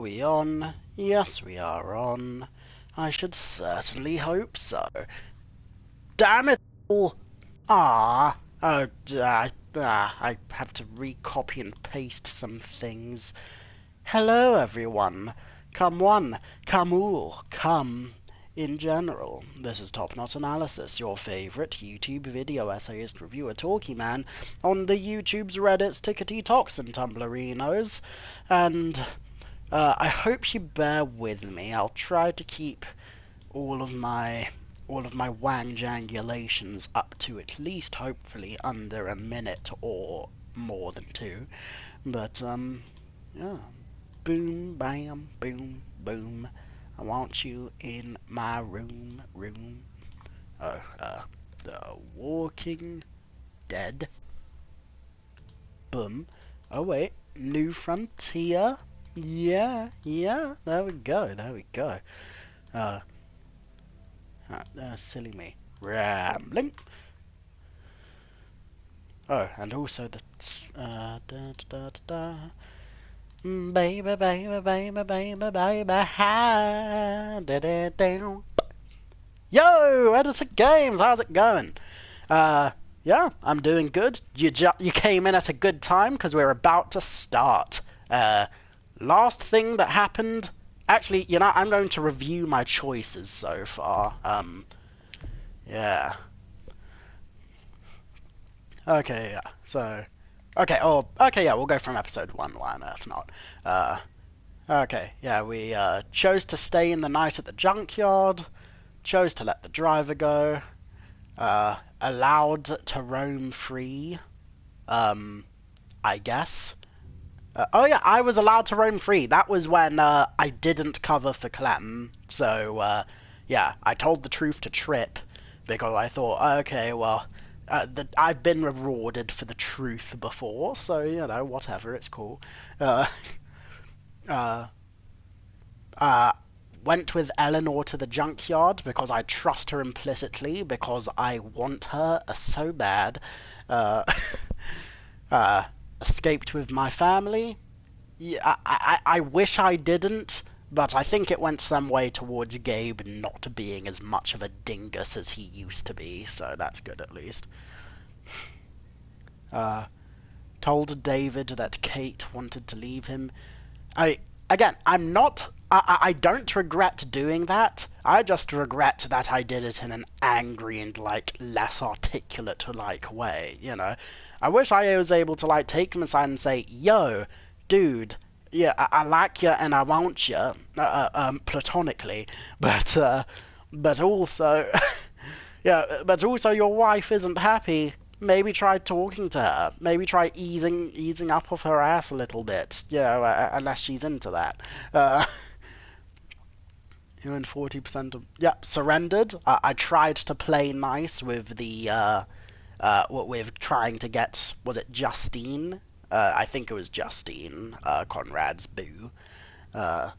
We on? Yes, we are on. I should certainly hope so. Damn it all! Ah, oh, I have to recopy and paste some things. Hello, everyone. Come one, come all, come in general. This is Top Knot Analysis, your favourite YouTube video essayist reviewer talkie man on the YouTube's Reddit's Tickety Toxin Tumblerinos, and I hope you bear with me. I'll try to keep all of my wang-jangulations up to at least hopefully under a minute or more than two. But yeah. Boom, bam, boom, boom. I want you in my room, room. Oh, The Walking Dead. Boom. Oh wait, New Frontier. Yeah, there we go, silly me. Rambling. Oh, and also the, da da da da. Baby, baby, baby, baby, baby, hi, da da da. Yo, Editor Games, how's it going? Yeah, I'm doing good. You came in at a good time because we're about to start. Last thing that happened. Actually, I'm going to review my choices so far. Yeah. Okay, yeah. So, okay, yeah, we'll go from episode 1. Why on earth not? Okay, yeah, we chose to stay in the night at the junkyard. Chose to let the driver go. Allowed to roam free. I guess. Oh yeah, I was allowed to roam free. That was when I didn't cover for Clem. So yeah, I told the truth to Trip because I thought, okay, well, I've been rewarded for the truth before, so whatever, it's cool. Uh, uh, uh, Went with Eleanor to the junkyard because I trust her implicitly because I want her so bad. Uh, uh, Escaped with my family. Yeah, I wish I didn't, but I think it went some way towards Gabe not being as much of a dingus as he used to be, so that's good at least. Uh, Told David that Kate wanted to leave him. I'm not. I don't regret doing that. I just regret that I did it in an angry and less articulate way. I wish I was able to take him aside and say, "Yo, dude, yeah, I like you and I want you, platonically, but also, yeah, but also your wife isn't happy. Maybe try talking to her. Maybe try easing up of her ass a little bit. Unless she's into that. You and 40% of surrendered. I tried to play nice with the what with trying to get, was it Justine? I think it was Justine, Conrad's boo. Uh,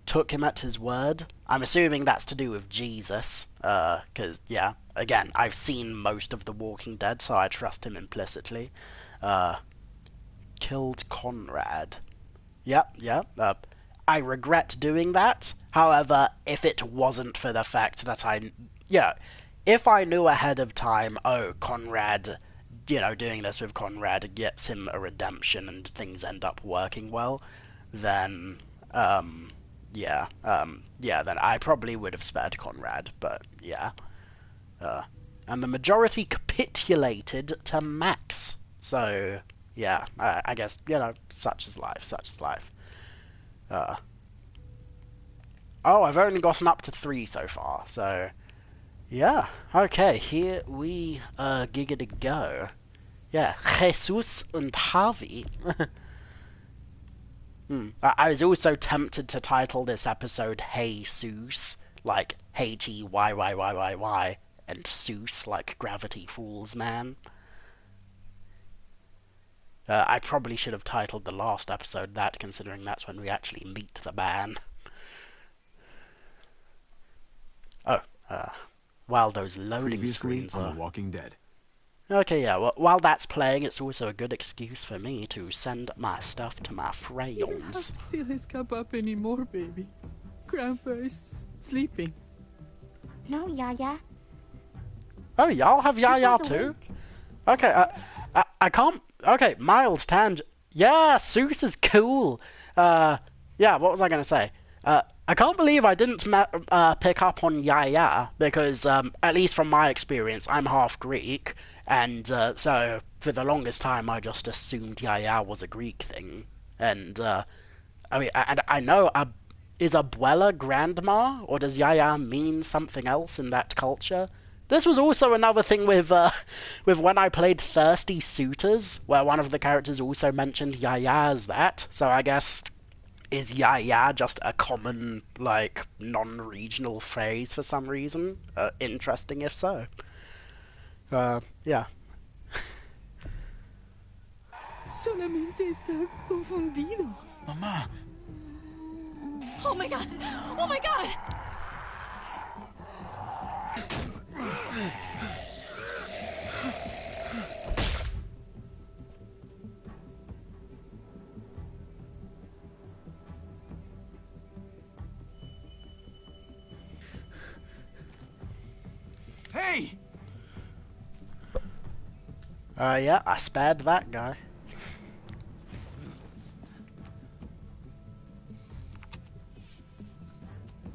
Took him at his word. I'm assuming that's to do with Jesus, because, yeah, again, I've seen most of The Walking Dead, so I trust him implicitly. Killed Conrad. Yep. I regret doing that. However, if it wasn't for the fact that if I knew ahead of time, oh, Conrad, doing this with Conrad gets him a redemption and things end up working well, then, then I probably would have spared Conrad, but yeah. And the majority capitulated to Max. So, yeah, I guess, such is life. Oh, I've only gotten up to 3 so far, so, yeah. Okay, here we giggity go. Yeah, Jesus and Harvey. I was also tempted to title this episode Hey Seuss, like Hey-T-Y-Y-Y-Y-Y, and Seuss like Gravity Falls Man. I probably should have titled the last episode that, considering that's when we actually meet the man. Oh, while those loading Previously screens on are... The Walking Dead. Okay, yeah, well, while that's playing, it's also a good excuse for me to send my stuff to my You don't have friends. to fill his cup up anymore, baby. Grandpa is sleeping. No, Yaya. Oh, y'all have Yaya Grandpa's too? awake. Okay, I can't... Okay, mild tangent. Yeah, Seuss is cool. Yeah, what was I going to say? I can't believe I didn't pick up on Yaya, because, at least from my experience, I'm half Greek, and so for the longest time I just assumed Yaya was a Greek thing. And, I mean, I know, is Abuela grandma, or does Yaya mean something else in that culture? This was also another thing with when I played Thirsty Suitors, where one of the characters also mentioned Yaya as that. So I guess, is Yaya just a common, like, non-regional phrase for some reason? Interesting if so. Yeah. Solamente está confundido. Mamá. Oh my god! Oh my god! Hey! Yeah, I spared that guy.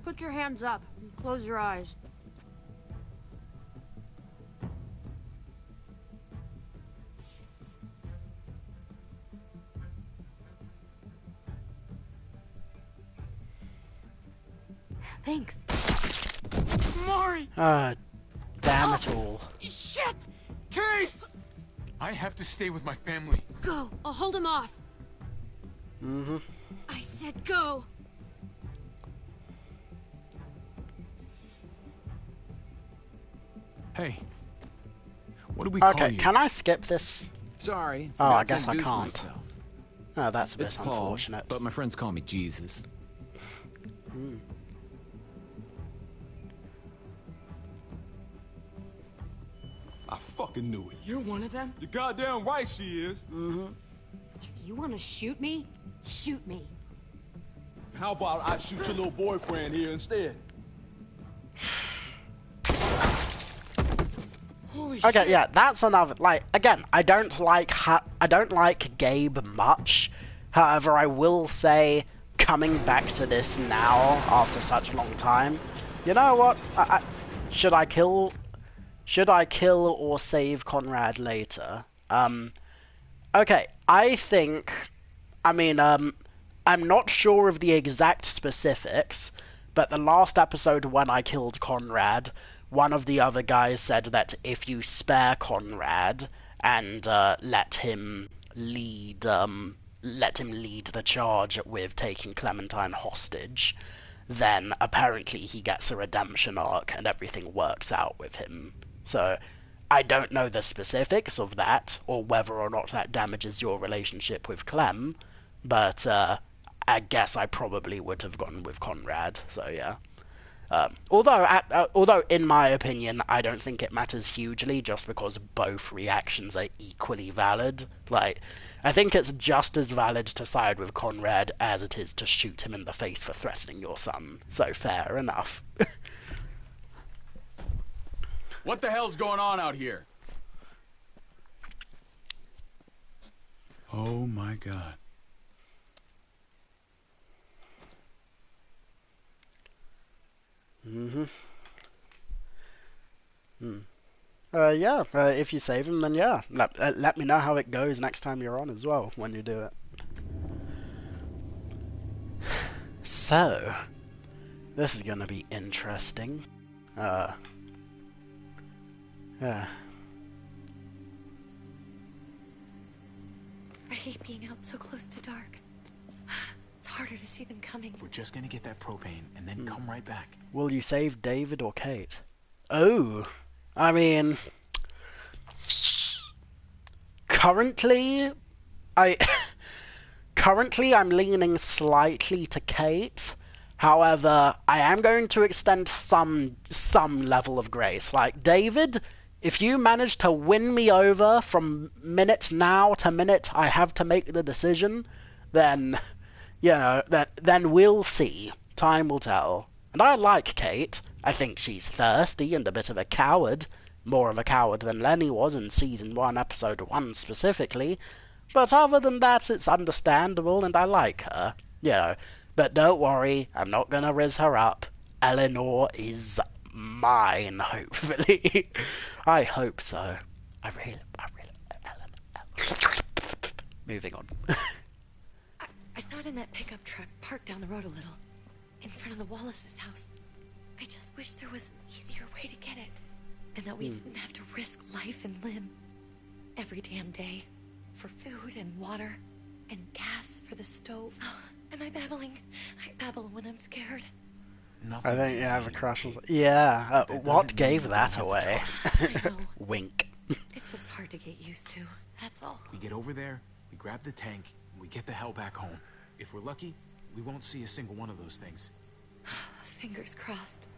Put your hands up and close your eyes. Thanks. Mari! Damn it all. Shit! Keith! I have to stay with my family. Go. I'll hold him off. Mm-hmm. I said go. Hey. What do we call Okay, you? can I skip this? Sorry. Oh, I forgot to guess I introduce can't. myself. Oh, that's a bit It's Paul, unfortunate. but my friends call me Jesus. I fucking knew it. You're one of them? You're goddamn right she is. If you want to shoot me, shoot me. How about I shoot your little boyfriend here instead? Holy Okay, shit. yeah, that's another, like, again, I don't like Gabe much. However, I will say, coming back to this now, after such a long time, you know what, should I kill or save Conrad later? Okay, I think, I mean, I'm not sure of the exact specifics, but the last episode when I killed Conrad, one of the other guys said that if you spare Conrad and let him lead the charge with taking Clementine hostage, then apparently he gets a redemption arc and everything works out with him. So I don't know the specifics of that, or whether or not that damages your relationship with Clem, but I guess I probably would have gone with Conrad, so yeah. Although in my opinion, I don't think it matters hugely, just because both reactions are equally valid. Like, I think it's just as valid to side with Conrad as it is to shoot him in the face for threatening your son. So fair enough. What the hell's going on out here? Oh my god. Yeah, if you save him, then yeah. Let me know how it goes next time you're on as well, when you do it. So, this is gonna be interesting. Yeah. I hate being out so close to dark. It's harder to see them coming. We're just gonna get that propane and then come right back. Will you save David or Kate? Oh, I mean, currently, I'm leaning slightly to Kate. However, I am going to extend some level of grace. Like, David if you manage to win me over from minute now to minute I have to make the decision, then, then we'll see. Time will tell. And I like Kate. I think she's thirsty and a bit of a coward. More of a coward than Lenny was in Season 1, Episode 1 specifically. But other than that, it's understandable and I like her. But don't worry, I'm not gonna riz her up. Eleanor is mine, hopefully. I hope so. I really... Moving on. I saw it in that pickup truck parked down the road a little, in front of the Wallace's house. I just wish there was an easier way to get it, and that we didn't have to risk life and limb every damn day for food and water and gas for the stove. Am I babbling? I babble when I'm scared. I think you have a crush on... Yeah, what gave that away? I know. Wink. It's just hard to get used to, that's all. We get over there, we grab the tank, and we get the hell back home. If we're lucky, we won't see a single one of those things. Fingers crossed.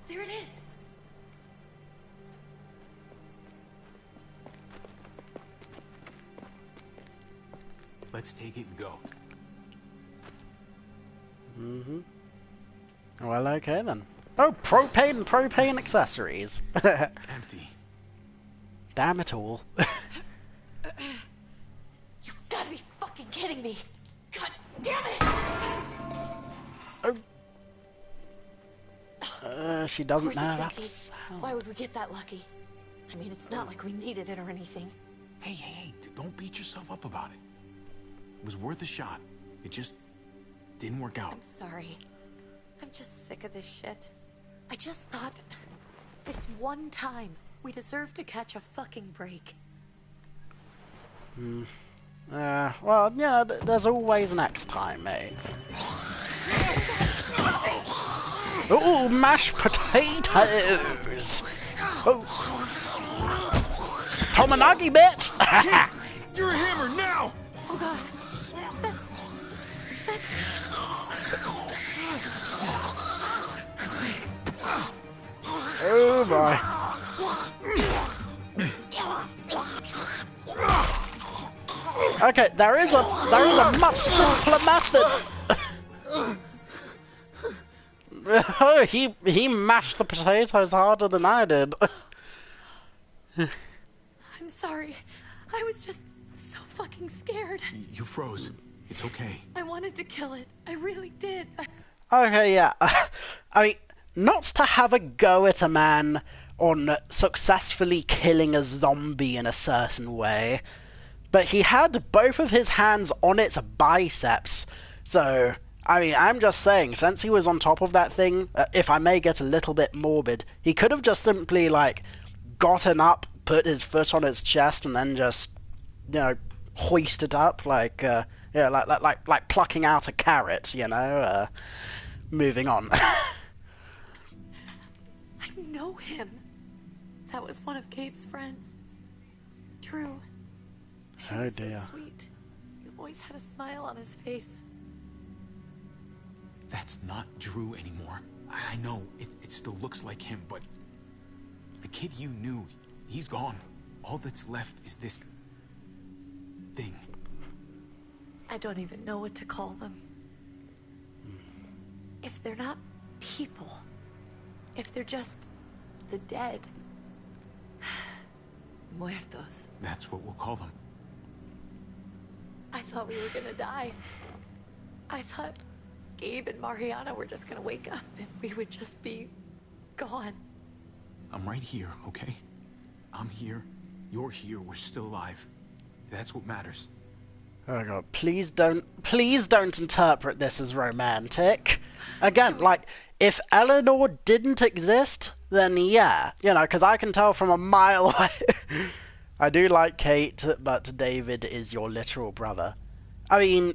There it is! Let's take it and go. Well, okay then. Oh, propane accessories. Empty. Damn it all. You've gotta be fucking kidding me! God damn it! She Of doesn't course know it's that empty. Why would we get that lucky? I mean, it's not like we needed it or anything. Hey, don't beat yourself up about it. It was worth a shot. It just didn't work out. I'm sorry. I'm just sick of this shit. I just thought this one time we deserved to catch a fucking break. Well, there's always next time, mate. Ooh, mashed potatoes! Oh. Tomonagi, bitch! You're a hammer now! Oh god. That's... Oh boy. Okay, there is a much simpler method. Oh, he mashed the potatoes harder than I did. I'm sorry. I was just so fucking scared. You froze. It's okay. I wanted to kill it. I really did. Okay, yeah. I mean, not to have a go at a man on successfully killing a zombie in a certain way, but he had both of his hands on its biceps, so... I mean, I'm just saying, since he was on top of that thing, if I may get a little bit morbid, he could have just simply, gotten up, put his foot on his chest, and then just, hoist it up, like plucking out a carrot, moving on. I know him. That was one of Gabe's friends. Drew. He was so sweet. He always had a smile on his face. That's not Drew anymore. I know, it still looks like him, but... The kid you knew, he's gone. All that's left is this... thing. I don't even know what to call them. If they're not people, if they're just the dead. Muertos. That's what we'll call them. I thought we were gonna die. I thought Gabe and Mariana were just gonna wake up and we would just be gone. I'm right here, okay? I'm here, you're here, we're still alive. That's what matters. Oh god, please don't interpret this as romantic. Again, if Eleanor didn't exist, then yeah, because I can tell from a mile away. I do like Kate, but David is your literal brother. I mean,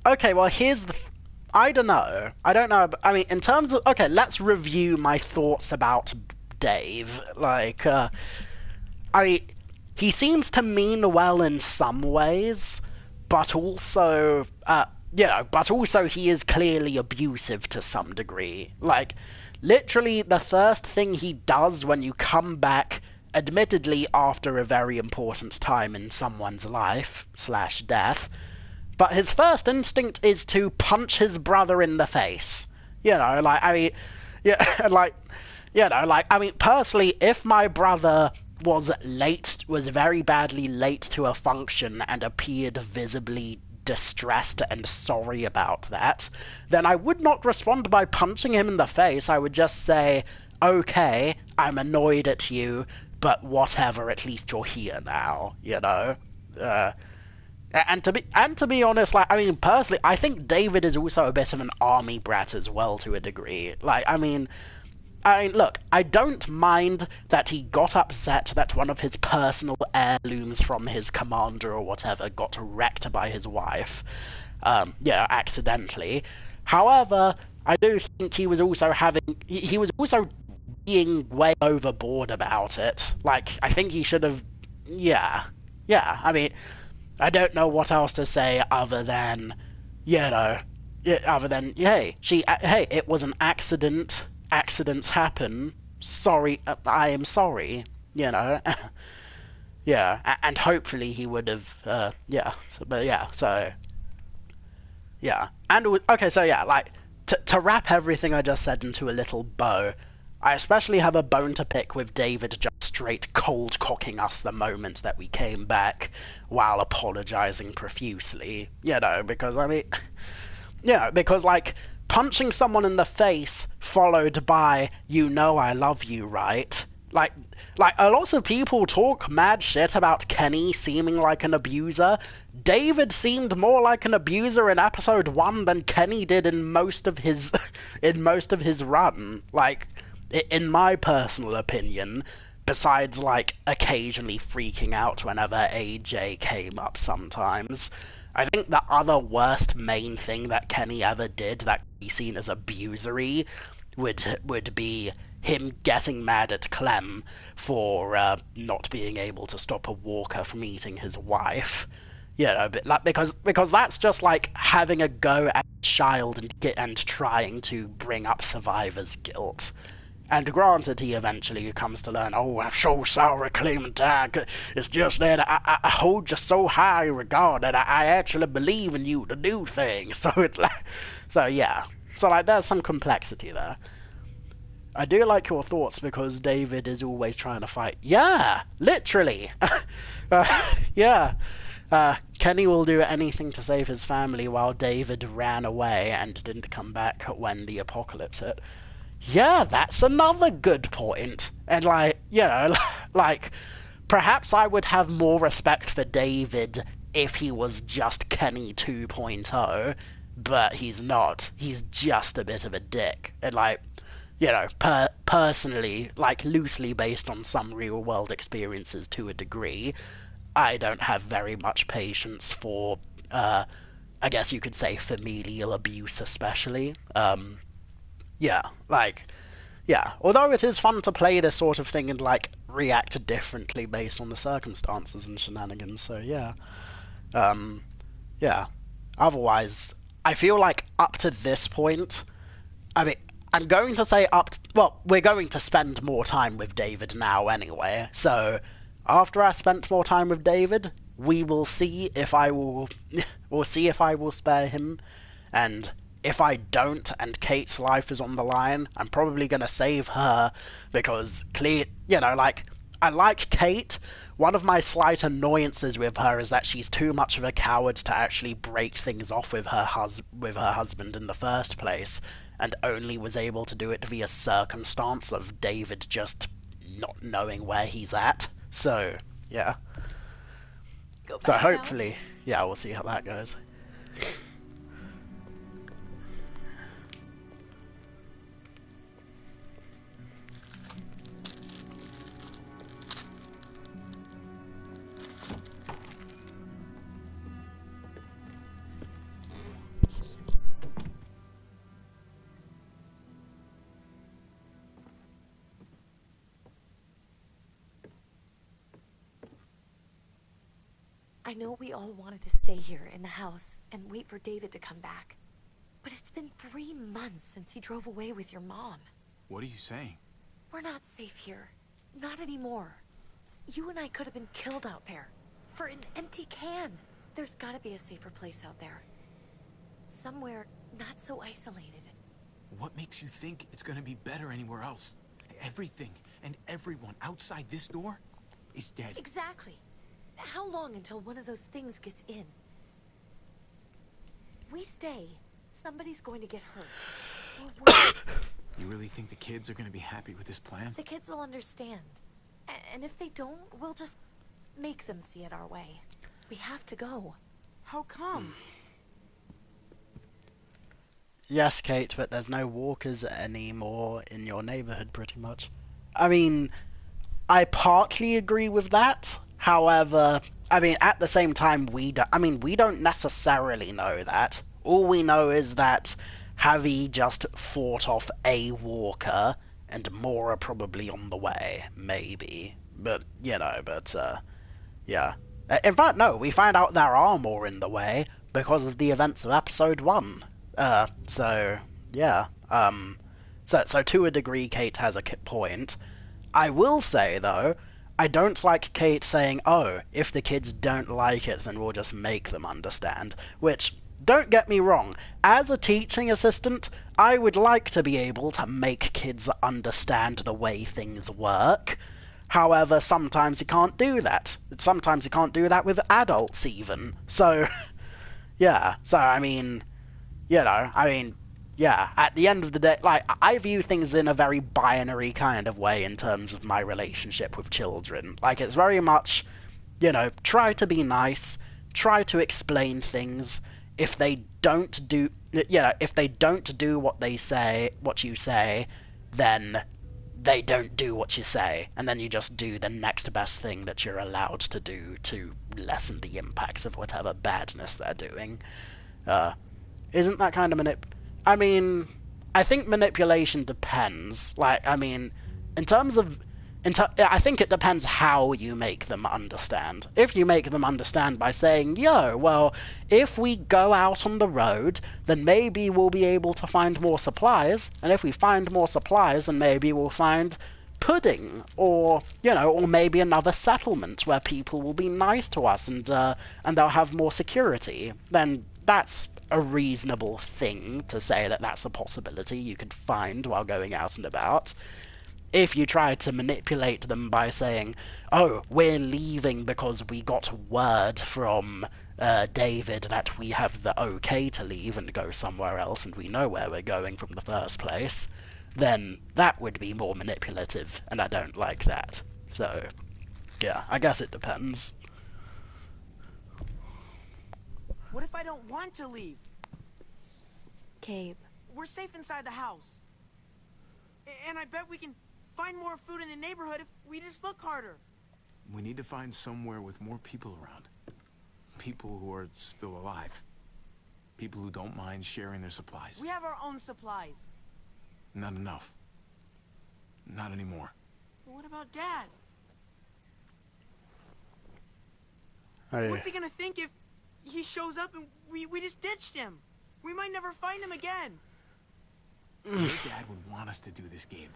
okay, well here's the... I don't know, I mean, in terms of... Okay, let's review my thoughts about Dave. He seems to mean well in some ways, but also, you know, but also he is clearly abusive to some degree. Like, literally, the first thing he does when you come back, admittedly after a very important time in someone's life slash death, but his first instinct is to punch his brother in the face. You know, like, I mean, yeah, like, you know, like, I mean, personally, if my brother was very badly late to a function and appeared visibly distressed and sorry about that, then I would not respond by punching him in the face. I would just say, okay, I'm annoyed at you, but whatever, at least you're here now, you know? Uh, and to be honest, like, I mean, personally, I think David is also a bit of an army brat as well, to a degree. Like, I mean, look, I don't mind that he got upset that one of his personal heirlooms from his commander or whatever got wrecked by his wife, yeah, accidentally. However, I do think he was also he was also being way overboard about it. Like, I think he should have, yeah, yeah. I mean, I don't know what else to say other than, you know, other than, hey, it was an accident. Accidents happen. Sorry, I am sorry. You know, yeah, and hopefully he would have, yeah, but yeah, so yeah, and okay, so yeah, like to wrap everything I just said into a little bow, I especially have a bone to pick with David just straight cold cocking us the moment that we came back while apologizing profusely, you know, because I mean, yeah, because like punching someone in the face followed by "you know I love you, right?" Like, like a lot of people talk mad shit about Kenny seeming like an abuser. David seemed more like an abuser in episode 1 than Kenny did in most of his in most of his run. Like, in my personal opinion, besides like occasionally freaking out whenever AJ came up sometimes. I think the other worst main thing that Kenny ever did that could be seen as abusery would be him getting mad at Clem for not being able to stop a walker from eating his wife. You know, but, like, because that's just like having a go at a child and trying to bring up survivor's guilt. And granted, he eventually comes to learn, oh, I'm so sorry, Clementine. It's just that I hold you so high in regard that I actually believe in you to do things. So it's like, so yeah. So like, there's some complexity there. I do like your thoughts because David is always trying to fight. Yeah, literally. Yeah. Kenny will do anything to save his family while David ran away and didn't come back when the apocalypse hit. Yeah, that's another good point. And like, you know, like, perhaps I would have more respect for David if he was just Kenny 2.0, but he's not. He's just a bit of a dick. And like, you know, personally, like loosely based on some real world experiences to a degree, I don't have very much patience for, I guess you could say familial abuse especially. Yeah, like, yeah. Although it is fun to play this sort of thing and, like, react differently based on the circumstances and shenanigans, so yeah. Um, yeah. Otherwise, I feel like up to this point, I mean, I'm going to say well, we're going to spend more time with David now anyway, so after I spent more time with David, we will see if I will, we'll see if I will spare him, and if I don't and Kate's life is on the line, I'm probably going to save her, because, you know, like, I like Kate. One of my slight annoyances with her is that she's too much of a coward to actually break things off with her husband in the first place, and only was able to do it via circumstance of David just not knowing where he's at. So, yeah. So hopefully, yeah, we'll see how that goes. I know we all wanted to stay here in the house and wait for David to come back. But it's been 3 months since he drove away with your mom. What are you saying? We're not safe here. Not anymore. You and I could have been killed out there. For an empty can. There's gotta be a safer place out there. Somewhere not so isolated. What makes you think it's gonna be better anywhere else? Everything and everyone outside this door is dead. Exactly. How long until one of those things gets in? We stay, somebody's going to get hurt. Or worse. You really think the kids are gonna be happy with this plan? The kids will understand. And if they don't, we'll just make them see it our way. We have to go. How come? Yes, Kate, but there's no walkers anymore in your neighborhood, pretty much. I mean, I partly agree with that. However, I mean, at the same time, we don't necessarily know that. All we know is that Javi just fought off a walker, and more are probably on the way, maybe. But, yeah. In fact, no, we find out there are more in the way because of the events of episode 1. So to a degree, Kate has a point. I will say, though, I don't like Kate saying, oh, if the kids don't like it, then we'll just make them understand. Which, don't get me wrong, as a teaching assistant, I would like to be able to make kids understand the way things work. However, sometimes you can't do that. Sometimes you can't do that with adults, even. So, yeah. So, I mean, yeah, at the end of the day, like, I view things in a very binary kind of way in terms of my relationship with children. Like, it's very much, try to be nice, try to explain things. If they don't do, if they don't do what you say, then they don't do what you say, and then you just do the next best thing that you're allowed to do to lessen the impacts of whatever badness they're doing. Isn't that kind of I mean, I think manipulation depends. Like, I mean, I think it depends how you make them understand. If you make them understand by saying, yo, well, if we go out on the road, then maybe we'll be able to find more supplies, and if we find more supplies, then maybe we'll find pudding, or, or maybe another settlement where people will be nice to us and they'll have more security, then that's a reasonable thing to say that that's a possibility you could find while going out and about. If you try to manipulate them by saying, oh, we're leaving because we got word from David that we have the okay to leave and go somewhere else and we know where we're going from the first place, then that would be more manipulative, and I don't like that. So, yeah, I guess it depends. What if I don't want to leave? Gabe. We're safe inside the house. And I bet we can find more food in the neighborhood if we just look harder. We need to find somewhere with more people around. People who are still alive. People who don't mind sharing their supplies. We have our own supplies. Not enough. Not anymore. But what about Dad? Hey. What's he gonna think if he shows up and we just ditched him? We might never find him again. Your dad would want us to do this, Gabe.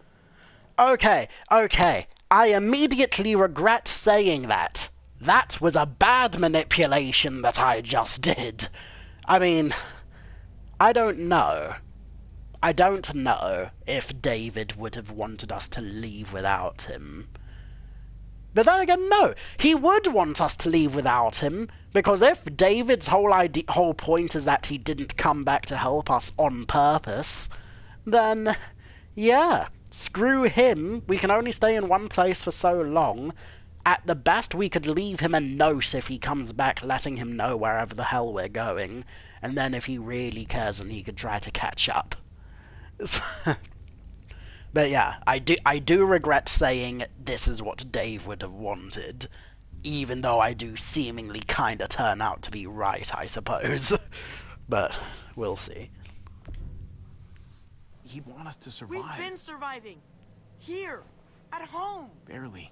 Okay. I immediately regret saying that. That was a bad manipulation that I just did. I mean, I don't know. I don't know if David would have wanted us to leave without him. But then again, no. He would want us to leave without him, because if David's whole point is that he didn't come back to help us on purpose, then, yeah, screw him. We can only stay in one place for so long. At the best, we could leave him a note if he comes back, letting him know wherever the hell we're going, and then if he really cares, then he could try to catch up. But yeah, I do regret saying this is what Dave would have wanted, even though I do seemingly kinda turn out to be right, I suppose. But we'll see. He'd want us to survive. We've been surviving. Here. At home. Barely.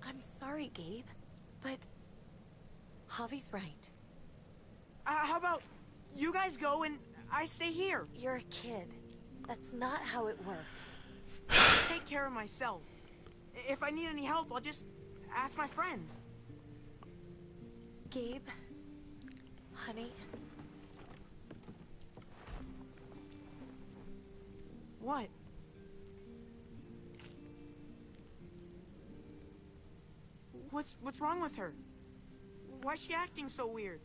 I'm sorry, Gabe, but Javi's right. How about you guys go and I stay here? You're a kid. That's not how it works. I'll take care of myself. If I need any help, I'll just ask my friends. Gabe, honey. What? What's wrong with her? Why is she acting so weird?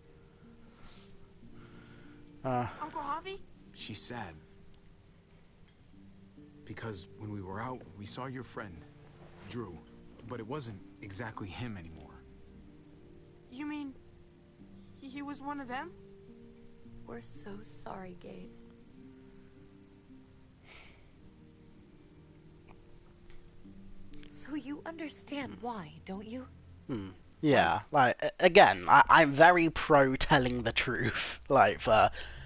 Uncle Javi? She's sad. Because when we were out, we saw your friend, Drew. But it wasn't exactly him anymore. You mean he was one of them? We're so sorry, Gabe. So you understand why, don't you? Yeah, like, again, I'm very pro telling the truth, like,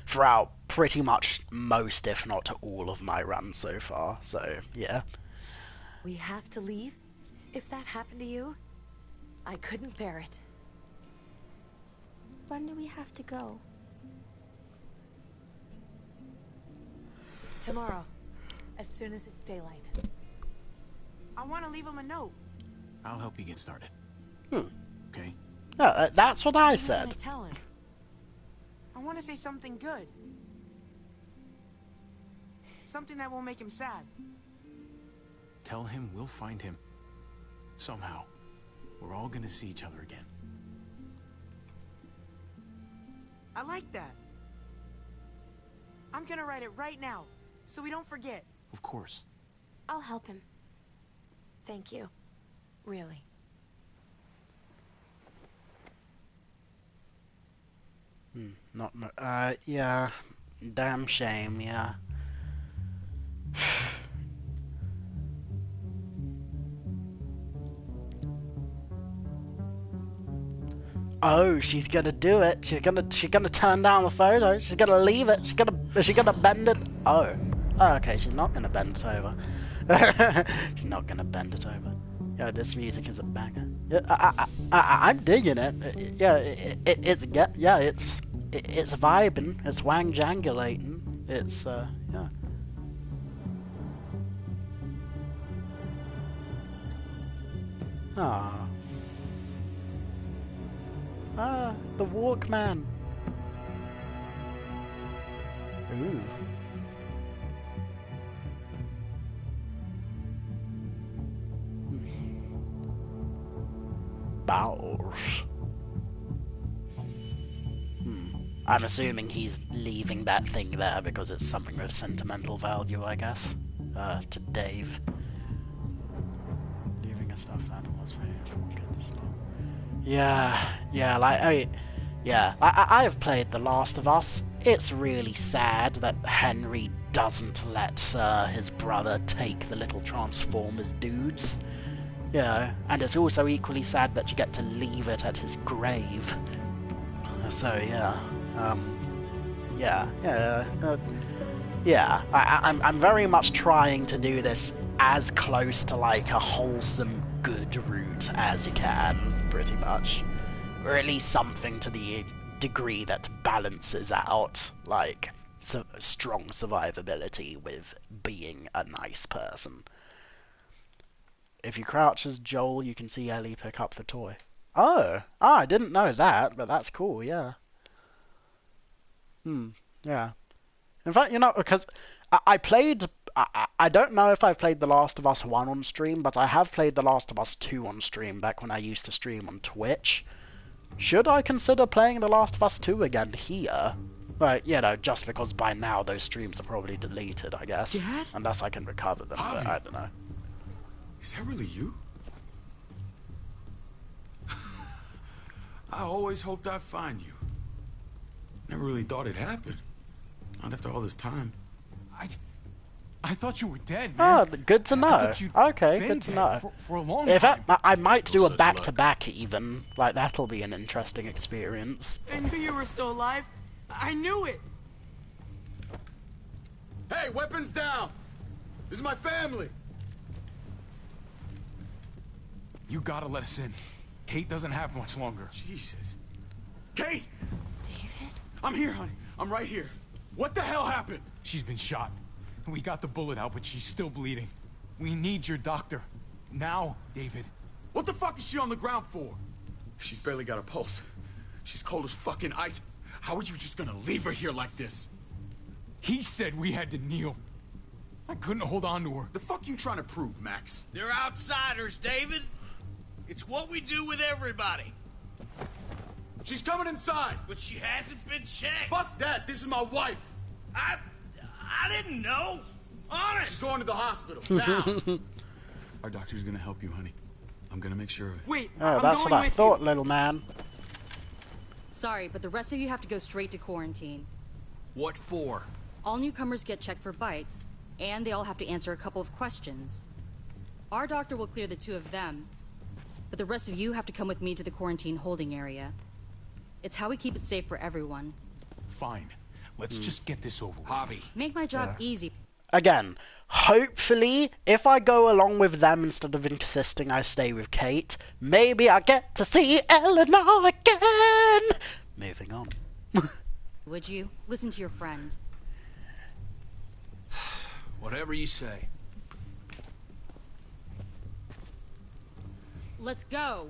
throughout pretty much most, if not all of my runs so far, so, yeah. We have to leave? If that happened to you, I couldn't bear it. When do we have to go? Tomorrow, as soon as it's daylight. I want to leave him a note. I'll help you get started. Okay? Yeah, that's what I What am I said. gonna tell him? I want to say something good. Something that won't make him sad. Tell him we'll find him. Somehow. We're all gonna see each other again. I like that. I'm gonna write it right now, so we don't forget. Of course. I'll help him. Thank you. Really. Yeah. Damn shame, yeah. Oh, she's gonna do it. She's gonna turn down the photo. She's gonna leave it. Is she gonna bend it? Oh. Oh, okay, she's not gonna bend it over. She's not gonna bend it over. Yo, this music is a banger. Yeah, I'm digging it. Yeah, it's vibing. It's wang jangulating. It's yeah. Ah. Ah, the Walkman. Ooh. Bowels. I'm assuming he's leaving that thing there because it's something of sentimental value, I guess. To Dave. Leaving a stuffed animal was paid for kids. Yeah, like, I have played The Last of Us. It's really sad that Henry doesn't let his brother take the little Transformers dudes. Yeah, and it's also equally sad that you get to leave it at his grave. So yeah, I'm very much trying to do this as close to like a wholesome, good route as you can, pretty much, or at least something to the degree that balances out like strong survivability with being a nice person. If you crouch as Joel, you can see Ellie pick up the toy. Oh, I didn't know that, but that's cool, yeah. Yeah. In fact, you know, because I played... I don't know if I've played The Last of Us 1 on stream, but I have played The Last of Us 2 on stream back when I used to stream on Twitch. Should I consider playing The Last of Us 2 again here? Like, you know, just because by now those streams are probably deleted, I guess. Dad? Unless I can recover them, but I don't know. Is that really you? I always hoped I'd find you. Never really thought it'd happen. Not after all this time. I thought you were dead, man. Oh, good to know. Okay, been good to dead know. for a long In time. fact, I might do a such back-to-back even. Like, that'll be an interesting experience. I knew you were still alive. I knew it. Hey, weapons down! This is my family! You gotta let us in. Kate doesn't have much longer. Jesus. Kate! David? I'm here, honey. I'm right here. What the hell happened? She's been shot. We got the bullet out, but she's still bleeding. We need your doctor. Now, David. What the fuck is she on the ground for? She's barely got a pulse. She's cold as fucking ice. How are you just gonna leave her here like this? He said we had to kneel. I couldn't hold on to her. The fuck you trying to prove, Max? They're outsiders, David. It's what we do with everybody. She's coming inside. But she hasn't been checked. Fuck that. This is my wife. I didn't know. Honest. She's going to the hospital now. Our doctor's gonna help you, honey. I'm gonna make sure of it. Wait, Oh, I'm that's going what I with thought, you. little man. Sorry, but the rest of you have to go straight to quarantine. What for? All newcomers get checked for bites, and they all have to answer a couple of questions. Our doctor will clear the two of them, but the rest of you have to come with me to the quarantine holding area. It's how we keep it safe for everyone. Fine. Let's just get this over with. Javi. Make my job easy. Again, hopefully, if I go along with them instead of insisting I stay with Kate, maybe I get to see Eleanor again! Moving on. Would you? Listen to your friend. Whatever you say. Let's go!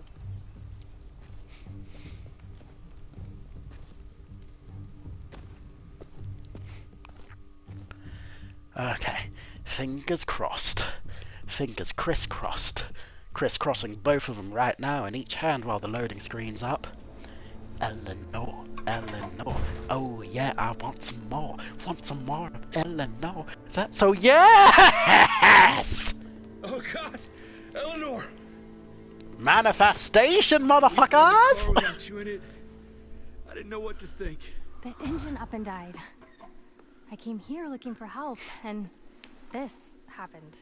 Okay, fingers crossed. Fingers crisscrossed. Crisscrossing both of them right now in each hand while the loading screen's up. Eleanor, Eleanor. Oh yeah, I want some more. Want some more of Eleanor. That's so yes! Oh God, Eleanor. Manifestation, motherfuckers! I didn't know what to think. The engine up and died. I came here looking for help, and this happened.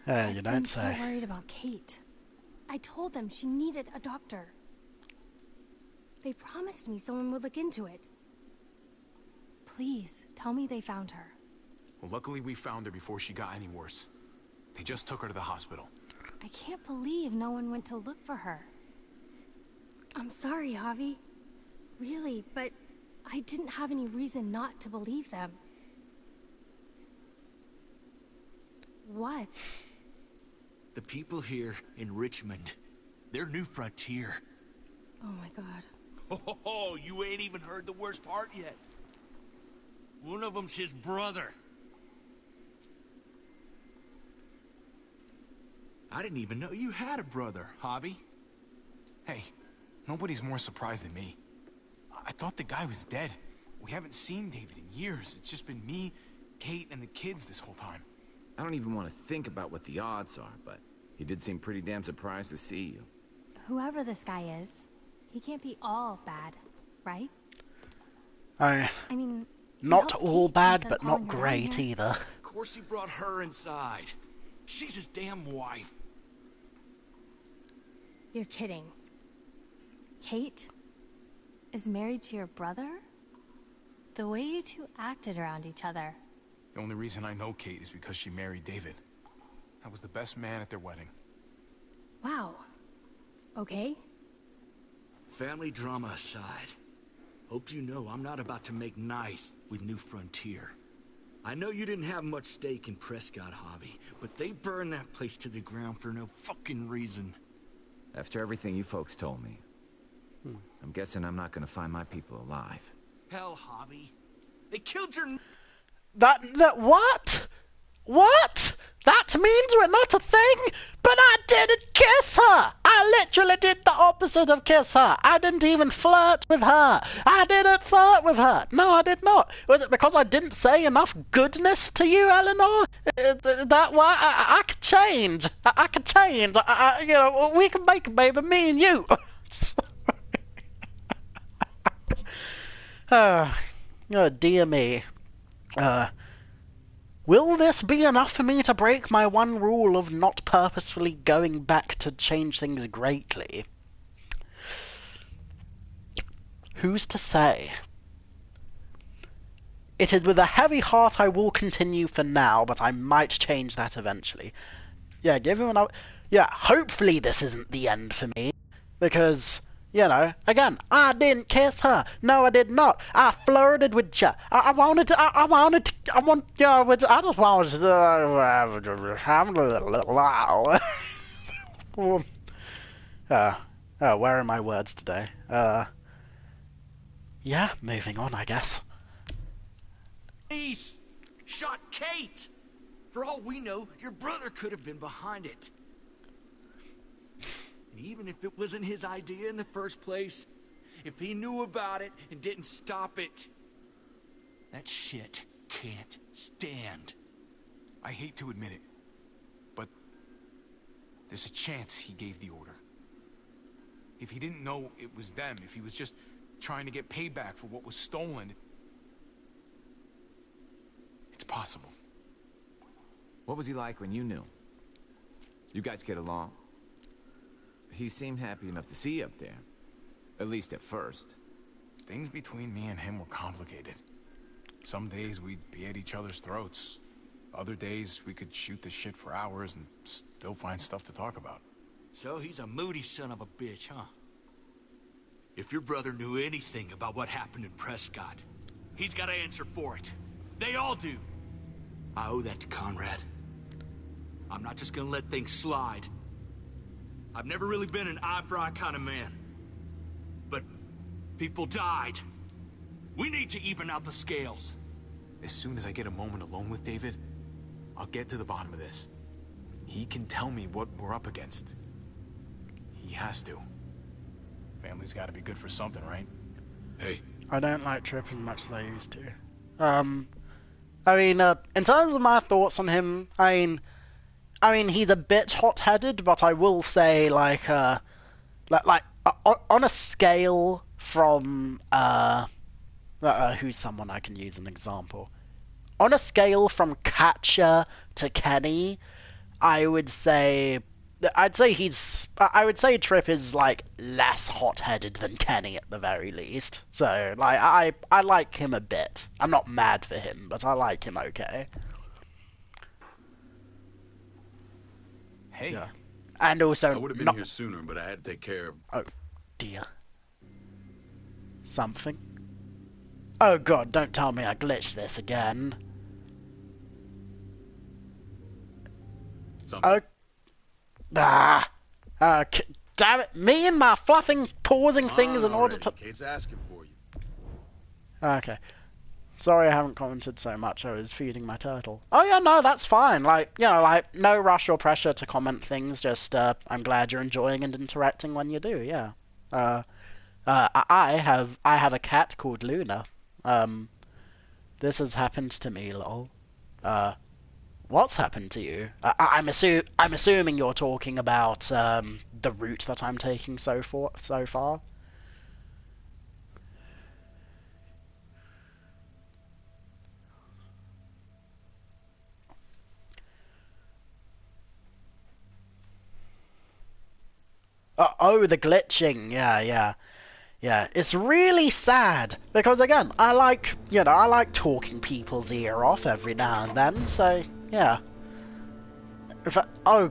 You don't I'm say. so worried about Kate. I told them she needed a doctor. They promised me someone would look into it. Please, tell me they found her. Well, luckily we found her before she got any worse. They just took her to the hospital. I can't believe no one went to look for her. I'm sorry, Javi. Really, but I didn't have any reason not to believe them. What? The people here in Richmond, they're New Frontier. Oh my god. Oh, you ain't even heard the worst part yet. One of them's his brother. I didn't even know you had a brother, Javi. Hey, nobody's more surprised than me. I thought the guy was dead. We haven't seen David in years. It's just been me, Kate, and the kids this whole time. I don't even want to think about what the odds are, but he did seem pretty damn surprised to see you. Whoever this guy is, he can't be all bad, right? I mean, he not helped all Kate bad, instead but of calling not her down great here. either. Of course he brought her inside. She's his damn wife. You're kidding. Kate is married to your brother? The way you two acted around each other. The only reason I know Kate is because she married David. I was the best man at their wedding. Wow. Okay. Family drama aside, hope you know I'm not about to make nice with New Frontier. I know you didn't have much stake in Prescott, Javi, but they burned that place to the ground for no fucking reason. After everything you folks told me, I'm guessing I'm not gonna find my people alive. Hell, Javi. They killed your... That what? What? That means we're not a thing? But I didn't kiss her! I literally did the opposite of kiss her. I didn't even flirt with her. I didn't flirt with her. No, I did not. Was it because I didn't say enough goodness to you, Eleanor? That why? I could change. I could change. You know, we can make a baby, me and you. Oh, dear me. Will this be enough for me to break my one rule of not purposefully going back to change things greatly? Who's to say? It is with a heavy heart I will continue for now, but I might change that eventually. Yeah, give him another... Yeah, hopefully this isn't the end for me, because... You know, again, I didn't kiss her. No, I did not. I flirted with you. I wanted to, I wanted to, I want, you know, I just wanted to, where are my words today? Yeah, moving on, I guess. Niece shot Kate. For all we know, your brother could have been behind it. And even if it wasn't his idea in the first place, if he knew about it and didn't stop it, that shit can't stand. I hate to admit it, but there's a chance he gave the order. If he didn't know it was them, if he was just trying to get payback for what was stolen, it's possible. What was he like when you knew? You guys get along? He seemed happy enough to see you up there. At least at first. Things between me and him were complicated. Some days we'd be at each other's throats. Other days we could shoot the shit for hours and still find stuff to talk about. So he's a moody son of a bitch, huh? If your brother knew anything about what happened in Prescott, he's got to answer for it. They all do. I owe that to Conrad. I'm not just gonna let things slide. I've never really been an eye-for-eye kind of man. But people died. We need to even out the scales. As soon as I get a moment alone with David, I'll get to the bottom of this. He can tell me what we're up against. He has to. Family's gotta be good for something, right? Hey. I don't like Trip as much as I used to. I mean, in terms of my thoughts on him, I mean, he's a bit hot-headed, but I will say, like, on a scale from, who's someone I can use an example? On a scale from Catcher to Kenny, I would say Trip is, like, less hot-headed than Kenny at the very least. So, like, I like him a bit. I'm not mad for him, but I like him okay. Hey. Yeah. And also, I would have been here sooner, but I had to take care of... Oh, dear. Something? Oh god, don't tell me I glitched this again. Something. Damn it, me and my fluffing, pausing things in order to... Kate's asking for you. Okay. Sorry I haven't commented so much, I was feeding my turtle. Oh yeah, no, that's fine. Like, you know, like, no rush or pressure to comment things, just, I'm glad you're enjoying and interacting when you do, yeah. I have a cat called Luna. This has happened to me, lol. What's happened to you? I'm assuming you're talking about, the route that I'm taking so far. Oh, the glitching. Yeah. It's really sad because again, I like talking people's ear off every now and then. So yeah. Oh,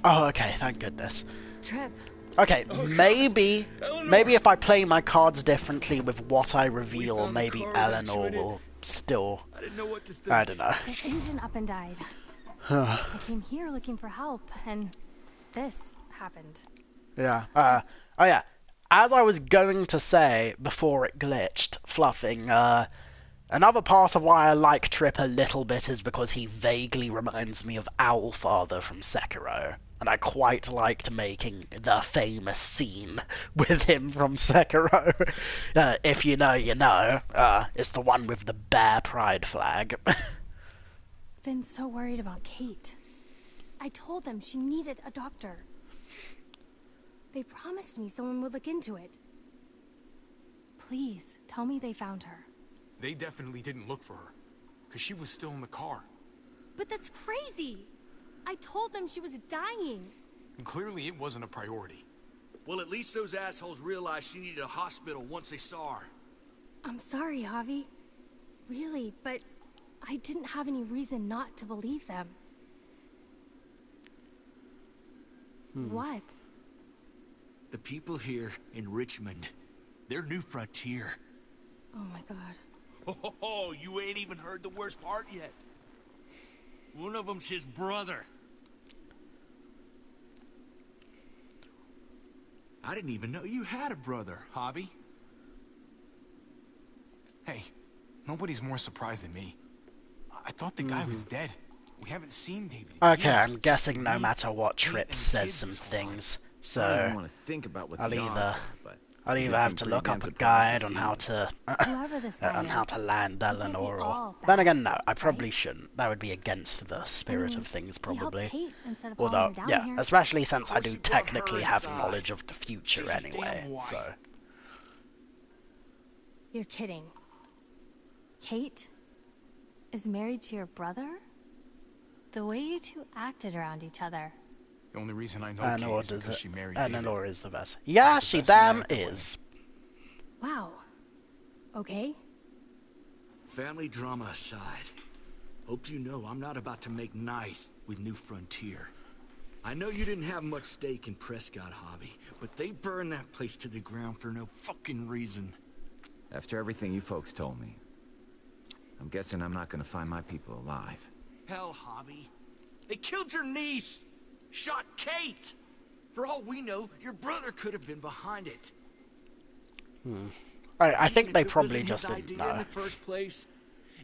okay. Thank goodness. Trip. Okay, maybe if I play my cards differently with what I reveal, maybe Eleanor will still. I didn't know what to think. I don't know. The engine up and died. I came here looking for help, and this happened. Yeah. Oh yeah. As I was going to say before it glitched, fluffing, another part of why I like Trip a little bit is because he vaguely reminds me of Owlfather from Sekiro. And I quite liked making the famous scene with him from Sekiro. If you know, you know. It's the one with the bear pride flag. Been so worried about Kate. I told them she needed a doctor. They promised me someone would look into it. Please, tell me they found her. They definitely didn't look for her, because she was still in the car. But that's crazy! I told them she was dying. And clearly it wasn't a priority. Well, at least those assholes realized she needed a hospital once they saw her. I'm sorry, Javi. Really, but I didn't have any reason not to believe them. What? The people here in Richmond, they're New Frontier. Oh my god. Oh, you ain't even heard the worst part yet. One of them's his brother. I didn't even know you had a brother, Javi. Hey, nobody's more surprised than me. I thought the guy was dead. We haven't seen David. Okay, I'm guessing no matter what, Tripp says some things, I don't even so want to think about what I'll the odds either are, but I'll you either did have seem to pretty look damn up a surprised guide to on see how me. to Whoever this guy on how is, to land he can't be Eleanor, or all then bad, again, no, I probably right? shouldn't. That would be against the spirit of things, He helped probably. Kate instead of following Although, her down yeah, here. especially since I course do you brought her technically have inside. knowledge of the future She's his damn anyway, wife. so. You're kidding. Kate is married to your brother? The way you two acted around each other. The only reason I know Eleanor Kate is because she married Eleanor David. is the best. Yeah, He's the she best man damn at the wedding. is. Wow. Okay. Family drama aside, hope you know I'm not about to make nice with New Frontier. I know you didn't have much stake in Prescott, Javi, but they burned that place to the ground for no fucking reason. After everything you folks told me, I'm guessing I'm not gonna find my people alive. Hell, Javi. They killed your niece! Shot Kate! For all we know, your brother could have been behind it. I think Even they if it probably wasn't just his didn't idea in know. the first place,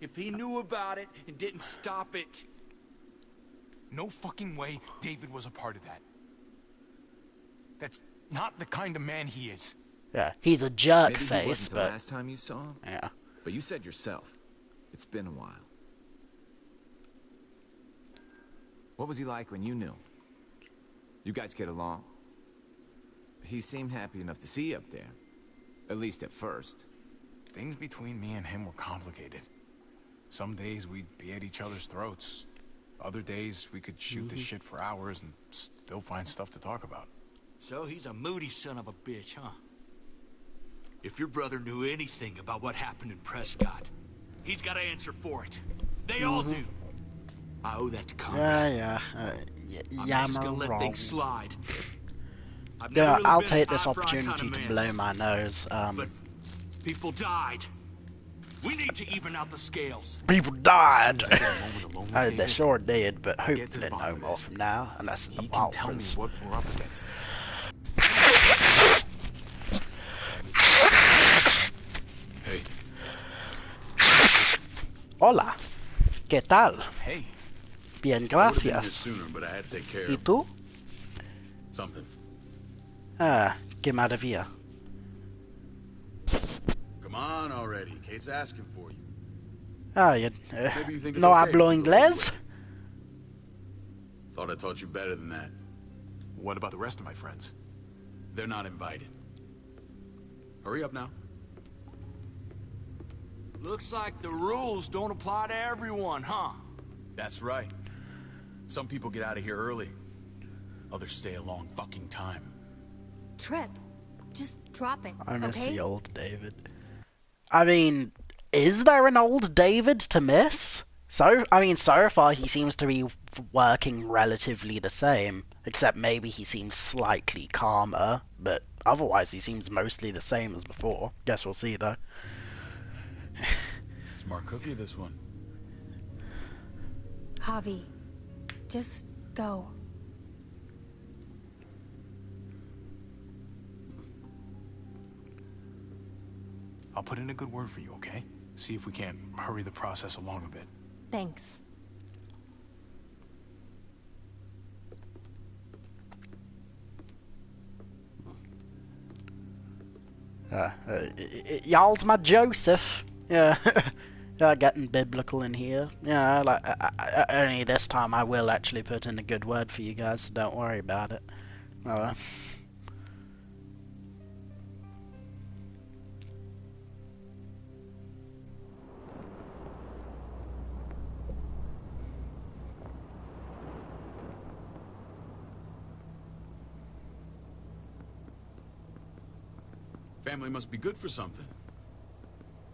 if he knew about it and didn't stop it. No fucking way David was a part of that. That's not the kind of man he is. Yeah, he's a jerk Maybe he face, wasn't the but last time you saw him, yeah. but you said yourself, it's been a while. What was he like when you knew? You guys get along? He seemed happy enough to see you up there. At least at first. Things between me and him were complicated. Some days we'd be at each other's throats. Other days we could shoot the shit for hours and still find stuff to talk about. So he's a moody son of a bitch, huh? If your brother knew anything about what happened in Prescott, he's got to answer for it. They all do. I owe that to Conrad. I'm not just gonna let things slide. I've never Yeah, really I'll been take an this eye-for-eye opportunity kinda to man, blow my nose. but people died. We need to even out the scales. People died. As soon as I get a moment alone with They David, sure did, but I'll get to hopefully the no bottom of more this. from now, unless it's the He can tell me Walters. what we're up against. Hey, Hola, ¿qué tal? Hey, Bien, I would have been here gracias. sooner, but I had to take care ¿Y of tú? something. Ah, qué maravilla. Come on already. Kate's asking for you. Ah, you, Maybe you think it's no okay hablo if you go all the inglés? way. Thought I taught you better than that. what about the rest of my friends? They're not invited. Hurry up now. Looks like the rules don't apply to everyone, huh? That's right. Some people get out of here early. Others stay a long fucking time. Trip. Just drop it, I miss okay? the old David. I mean, is there an old David to miss? So far he seems to be working relatively the same, except maybe he seems slightly calmer, but otherwise he seems mostly the same as before. Guess we'll see though. Smart cookie, this one. Javi, just go. I'll put in a good word for you, okay? See if we can't hurry the process along a bit. Thanks. Y'all's my Joseph. Yeah. Getting biblical in here. Yeah, like only this time I will actually put in a good word for you guys, so don't worry about it. Family must be good for something.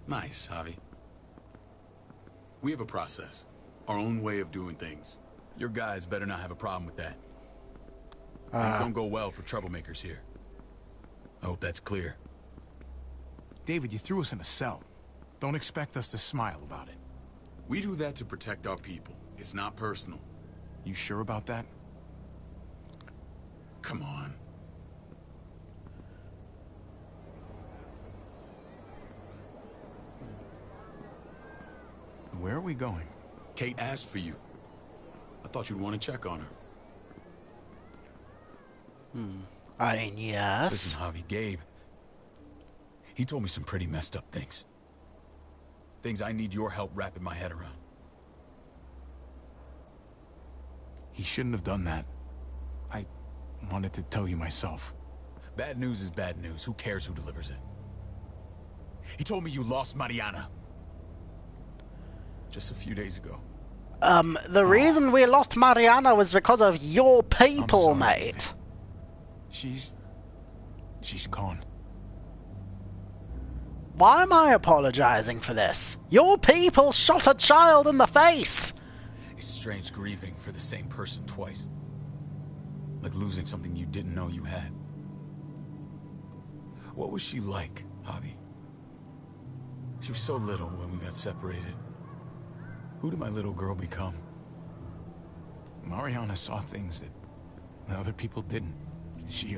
Nice, Javi. We have a process. Our own way of doing things. Your guys better not have a problem with that. Things don't go well for troublemakers here. I hope that's clear. David, you threw us in a cell. Don't expect us to smile about it. We do that to protect our people. It's not personal. You sure about that? Come on. Where are we going? Kate asked for you. I thought you'd want to check on her. I mean, yes. Listen, Javi, Gabe. He told me some pretty messed up things. Things I need your help wrapping my head around. He shouldn't have done that. I wanted to tell you myself. Bad news is bad news. Who cares who delivers it? He told me you lost Mariana. Just a few days ago. The reason we lost Mariana was because of your people, I'm sorry, mate. David. She's gone. Why am I apologizing for this? Your people shot a child in the face! It's strange grieving for the same person twice. Like losing something you didn't know you had. What was she like, Javi? She was so little when we got separated. Who did my little girl become? Mariana saw things that other people didn't. She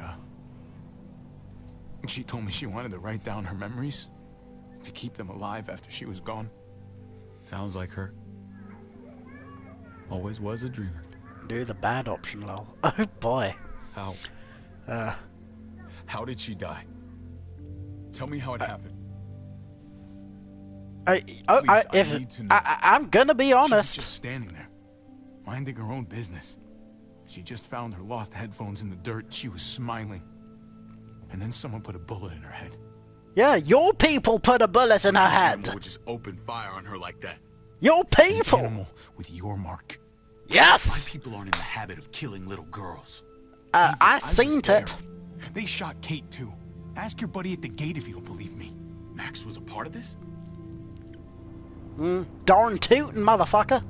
told me she wanted to write down her memories to keep them alive after she was gone. Sounds like her. Always was a dreamer. Do the bad option, lol. Oh boy. How? How did she die? Tell me how it happened. Please, need to know. I'm gonna be honest. She was just standing there, minding her own business. She just found her lost headphones in the dirt. She was smiling. And then someone put a bullet in her head. Yeah, your people put a bullet in her head. Animal would just open fire on her like that. Your people! An animal with your mark. Yes! My people aren't in the habit of killing little girls. David, I seen it. They shot Kate too. Ask your buddy at the gate if you don't believe me. Max was a part of this? Darn tootin', motherfucker.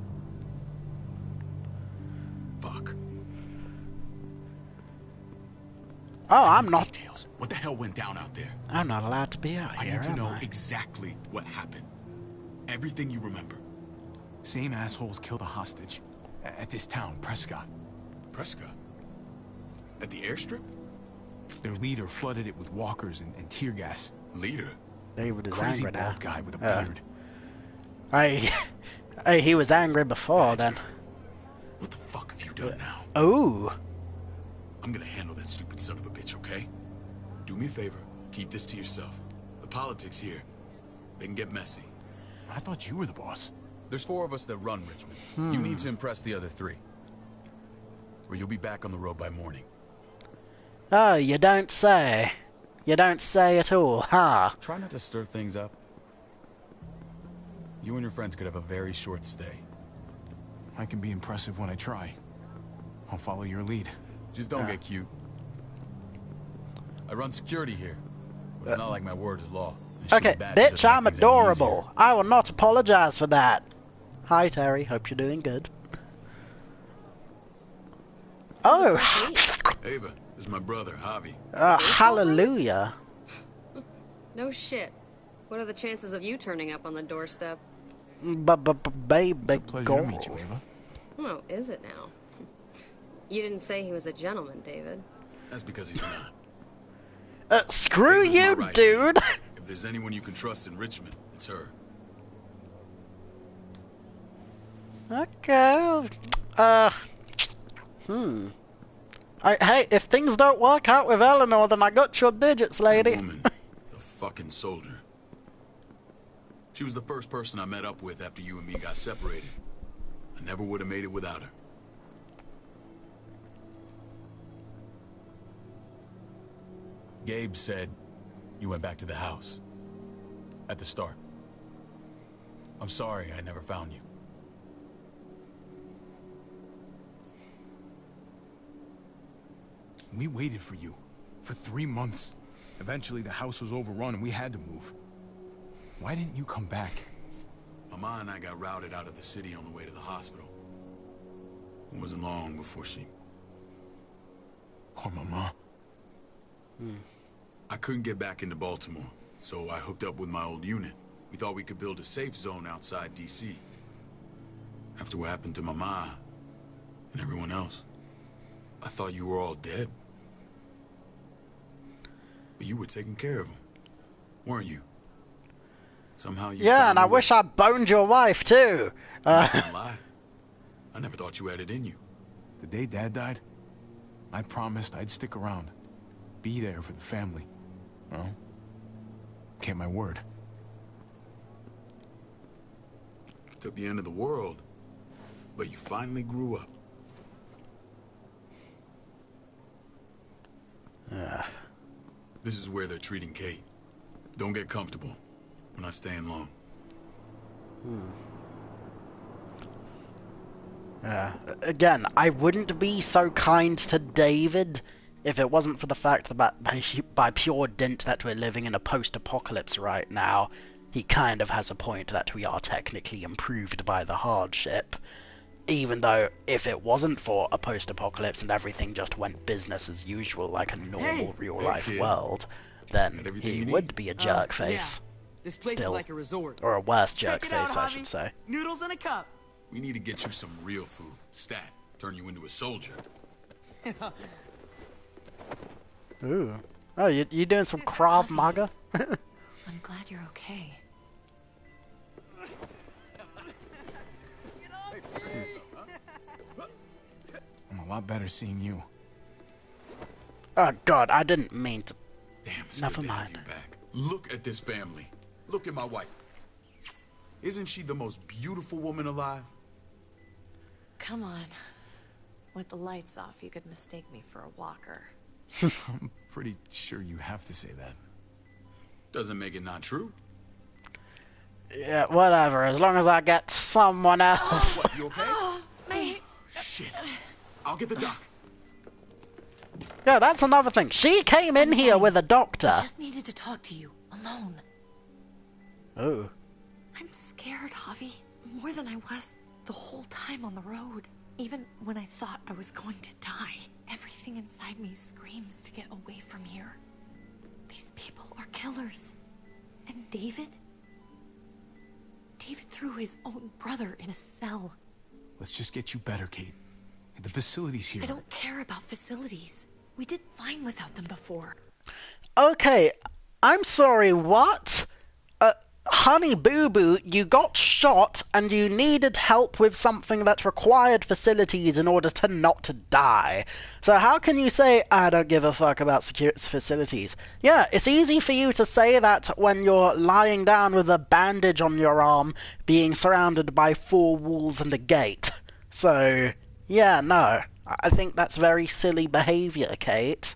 Fuck. Oh, I'm not. Details. What the hell went down out there? I'm not allowed to be out I here. need to know I? exactly what happened. Everything you remember. Same assholes killed a hostage. At this town, Prescott. Prescott? At the airstrip? Their leader flooded it with walkers and tear gas. Leader? David is Crazy angry now. bald guy with a beard. He was angry before then. What the fuck have you done now? Oh. I'm gonna handle that stupid son of a bitch, okay? Do me a favor. Keep this to yourself. The politics here, they can get messy. I thought you were the boss. There's 4 of us that run Richmond. You need to impress the other 3. Or you'll be back on the road by morning. Oh, you don't say. You don't say at all, huh? Try not to stir things up. You and your friends could have a very short stay. I can be impressive when I try. I'll follow your lead. Just don't get cute. I run security here, but it's not like my word is law. Okay, bitch, I'm adorable. I will not apologize for that. Hi, Terry. Hope you're doing good. Oh! Ava, this is my brother, Javi. Hallelujah. No shit. What are the chances of you turning up on the doorstep? Baby It's a pleasure to meet you, Ava. Oh, is it now? You didn't say he was a gentleman, David. That's because he's not. Screw Ava's you, my right dude. hand. If there's anyone you can trust in Richmond, it's her. Okay. Hey, if things don't work out with Eleanor, then I got your digits, lady. That woman, the fucking soldier. She was the first person I met up with after you and me got separated. I never would have made it without her. Gabe said you went back to the house. At the start. I'm sorry I never found you. We waited for you. For 3 months. Eventually the house was overrun and we had to move. Why didn't you come back? Mama and I got routed out of the city on the way to the hospital. It wasn't long before she... Poor Mama. I couldn't get back into Baltimore, so I hooked up with my old unit. We thought we could build a safe zone outside D.C. After what happened to my ma and everyone else, I thought you were all dead. But you were taking care of them, weren't you? Somehow you Yeah, found and a I way. wish I boned your wife too. I can't lie. I never thought you had it in you. The day Dad died, I promised I'd stick around. Be there for the family. Well, kept my word. Took the end of the world, but you finally grew up. This is where they're treating Kate. Don't get comfortable. We're not staying long. Again, I wouldn't be so kind to David if it wasn't for the fact that by pure dint that we're living in a post-apocalypse right now, he kind of has a point that we are technically improved by the hardship. Even though, if it wasn't for a post-apocalypse and everything just went business as usual like a normal real-life world, then he would be a jerk face. This place Still. is like a resort. Or a worse jerk Check it out, face, I Javi. should say. Noodles in a cup. We need to get you some real food. Stat. Turn you into a soldier. Ooh. Oh, you doing some Krav Maga? I'm glad you're okay. I'm a lot better seeing you. Oh god, I didn't mean to... Damn, it's Never good to have mind. you back. Look at this family. Look at my wife. Isn't she the most beautiful woman alive? Come on. With the lights off, you could mistake me for a walker. I'm pretty sure you have to say that. Doesn't make it not true. Yeah, whatever, as long as I get someone else. What, you okay? Mate. Shit. I'll get the doc. Yeah, that's another thing. She came in here with a doctor. I just needed to talk to you, alone. Oh. I'm scared, Javi. More than I was the whole time on the road. Even when I thought I was going to die, everything inside me screams to get away from here. These people are killers. And David? David threw his own brother in a cell. Let's just get you better, Kate. The facility's here. I don't care about facilities. We did fine without them before. Okay, I'm sorry, what? Honey Boo Boo, you got shot and you needed help with something that required facilities in order to not die. So how can you say, I don't give a fuck about facilities? Yeah, it's easy for you to say that when you're lying down with a bandage on your arm, being surrounded by 4 walls and a gate. So, yeah, no. I think that's very silly behaviour, Kate.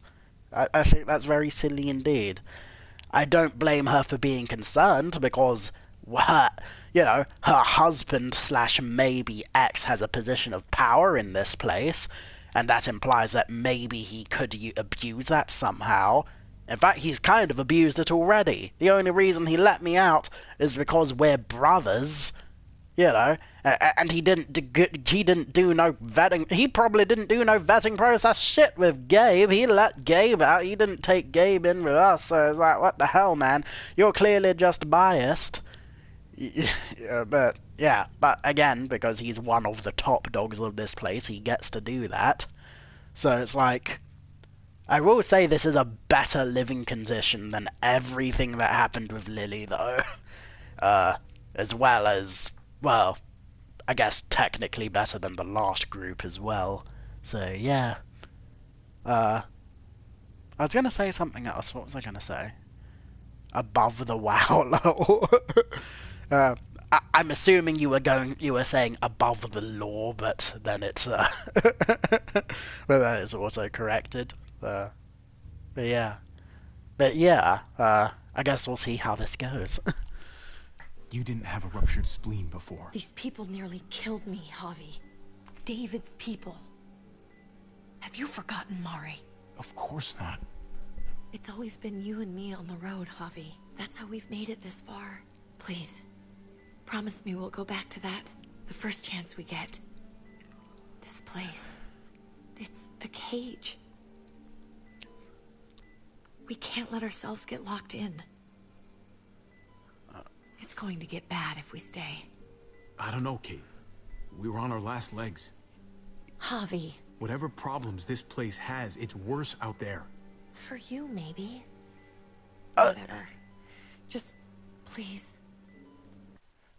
I think that's very silly indeed. I don't blame her for being concerned because, her husband / maybe ex has a position of power in this place, and that implies that maybe he could abuse that somehow. In fact, he's kind of abused it already. The only reason he let me out is because we're brothers, and he didn't do no vetting. He probably didn't do no vetting process shit with Gabe. He let Gabe out. He didn't take Gabe in with us. So it's like, what the hell, man? You're clearly just biased. But again, because he's one of the top dogs of this place, he gets to do that. So it's like, I will say this is a better living condition than everything that happened with Lily, though. As well as, well, I guess technically better than the last group as well. So, yeah. I was going to say something else. What was I going to say? Above the wow level. I'm assuming you were saying above the law, but then it's, but then it's also corrected. But yeah. I guess we'll see how this goes. You didn't have a ruptured spleen before. These people nearly killed me, Javi. David's people. Have you forgotten, Mari? Of course not. It's always been you and me on the road, Javi. That's how we've made it this far. Please, promise me we'll go back to that the first chance we get. This place, it's a cage. We can't let ourselves get locked in. It's going to get bad if we stay. I don't know, Kate. We were on our last legs. Javi. Whatever problems this place has, it's worse out there. For you, maybe. Whatever. Just, please.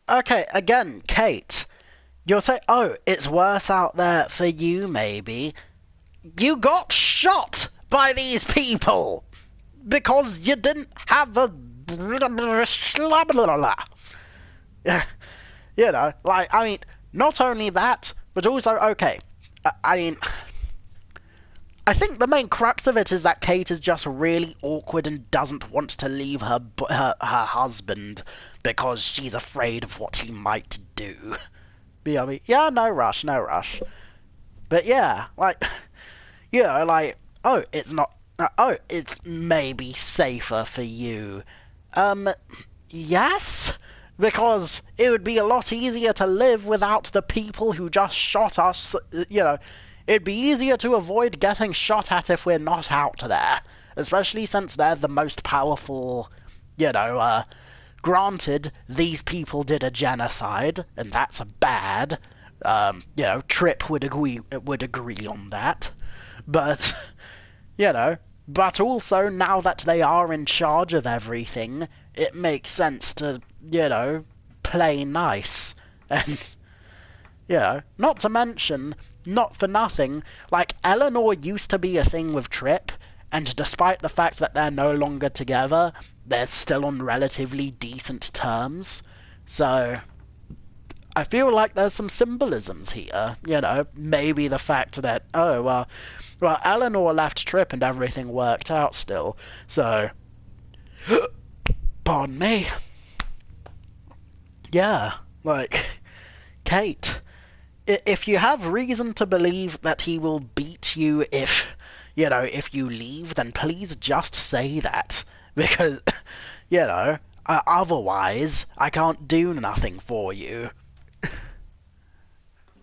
Okay, again, Kate. You'll say, oh, it's worse out there for you, maybe. You got shot by these people because you didn't have a... You know, like, I mean, not only that, but also, okay, I mean, I think the main crux of it is that Kate is just really awkward and doesn't want to leave her husband because she's afraid of what he might do. You know, I mean, yeah, no rush. But yeah, like, you know, like, oh, it's not, oh, it's maybe safer for you. Yes? Because it would be a lot easier to live without the people who just shot us, you know. It'd be easier to avoid getting shot at if we're not out there. Especially since they're the most powerful, you know, granted, these people did a genocide, and that's bad. You know, Tripp would agree on that. But, you know, but also, now that they are in charge of everything, it makes sense to, you know, play nice. And, you know, not to mention, not for nothing, like, Eleanor used to be a thing with Tripp, and despite the fact that they're no longer together, they're still on relatively decent terms. So, I feel like there's some symbolisms here, you know, maybe the fact that, oh, well, Eleanor left Tripp and everything worked out still, so, pardon me. Yeah, like, Kate, if you have reason to believe that he will beat you if, you know, if you leave, then please just say that, because, you know, otherwise, I can't do nothing for you.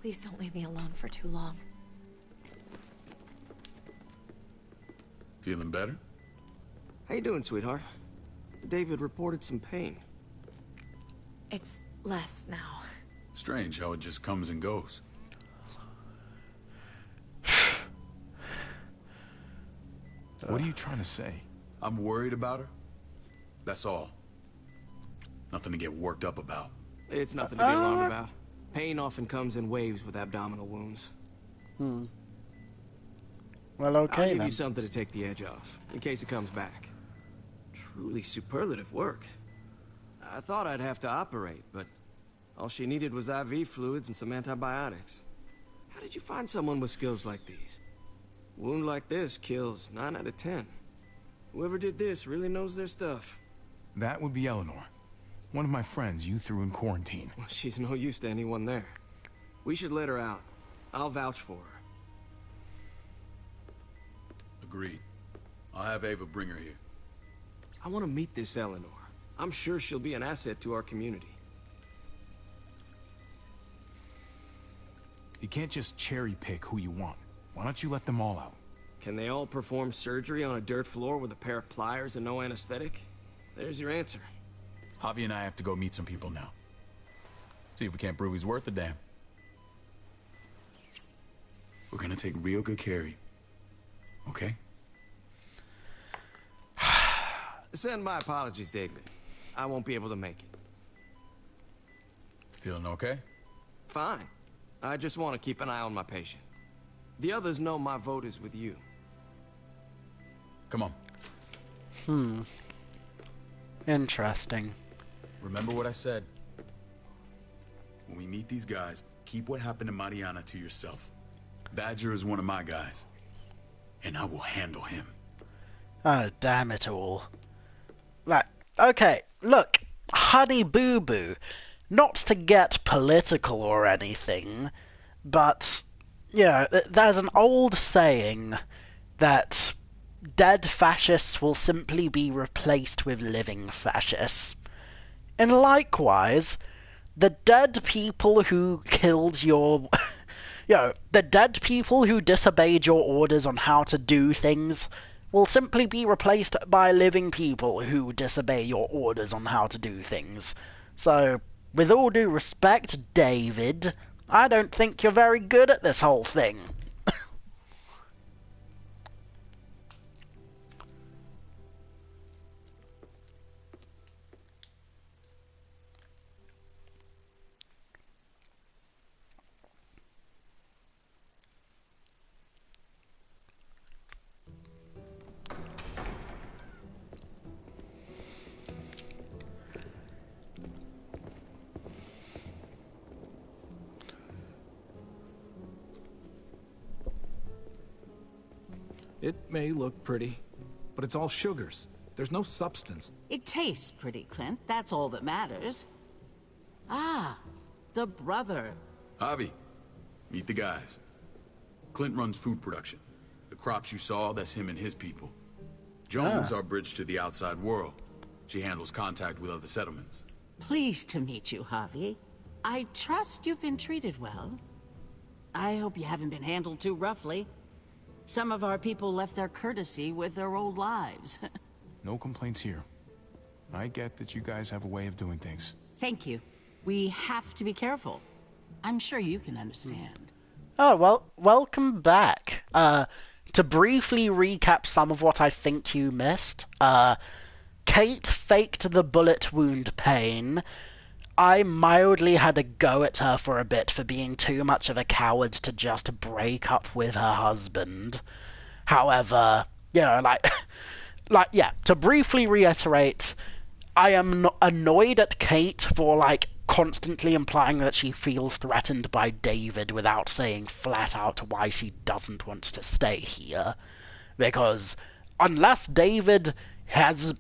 Please don't leave me alone for too long. Feeling better? How you doing, sweetheart? David reported some pain. It's less now. Strange how it just comes and goes. What are you trying to say? I'm worried about her. That's all. Nothing to get worked up about. It's nothing to be alarmed about. Pain often comes in waves with abdominal wounds. Well, okay, I'll give then. you something to take the edge off, in case it comes back. Truly superlative work. I thought I'd have to operate, but all she needed was IV fluids and some antibiotics. How did you find someone with skills like these? A wound like this kills 9 out of 10. Whoever did this really knows their stuff. That would be Eleanor. One of my friends you threw in quarantine. Well, she's no use to anyone there. We should let her out. I'll vouch for her. Agreed. I'll have Ava bring her here. I want to meet this Eleanor. I'm sure she'll be an asset to our community. You can't just cherry pick who you want. Why don't you let them all out? Can they all perform surgery on a dirt floor with a pair of pliers and no anesthetic? There's your answer. Javi and I have to go meet some people now. See if we can't prove he's worth the damn. We're gonna take real good care of you. Okay? Send my apologies, David. I won't be able to make it. Feeling okay? Fine. I just want to keep an eye on my patient. The others know my vote is with you. Come on. Interesting. Remember what I said. When we meet these guys, keep what happened to Mariana to yourself. Badger is one of my guys. And I will handle him. Oh, damn it all. Like, okay, look, Honey Boo Boo, not to get political or anything, but, you know, there's an old saying that dead fascists will simply be replaced with living fascists. And likewise, the dead people who killed your... you know, the dead people who disobeyed your orders on how to do things will simply be replaced by living people who disobey your orders on how to do things. So, with all due respect, David, I don't think you're very good at this whole thing. It may look pretty, but it's all sugars. There's no substance. It tastes pretty, Clint. That's all that matters. Ah, the brother. Javi, meet the guys. Clint runs food production. The crops you saw, that's him and his people. Joan's our bridge to the outside world. She handles contact with other settlements. Pleased to meet you, Javi. I trust you've been treated well. I hope you haven't been handled too roughly. Some of our people left their courtesy with their old lives. No complaints here. I get that you guys have a way of doing things. Thank you. We have to be careful. I'm sure you can understand. Oh, well, welcome back. To briefly recap some of what I think you missed, Kate faked the bullet wound pain. I mildly had a go at her for a bit for being too much of a coward to just break up with her husband. However, yeah, to briefly reiterate, I am annoyed at Kate for, constantly implying that she feels threatened by David without saying flat out why she doesn't want to stay here. Because unless David has,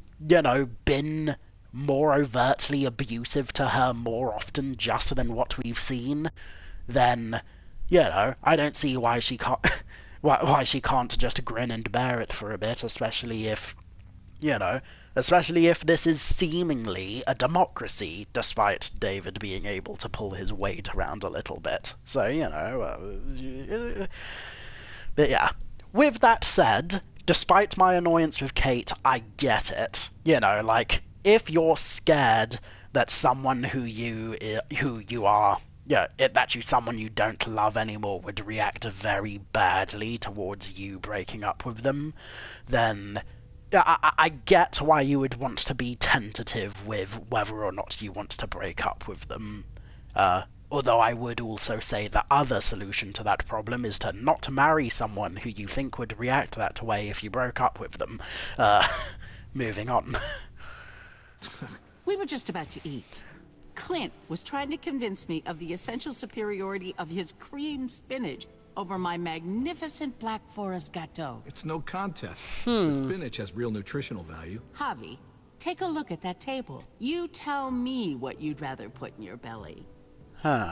been more overtly abusive to her more often just than what we've seen, then, I don't see why she can't why she can't just grin and bear it for a bit, especially if this is seemingly a democracy, despite David being able to pull his weight around a little bit. So, but yeah. With that said, despite my annoyance with Kate, I get it. If you're scared that someone someone you don't love anymore would react very badly towards you breaking up with them, then I get why you would want to be tentative with whether or not you want to break up with them. Although I would also say the other solution to that problem is to not marry someone who you think would react that way if you broke up with them. Moving on. We were just about to eat. Clint was trying to convince me of the essential superiority of his cream spinach over my magnificent Black Forest gâteau. It's no contest. The spinach has real nutritional value. Javi, take a look at that table. You tell me what you'd rather put in your belly.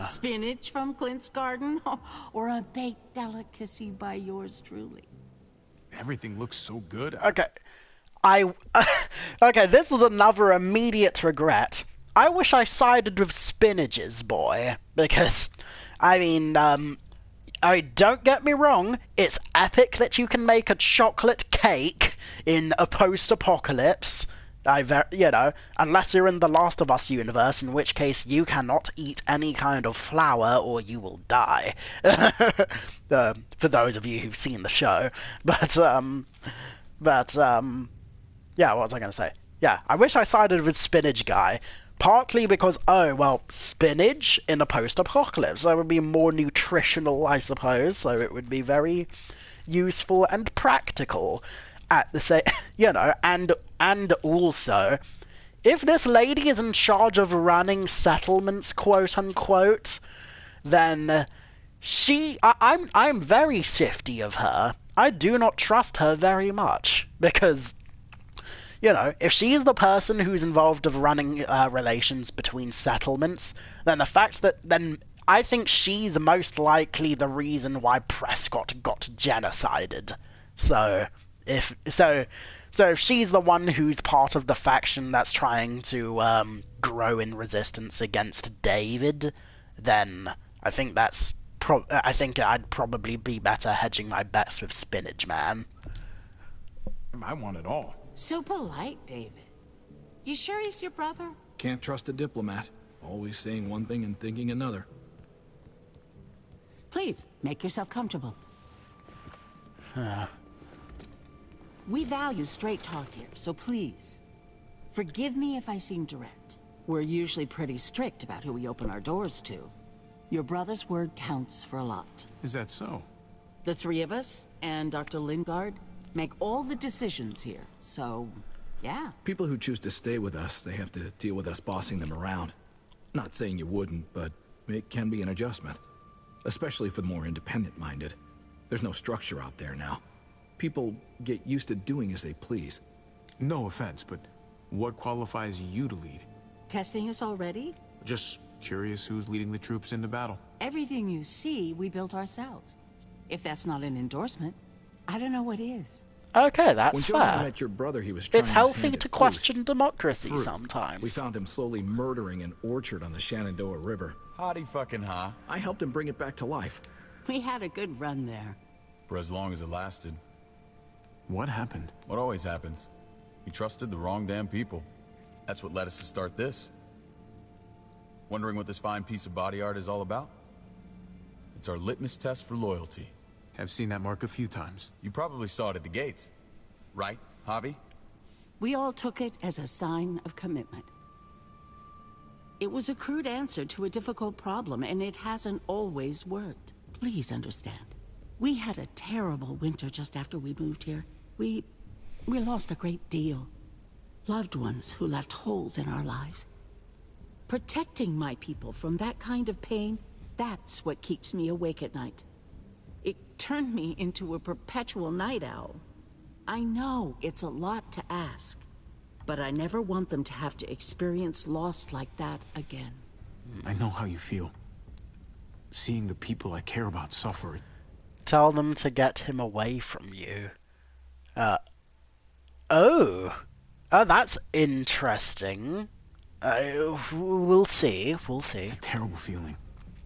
Spinach from Clint's garden, or a baked delicacy by yours truly? Everything looks so good. Okay. Okay, this is another immediate regret. I wish I sided with spinaches, boy, because, don't get me wrong, it's epic that you can make a chocolate cake in a post-apocalypse. Unless you're in the Last of Us universe, in which case you cannot eat any kind of flour or you will die. For those of you who've seen the show. Yeah, what was I going to say? Yeah, I wish I sided with Spinach Guy, partly because, spinach in a post-apocalypse, that would be more nutritional, I suppose, so it would be very useful and practical at the same, and also, if this lady is in charge of running settlements, quote-unquote, then I'm very shifty of her. I do not trust her very much, because if she's the person who's involved of running relations between settlements, then I think she's most likely the reason why Prescott got genocided. So if she's the one who's part of the faction that's trying to grow in resistance against David, then I think I think I'd probably be better hedging my bets with Spinach Man. I want it all. So polite, David. You sure he's your brother? Can't trust a diplomat. Always saying one thing and thinking another. Please, make yourself comfortable. We value straight talk here, so please, forgive me if I seem direct. We're usually pretty strict about who we open our doors to. Your brother's word counts for a lot. Is that so? The three of us, and Dr. Lingard, make all the decisions here, so, yeah. People who choose to stay with us, they have to deal with us bossing them around. Not saying you wouldn't, but it can be an adjustment. Especially for the more independent-minded. There's no structure out there now. People get used to doing as they please. No offense, but what qualifies you to lead? Testing us already? Just curious who's leading the troops into battle. Everything you see, we built ourselves. If that's not an endorsement, I don't know what is. Okay, that's when fair. Joe and I met your brother, he was trying It's his healthy hand at to fruit. question democracy Fruit. sometimes. We found him slowly murdering an orchard on the Shenandoah River. Howdy fucking ha. I helped him bring it back to life. We had a good run there. For as long as it lasted. What happened? What always happens. We trusted the wrong damn people. That's what led us to start this. Wondering what this fine piece of body art is all about? It's our litmus test for loyalty. I've seen that mark a few times. You probably saw it at the gates. Right, Javi? We all took it as a sign of commitment. It was a crude answer to a difficult problem, and it hasn't always worked. Please understand. We had a terrible winter just after we moved here. We lost a great deal. Loved ones who left holes in our lives. Protecting my people from that kind of pain, that's what keeps me awake at night. It turned me into a perpetual night owl. I know it's a lot to ask, but I never want them to have to experience loss like that again. I know how you feel. Seeing the people I care about suffer. Tell them to get him away from you. Oh, that's interesting. We'll see. We'll see. It's a terrible feeling.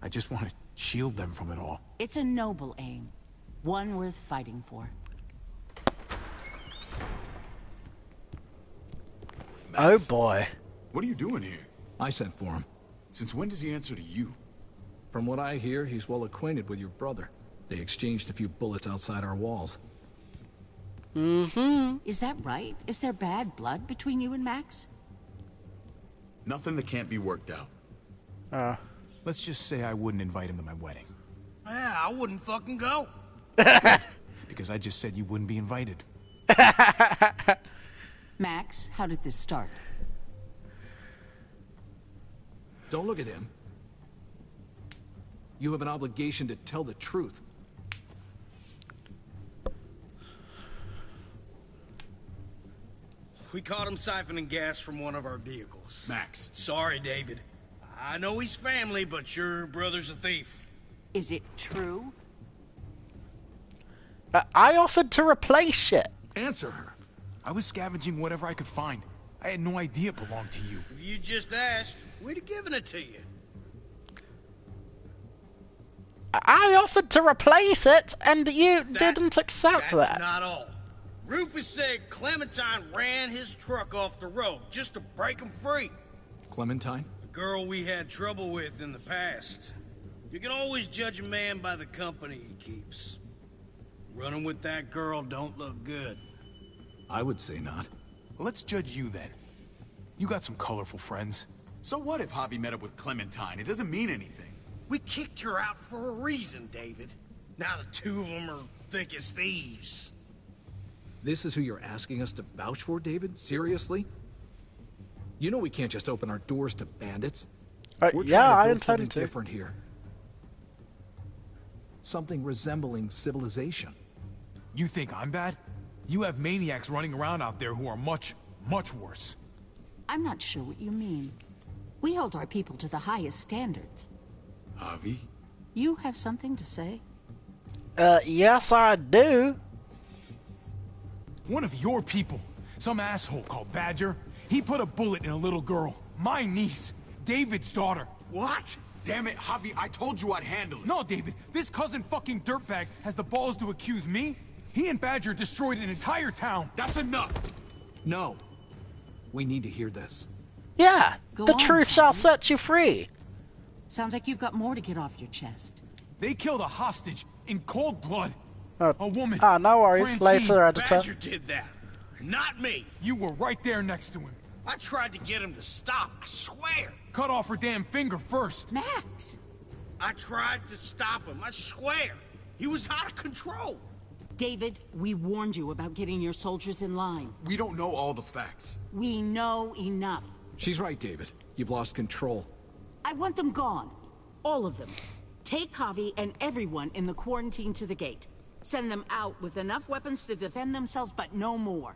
I just want to shield them from it all. It's a noble aim. One worth fighting for. Max, oh boy. What are you doing here? I sent for him. Since when does he answer to you? From what I hear, he's well acquainted with your brother. They exchanged a few bullets outside our walls. Mm-hmm. Is that right? Is there bad blood between you and Max? Nothing that can't be worked out. Let's just say I wouldn't invite him to my wedding. Yeah, I wouldn't fucking go. Because I just said you wouldn't be invited. Max, how did this start? Don't look at him. You have an obligation to tell the truth. We caught him siphoning gas from one of our vehicles. Max. Sorry, David. I know he's family, but your brother's a thief. Is it true? I offered to replace it. Answer her. I was scavenging whatever I could find. I had no idea it belonged to you. If you just asked, we'd have given it to you. I offered to replace it, and you didn't accept that. That's not all. Rufus said Clementine ran his truck off the road just to break him free. Clementine? A girl we had trouble with in the past. You can always judge a man by the company he keeps. Running with that girl don't look good. I would say not. Well, let's judge you then. You got some colorful friends. So what if Javi met up with Clementine? It doesn't mean anything. We kicked her out for a reason, David. Now the two of them are thick as thieves. This is who you're asking us to vouch for, David? Seriously? You know we can't just open our doors to bandits. We're yeah, trying I to build intend something to. different here. Something resembling civilization. You think I'm bad? You have maniacs running around out there who are much, much worse. I'm not sure what you mean. We hold our people to the highest standards. Javi? You have something to say? Yes, I do. One of your people, some asshole called Badger, he put a bullet in a little girl, my niece, David's daughter. What? Damn it, Javi, I told you I'd handle it. No, David, this cousin fucking dirtbag has the balls to accuse me? He and Badger destroyed an entire town. That's enough. No. We need to hear this. Yeah, Go the on, truth shall Harvey. set you free. Sounds like you've got more to get off your chest. They killed a hostage in cold blood. Oh, A woman. no worries. Francine. Later, editor. Badger did that. Not me. You were right there next to him. I tried to get him to stop, I swear. Cut off her damn finger first. Max! I tried to stop him, I swear. He was out of control. David, we warned you about getting your soldiers in line. We don't know all the facts. We know enough. She's right, David. You've lost control. I want them gone. All of them. Take Javi and everyone in the quarantine to the gate. Send them out with enough weapons to defend themselves, but no more.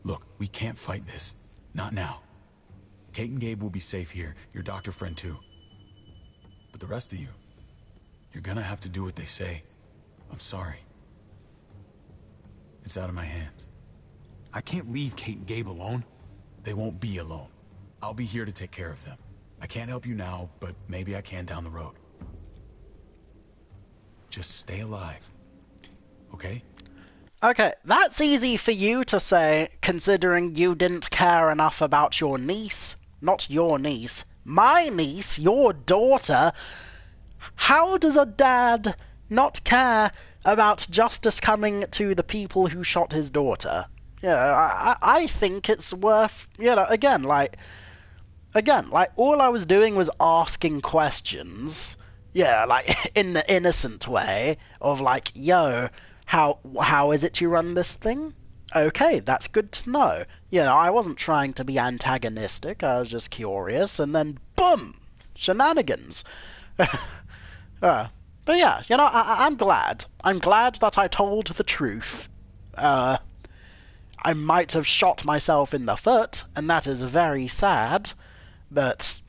Look, we can't fight this. Not now. Kate and Gabe will be safe here, your doctor friend too. But the rest of you, you're gonna have to do what they say. I'm sorry. It's out of my hands. I can't leave Kate and Gabe alone. They won't be alone. I'll be here to take care of them. I can't help you now, but maybe I can down the road. Just stay alive. Okay? Okay, that's easy for you to say, considering you didn't care enough about your niece. Not your niece. My niece, your daughter. How does a dad not care about justice coming to the people who shot his daughter? Yeah, I think it's worth, again, all I was doing was asking questions. Yeah, like, in the innocent way of, like, yo, how is it you run this thing? Okay, that's good to know. I wasn't trying to be antagonistic, I was just curious, and then, boom! Shenanigans. But yeah, I'm glad. I'm glad that I told the truth. I might have shot myself in the foot, and that is very sad, but...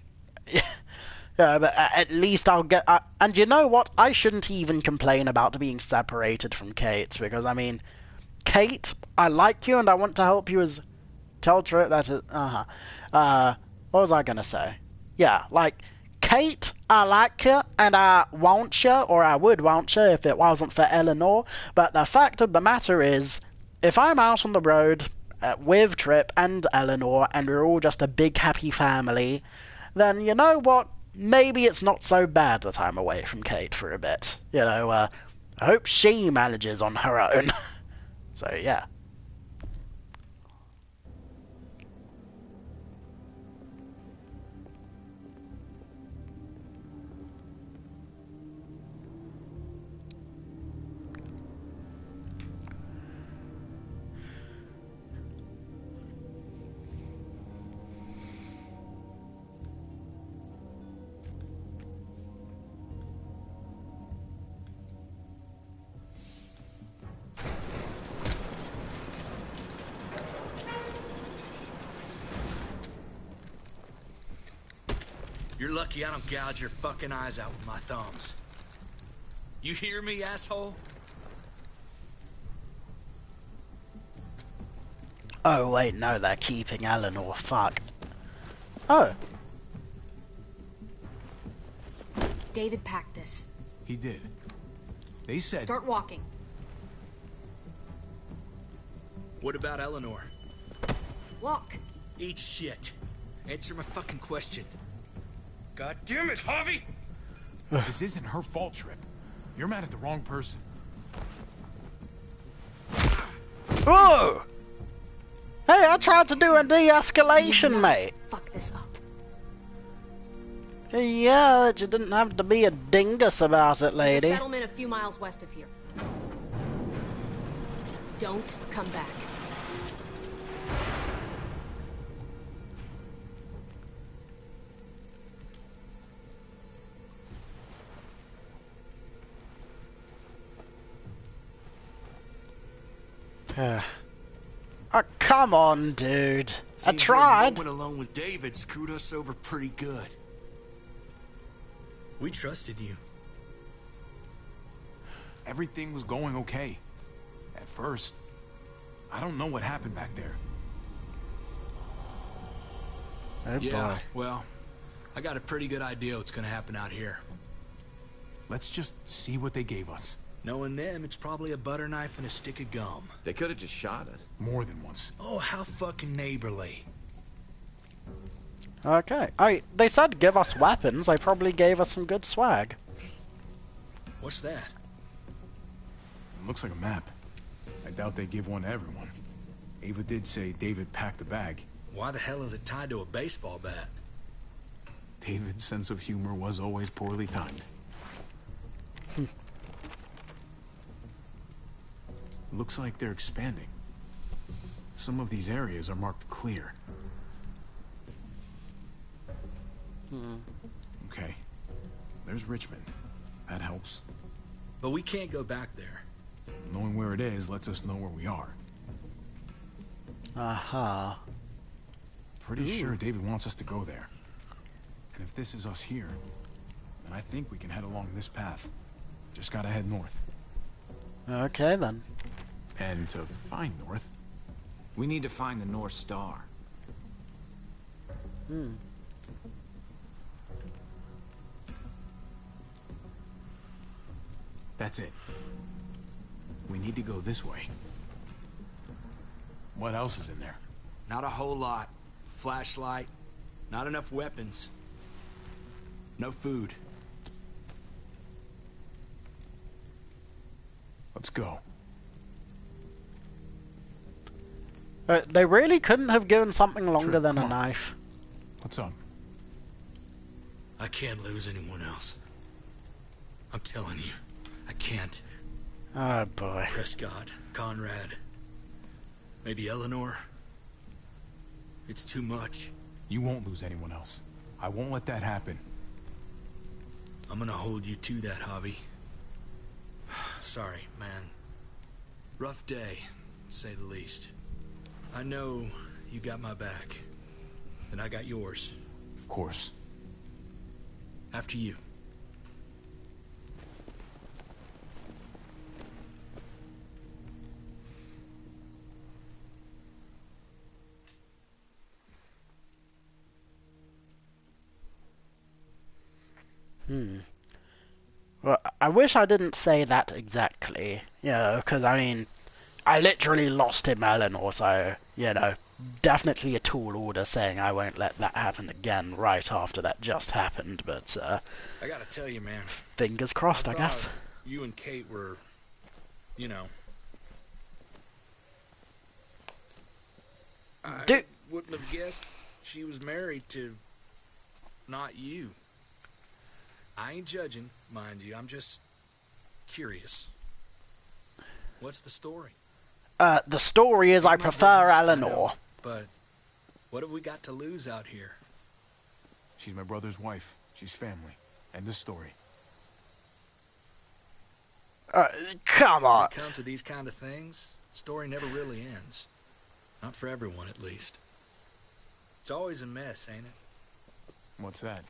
but at least I'll get... and you know what? I shouldn't even complain about being separated from Kate, because, I mean... Kate, I like you and I want to help you as... Tell truth, that is... what was I gonna say? Yeah, like... Kate, I like you, and I want you, or I would want you if it wasn't for Eleanor, but the fact of the matter is, if I'm out on the road with Tripp and Eleanor, and we're all just a big happy family, then you know what? Maybe it's not so bad that I'm away from Kate for a bit. I hope she manages on her own. So, yeah. You're lucky I don't gouge your fucking eyes out with my thumbs. You hear me, asshole? Oh, wait, no, they're keeping Eleanor. Fuck. Oh. David packed this. He did. They said... Start walking. What about Eleanor? Walk. Eat shit. Answer my fucking question. God damn it, Javi! This isn't her fault, Tripp. You're mad at the wrong person. Whoa! Hey, I tried to do a de-escalation, mate. Fuck this up. Yeah, but you didn't have to be a dingus about it, lady. There's a settlement a few miles west of here. Don't come back. Oh, come on, dude. I Seems tried. Your moment alone with David screwed us over pretty good. We trusted you. Everything was going okay. At first. I don't know what happened back there. Oh yeah, boy. well, I got a pretty good idea what's gonna happen out here. Let's just see what they gave us. Knowing them, it's probably a butter knife and a stick of gum. They could have just shot us. More than once. Oh, how fucking neighborly. Okay. They said give us weapons. They probably gave us some good swag. What's that? It looks like a map. I doubt they give one to everyone. Ava did say David packed the bag. Why the hell is it tied to a baseball bat? David's sense of humor was always poorly timed. Looks like they're expanding. Some of these areas are marked clear. Okay. There's Richmond. That helps. But we can't go back there. Knowing where it is lets us know where we are. Aha. Pretty sure David wants us to go there. And if this is us here, then I think we can head along this path. Just gotta head north. Okay then. And to find north, we need to find the North Star. That's it. We need to go this way. What else is in there? Not a whole lot. Flashlight. Not enough weapons. No food. Let's go. They really couldn't have given something longer Trip, than come a on. knife. What's up? I can't lose anyone else. I'm telling you, I can't. Oh boy. Prescott, Conrad, maybe Eleanor. It's too much. You won't lose anyone else. I won't let that happen. I'm gonna hold you to that, Javi. Sorry, man. Rough day, to say the least. I know you got my back, and I got yours. Of course. After you. Well, I wish I didn't say that exactly, because I mean, I literally lost him, Eleanor, so, definitely a tall order saying I won't let that happen again right after that just happened, but, I gotta tell you, man. fingers crossed, I guess. You and Kate were, I wouldn't have guessed she was married to not you. I ain't judging, mind you. I'm just curious. What's the story? The story is I prefer Eleanor. But what have we got to lose out here? She's my brother's wife. She's family. End of story. Come on. When it comes to these kind of things, the story never really ends. Not for everyone, at least. It's always a mess, ain't it? What's that?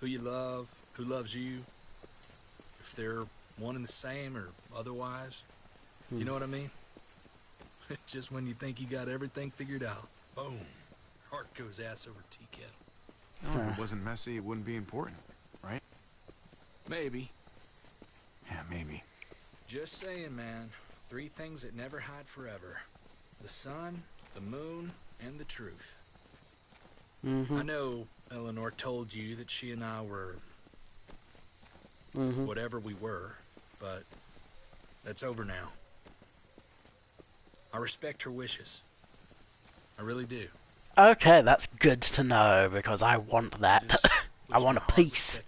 Who you love, who loves you, if they're one and the same or otherwise. You know what I mean? Just when you think you got everything figured out, boom, heart goes ass over tea kettle. If it wasn't messy, it wouldn't be important, right? Maybe. Yeah, maybe. Just saying, man. 3 things that never hide forever. The sun, the moon, and the truth. I know Eleanor told you that she and I were whatever we were, but that's over now. I respect her wishes. I really do. Okay, that's good to know, because I want that. I want a piece.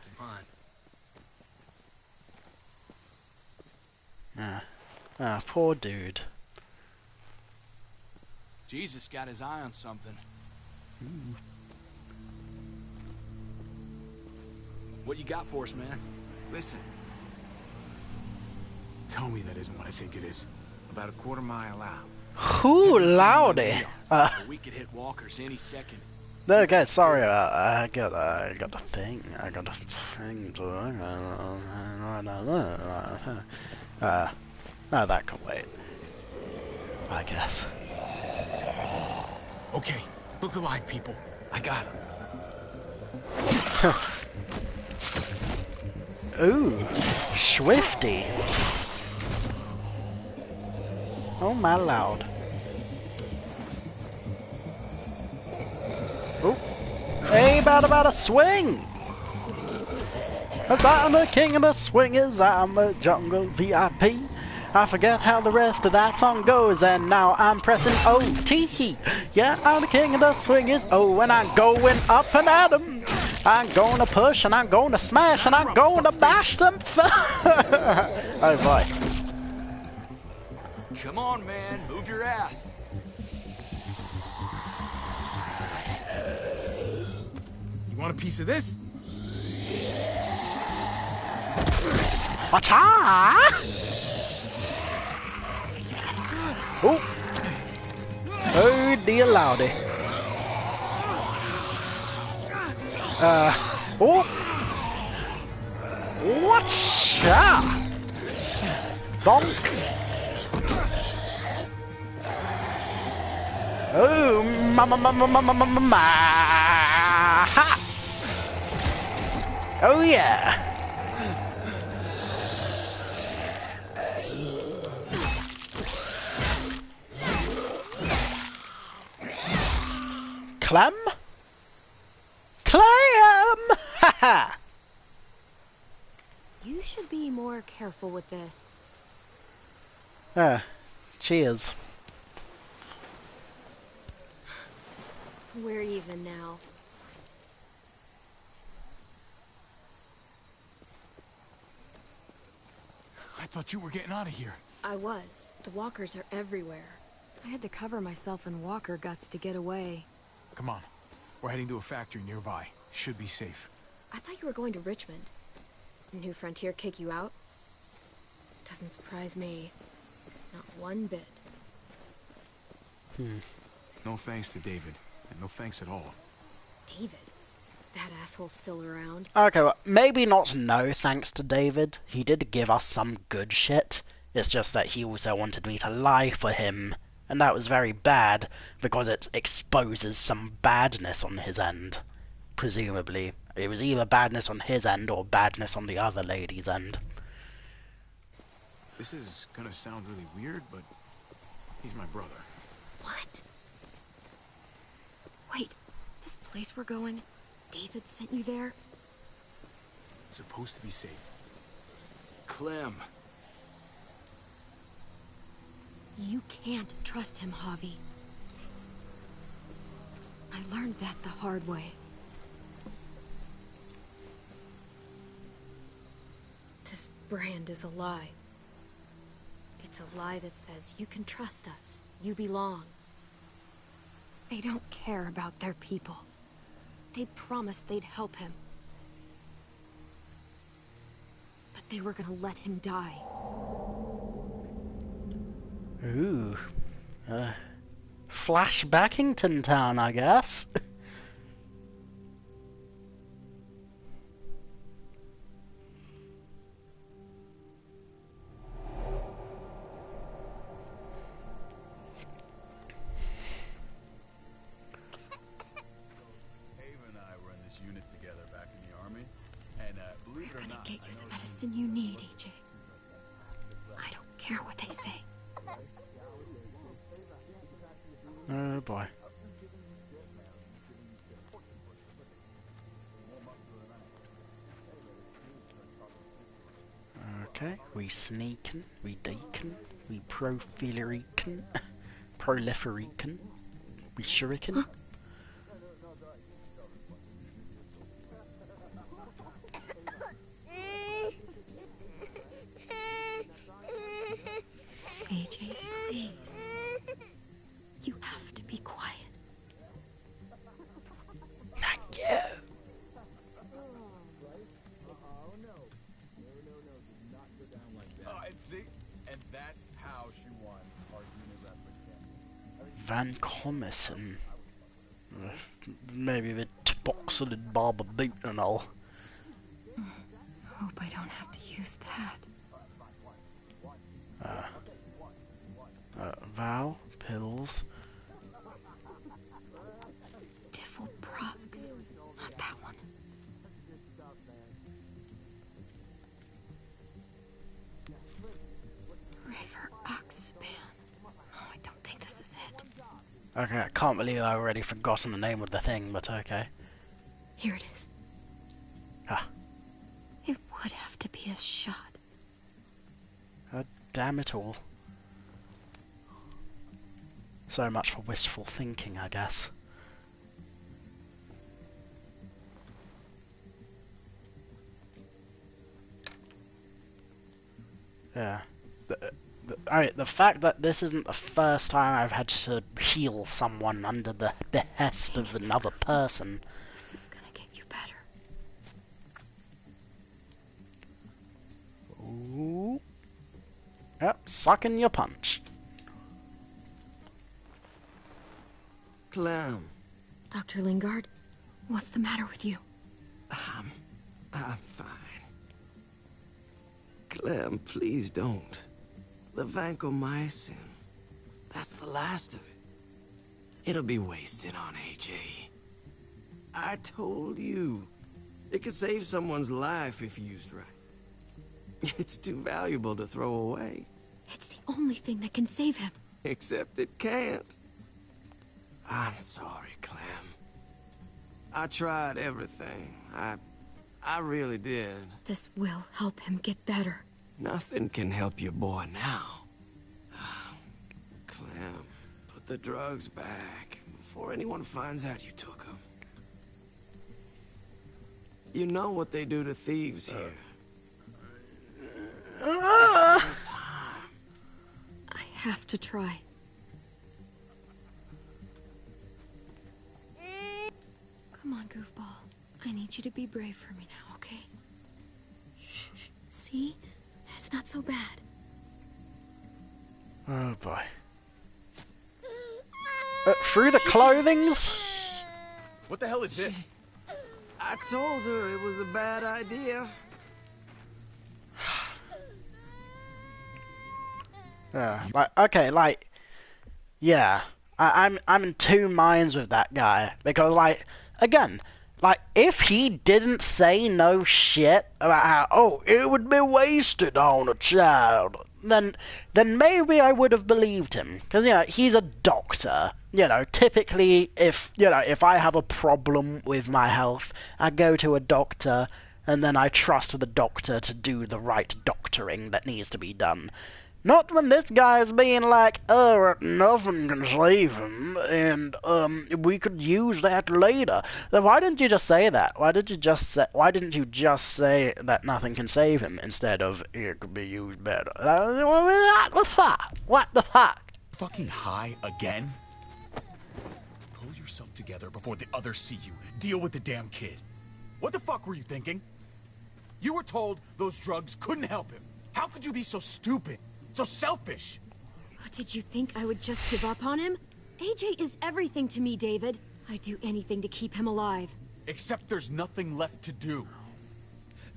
Poor dude. Jesus got his eye on something. What you got for us, man? Listen. Tell me that isn't what I think it is. About a quarter mile out. Who loudy? We could hit walkers any second. Okay, sorry about that. I got a thing. No, that can wait. I guess. Okay, look alive, people. I got him. Ooh, Swifty. Oh my lord. Oh, hey, about a swing. As I'm the king of the swingers, I'm a jungle VIP. I forget how the rest of that song goes, and now I'm pressing OT. Yeah, I'm the king of the swingers. Oh, and I'm going up and at 'em. I'm gonna push, and I'm gonna smash, and I'm gonna bash them. Oh boy. Come on, man, move your ass. You want a piece of this? Acha! Oh! Oh dear lordy. Oh! Whatcha? Bonk! Oh, ma ha! Oh yeah! Clem? Clam! Haha! You should be more careful with this. Cheers. We're even now. I thought you were getting out of here. I was. The walkers are everywhere. I had to cover myself in walker guts to get away. Come on. We're heading to a factory nearby. Should be safe. I thought you were going to Richmond. New Frontier kick you out? Doesn't surprise me. Not one bit. No thanks to David. And no thanks at all. David? That asshole's still around? Okay, well, maybe not no thanks to David. He did give us some good shit. It's just that he also wanted me to lie for him. And that was very bad, because it exposes some badness on his end. Presumably. It was either badness on his end, or badness on the other lady's end. This is gonna sound really weird, but he's my brother. What? Wait, this place we're going, David sent you there? It's supposed to be safe. Clem. You can't trust him, Javi. I learned that the hard way. This brand is a lie. It's a lie that says you can trust us, you belong. They don't care about their people. They promised they'd help him. But they were gonna let him die. Ooh. Flashbackington Town, I guess. Get you the medicine you need, AJ. I don't care what they say. Oh boy. Okay, we sneakin', we deacon, we proliferican, proliferican, we shuriken. AJ, please. You have to be quiet. Thank you. And that's how she won our unit replica. Van Commison. Maybe the boxed barber boot and all. Hope I don't have to use that. Val, pills. Tiffle prop. Okay, I can't believe I've already forgotten the name of the thing, but okay. Here it is. Ah. It would have to be a shot. Oh, damn it all. So much for wistful thinking, I guess. Yeah. The fact that this isn't the first time I've had to heal someone under the behest of another person. This is gonna get you better. Ooh. Yep, sucking your punch. Clem. Dr. Lingard, what's the matter with you? I'm fine. Clem, please don't. The vancomycin. That's the last of it. It'll be wasted on AJ. I told you. It could save someone's life if used right. It's too valuable to throw away. It's the only thing that can save him. Except it can't. I'm sorry, Clem. I tried everything. I really did. This will help him get better. Nothing can help your boy now. Clem, put the drugs back before anyone finds out you took them. You know what they do to thieves here. I have to try. Come on, goofball. I need you to be brave for me now, okay? Shh. See? It's not so bad. Oh boy. Through the clothings? What the hell is this? I told her it was a bad idea. Yeah. I'm in two minds with that guy because again, if he didn't say no shit about how it would be wasted on a child, then maybe I would have believed him because he's a doctor. Typically if I have a problem with my health, I go to a doctor and then I trust the doctor to do the right doctoring that needs to be done. Not when this guy's being like, oh, nothing can save him, and, we could use that later. Then why didn't you just say that? Why didn't you just say that nothing can save him instead of it could be used better? What the fuck? What the fuck? Fucking high again? Pull yourself together before the others see you. Deal with the damn kid. What the fuck were you thinking? You were told those drugs couldn't help him. How could you be so stupid? So selfish! Did you think I would just give up on him? AJ is everything to me, David. I'd do anything to keep him alive. Except there's nothing left to do.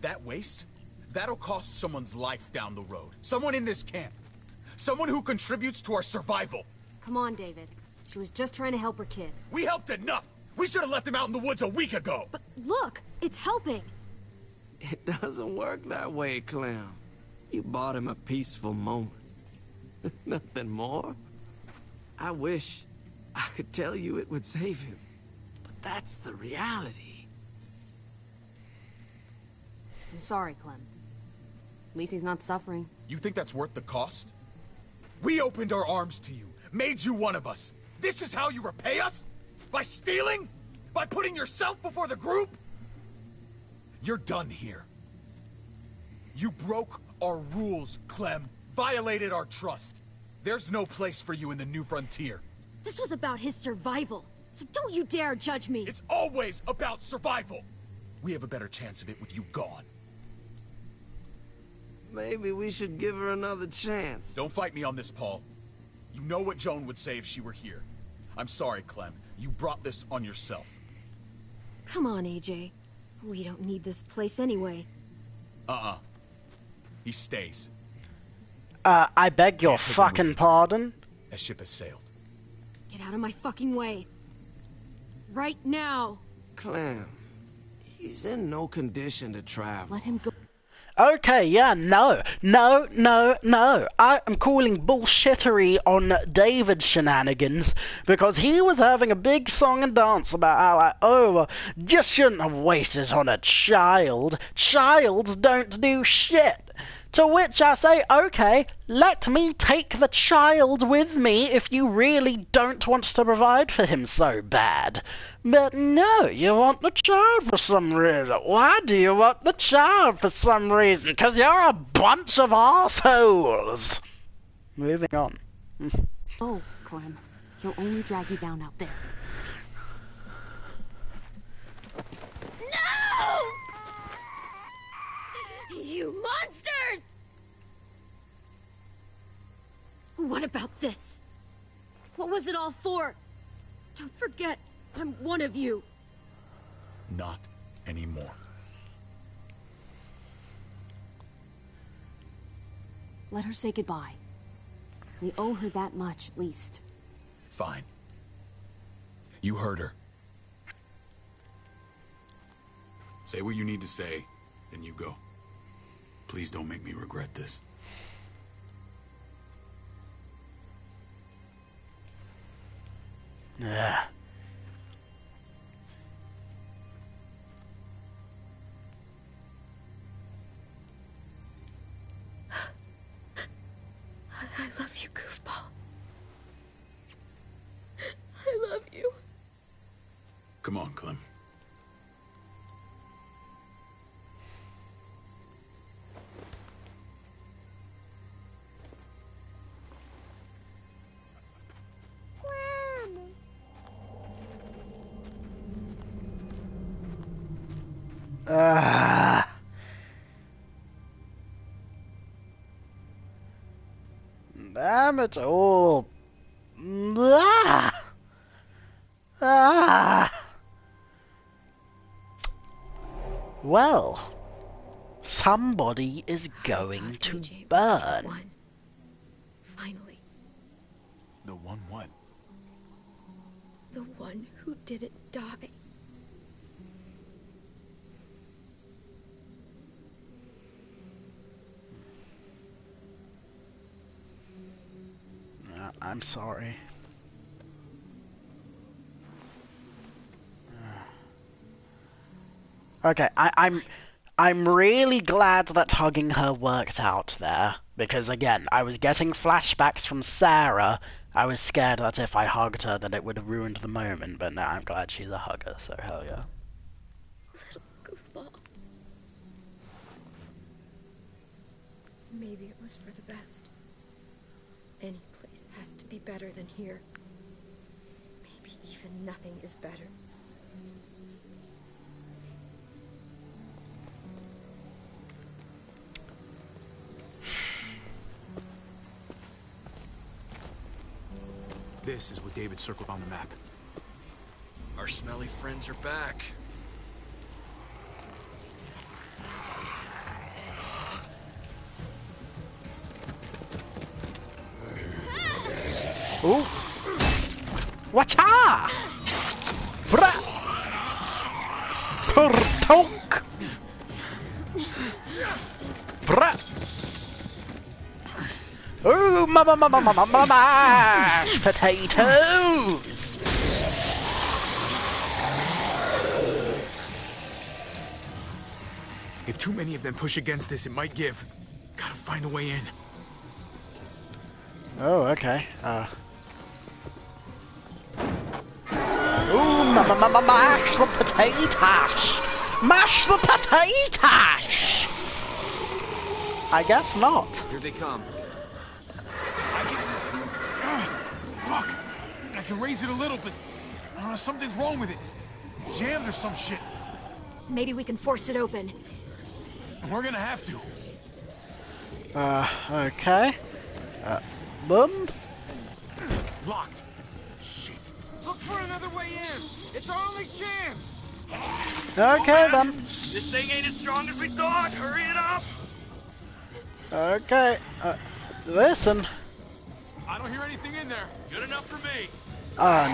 That waste? That'll cost someone's life down the road. Someone in this camp. Someone who contributes to our survival. Come on, David. She was just trying to help her kid. We helped enough! We should have left him out in the woods a week ago! But look, it's helping. It doesn't work that way, Clem. You bought him a peaceful moment. Nothing more. I wish I could tell you it would save him, but that's the reality. I'm sorry, Clem. At least he's not suffering. You think that's worth the cost? We opened our arms to you, made you one of us. This is how you repay us? By stealing? By putting yourself before the group? You're done here. You broke our rules, Clem. Violated our trust. There's no place for you in the new frontier. This was about his survival, so don't you dare judge me. It's always about survival. We have a better chance of it with you gone. Maybe we should give her another chance. Don't fight me on this, Paul. You know what Joan would say if she were here. I'm sorry, Clem. You brought this on yourself. Come on, AJ. We don't need this place anyway. He stays. I beg your fucking pardon? That ship has sailed. Get out of my fucking way. Right now. Clem, he's in no condition to travel. Let him go. Okay, yeah, no. I am calling bullshittery on David's shenanigans because he was having a big song and dance about how, like, oh, just shouldn't have wasted on a child. Childs don't do shit. To which I say, okay, let me take the child with me if you really don't want to provide for him so bad. But no, you want the child for some reason. Why do you want the child for some reason? 'Cause you're a bunch of assholes. Moving on. Oh, Clem. He'll only drag you down out there. No! You monsters! What about this? What was it all for? Don't forget, I'm one of you. Not anymore. Let her say goodbye. We owe her that much, at least. Fine. You heard her. Say what you need to say, then you go. Please don't make me regret this. Yeah. I love you, goofball. I love you. Come on, Clem. Damn it all. Well, somebody is going to burn. Finally. The one what? The one who didn't die. I'm sorry. Okay, I'm really glad that hugging her worked out there, because again, I was getting flashbacks from Sarah. I was scared that if I hugged her that it would have ruined the moment, but now I'm glad she's a hugger, so hell yeah. Little goofball. Maybe it was for the best. Any place has to be better than here. Maybe even nothing is better. This is what David circled on the map. Our smelly friends are back. Ooh. Wacha! Bra! Pertonk! Bra! Ooh, mashed potatoes! If too many of them push against this, it might give. Gotta find a way in. Oh, okay. Ooh, mash the potatoes! Mash the potatoes! I guess not. Here they come. Fuck! I can raise it a little, but something's wrong with it. Jammed or some shit. Maybe we can force it open. We're gonna have to. Okay. Boom. Locked. Look for another way in. It's our only chance. Okay, then. This thing ain't as strong as we thought. Hurry it up. Okay. Listen. I don't hear anything in there. Good enough for me. Oh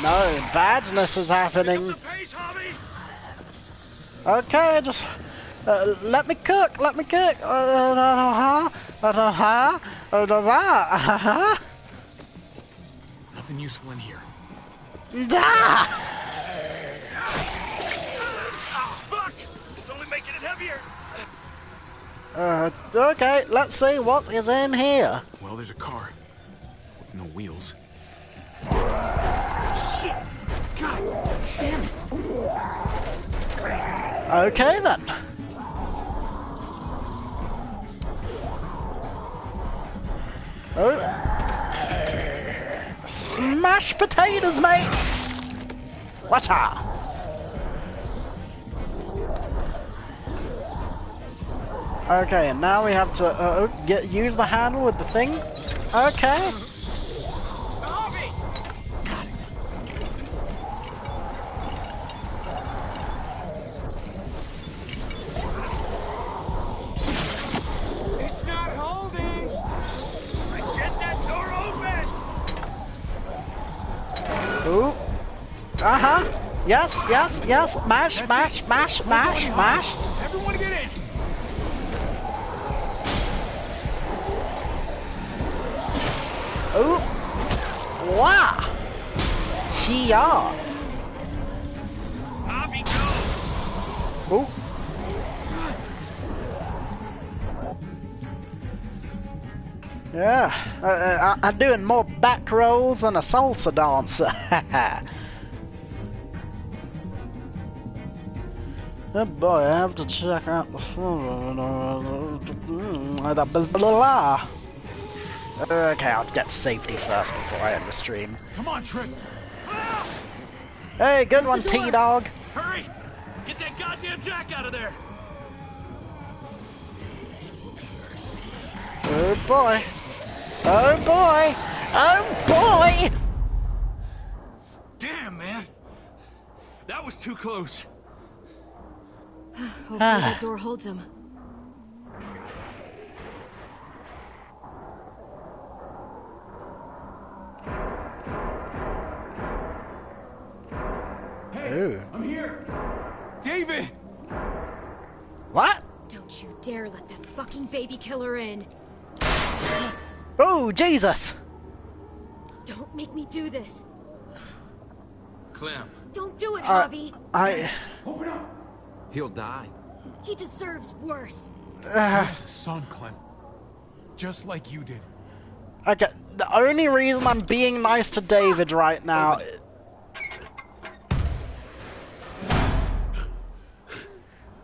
no, badness is happening. Pace, Hobby. Okay, just Let me cook. Let me cook. Nothing useful in here. Da! Fuck! It's only making it heavier. Okay, let's see what is in here. Well, there's a car with no wheels. Shit! God damn it! Okay then. Oh. Smash potatoes, mate! Whatcha? Okay, and now we have to use the handle with the thing. Okay. It's not holding. Get that door open. Ooh. Yes, yes, yes. Mash, mash, mash, mash, mash. Everyone get in. Ooh. Wow. Here. Bobby, go. Ooh. Yeah, I'm doing more back rolls than a salsa dancer. Oh boy, I have to check out the Okay, I'll get safety first before I end the stream. Come on, Trip. Hey, good one, T-Dog. Hurry! Get that goddamn jack out of there. Oh boy. Oh boy. Oh boy. Damn, man. That was too close. Hopefully that door holds him. Hey, I'm here. David! What? Don't you dare let that fucking baby killer in. Oh, Jesus. Don't make me do this. Clem. Don't do it, Javi. Open up. He'll die. He deserves worse. He has a son, Clem. Just like you did. Okay, the only reason I'm being nice to David right now...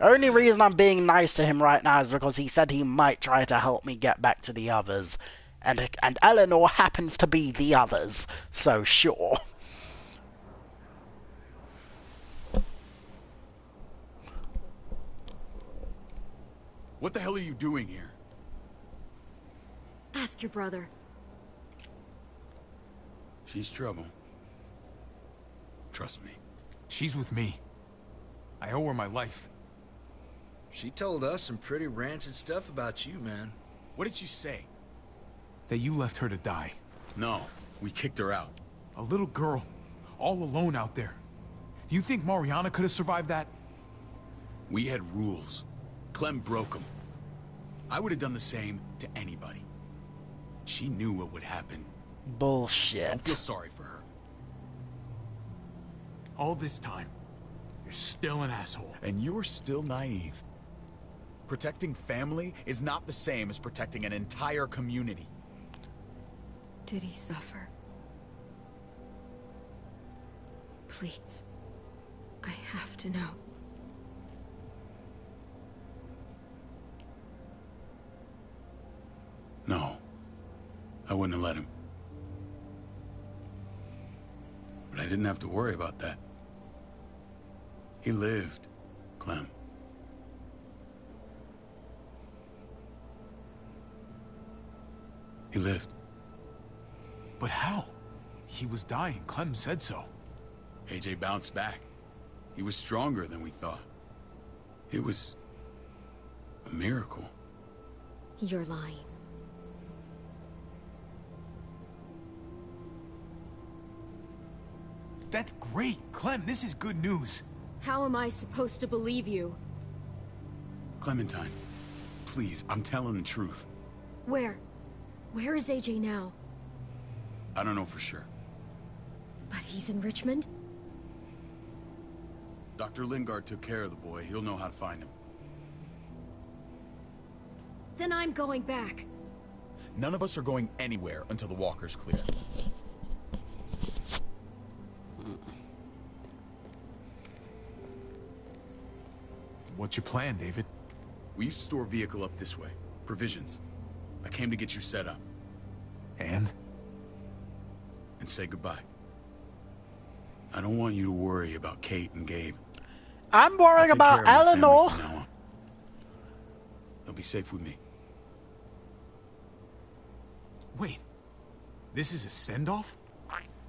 Only reason I'm being nice to him right now is because he said he might try to help me get back to the others. And Eleanor happens to be the others, so sure. What the hell are you doing here? Ask your brother. She's trouble. Trust me. She's with me. I owe her my life. She told us some pretty rancid stuff about you, man. What did she say? That you left her to die. No, we kicked her out. A little girl, all alone out there. Do you think Mariana could have survived that? We had rules. Clem broke them. I would have done the same to anybody. She knew what would happen. Bullshit. Don't feel sorry for her. All this time, you're still an asshole. And you're still naive. Protecting family is not the same as protecting an entire community. Did he suffer? Please. I have to know. No. I wouldn't have let him. But I didn't have to worry about that. He lived, Clem. He lived. But how? He was dying. Clem said so. AJ bounced back. He was stronger than we thought. It was a miracle. You're lying. That's great. Clem, this is good news. How am I supposed to believe you? Clementine, please, I'm telling the truth. Where? Where is AJ now? I don't know for sure. But he's in Richmond? Dr. Lingard took care of the boy. He'll know how to find him. Then I'm going back. None of us are going anywhere until the walker's clear. What's your plan, David? We used to store a vehicle up this way. Provisions. I came to get you set up. And? And say goodbye. I don't want you to worry about Kate and Gabe. I'm worrying about Eleanor. They'll be safe with me. Wait. This is a send-off?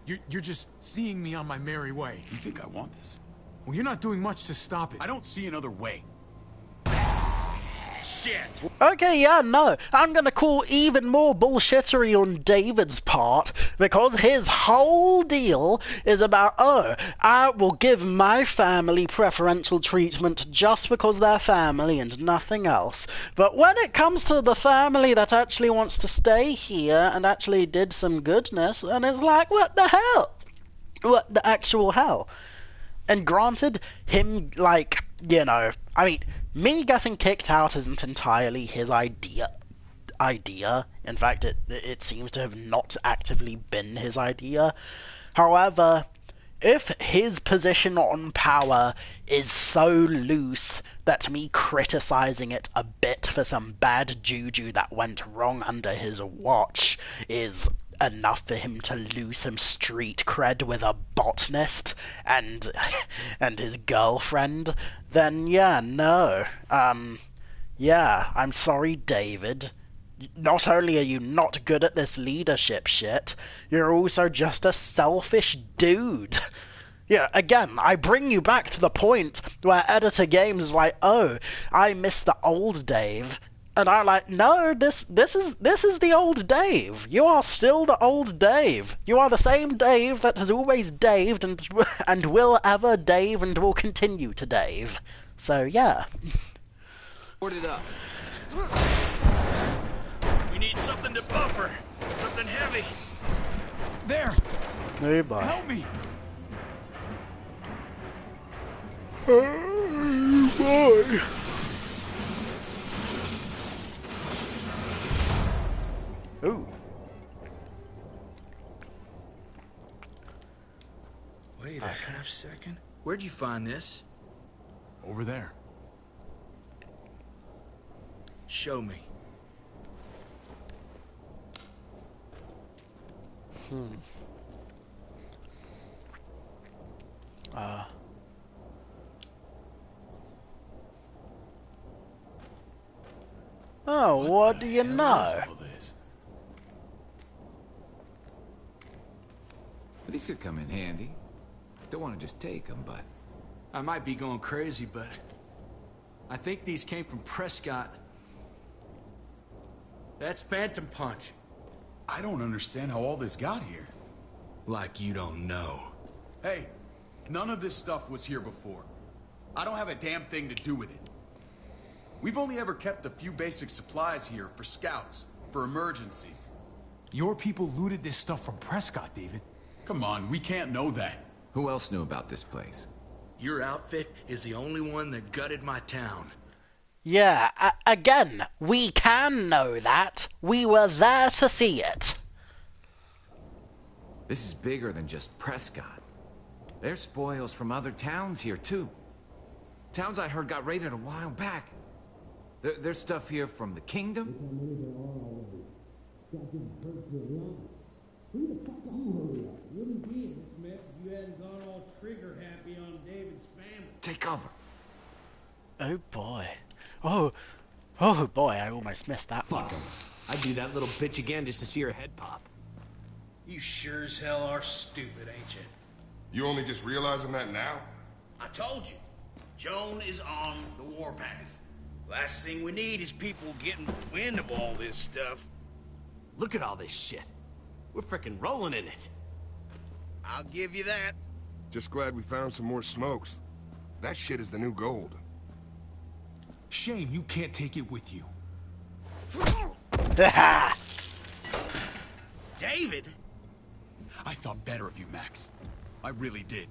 You're just seeing me on my merry way. You think I want this? Well, you're not doing much to stop it. I don't see another way. Shit! Okay, yeah, no. I'm gonna call even more bullshittery on David's part, because his whole deal is about, oh, I will give my family preferential treatment just because they're family and nothing else. But when it comes to the family that actually wants to stay here and actually did some goodness, and it's like, what the hell? What the actual hell? And granted, him, like, you know, I mean, me getting kicked out isn't entirely his idea. In fact, it seems to have not actively been his idea. However, if his position on power is so loose that me criticizing it a bit for some bad juju that went wrong under his watch is enough for him to lose some street cred with a botanist and his girlfriend, then yeah, no. Yeah, I'm sorry, David. Not only are you not good at this leadership shit, you're also just a selfish dude. Yeah, again, I bring you back to the point where Editor Games is like, oh, I miss the old Dave. And I'm like, no, this is the old Dave. You are still the old Dave. You are the same Dave that has always daved and will ever dave and will continue to dave. So yeah. Board it up. We need something to buffer. Something heavy. There! Hey, bye. Help me! Oh, boy. Ooh. Wait a half second. Where'd you find this? Over there. Show me. Oh, what do you know? These could come in handy. Don't want to just take them, but... I might be going crazy, but... I think these came from Prescott. That's Phantom Punch. I don't understand how all this got here. Like you don't know. Hey, none of this stuff was here before. I don't have a damn thing to do with it. We've only ever kept a few basic supplies here for scouts, for emergencies. Your people looted this stuff from Prescott, David. Come on, we can't know that. Who else knew about this place? Your outfit is the only one that gutted my town. Yeah, again, we can know that. We were there to see it. This is bigger than just Prescott. There's spoils from other towns here, too. Towns I heard got raided a while back. There's stuff here from the Kingdom. Who the fuck are you? Wouldn't be in this mess if you hadn't gone all trigger happy on David's family. Take cover. Oh boy. Oh boy, I almost missed that one. Fuck him. I'd do that little bitch again just to see her head pop. You sure as hell are stupid, ain't you? You only just realizing that now? I told you. Joan is on the warpath. Last thing we need is people getting wind of all this stuff. Look at all this shit. We're frickin' rolling in it. I'll give you that. Just glad we found some more smokes. That shit is the new gold. Shame you can't take it with you. David? I thought better of you, Max. I really did.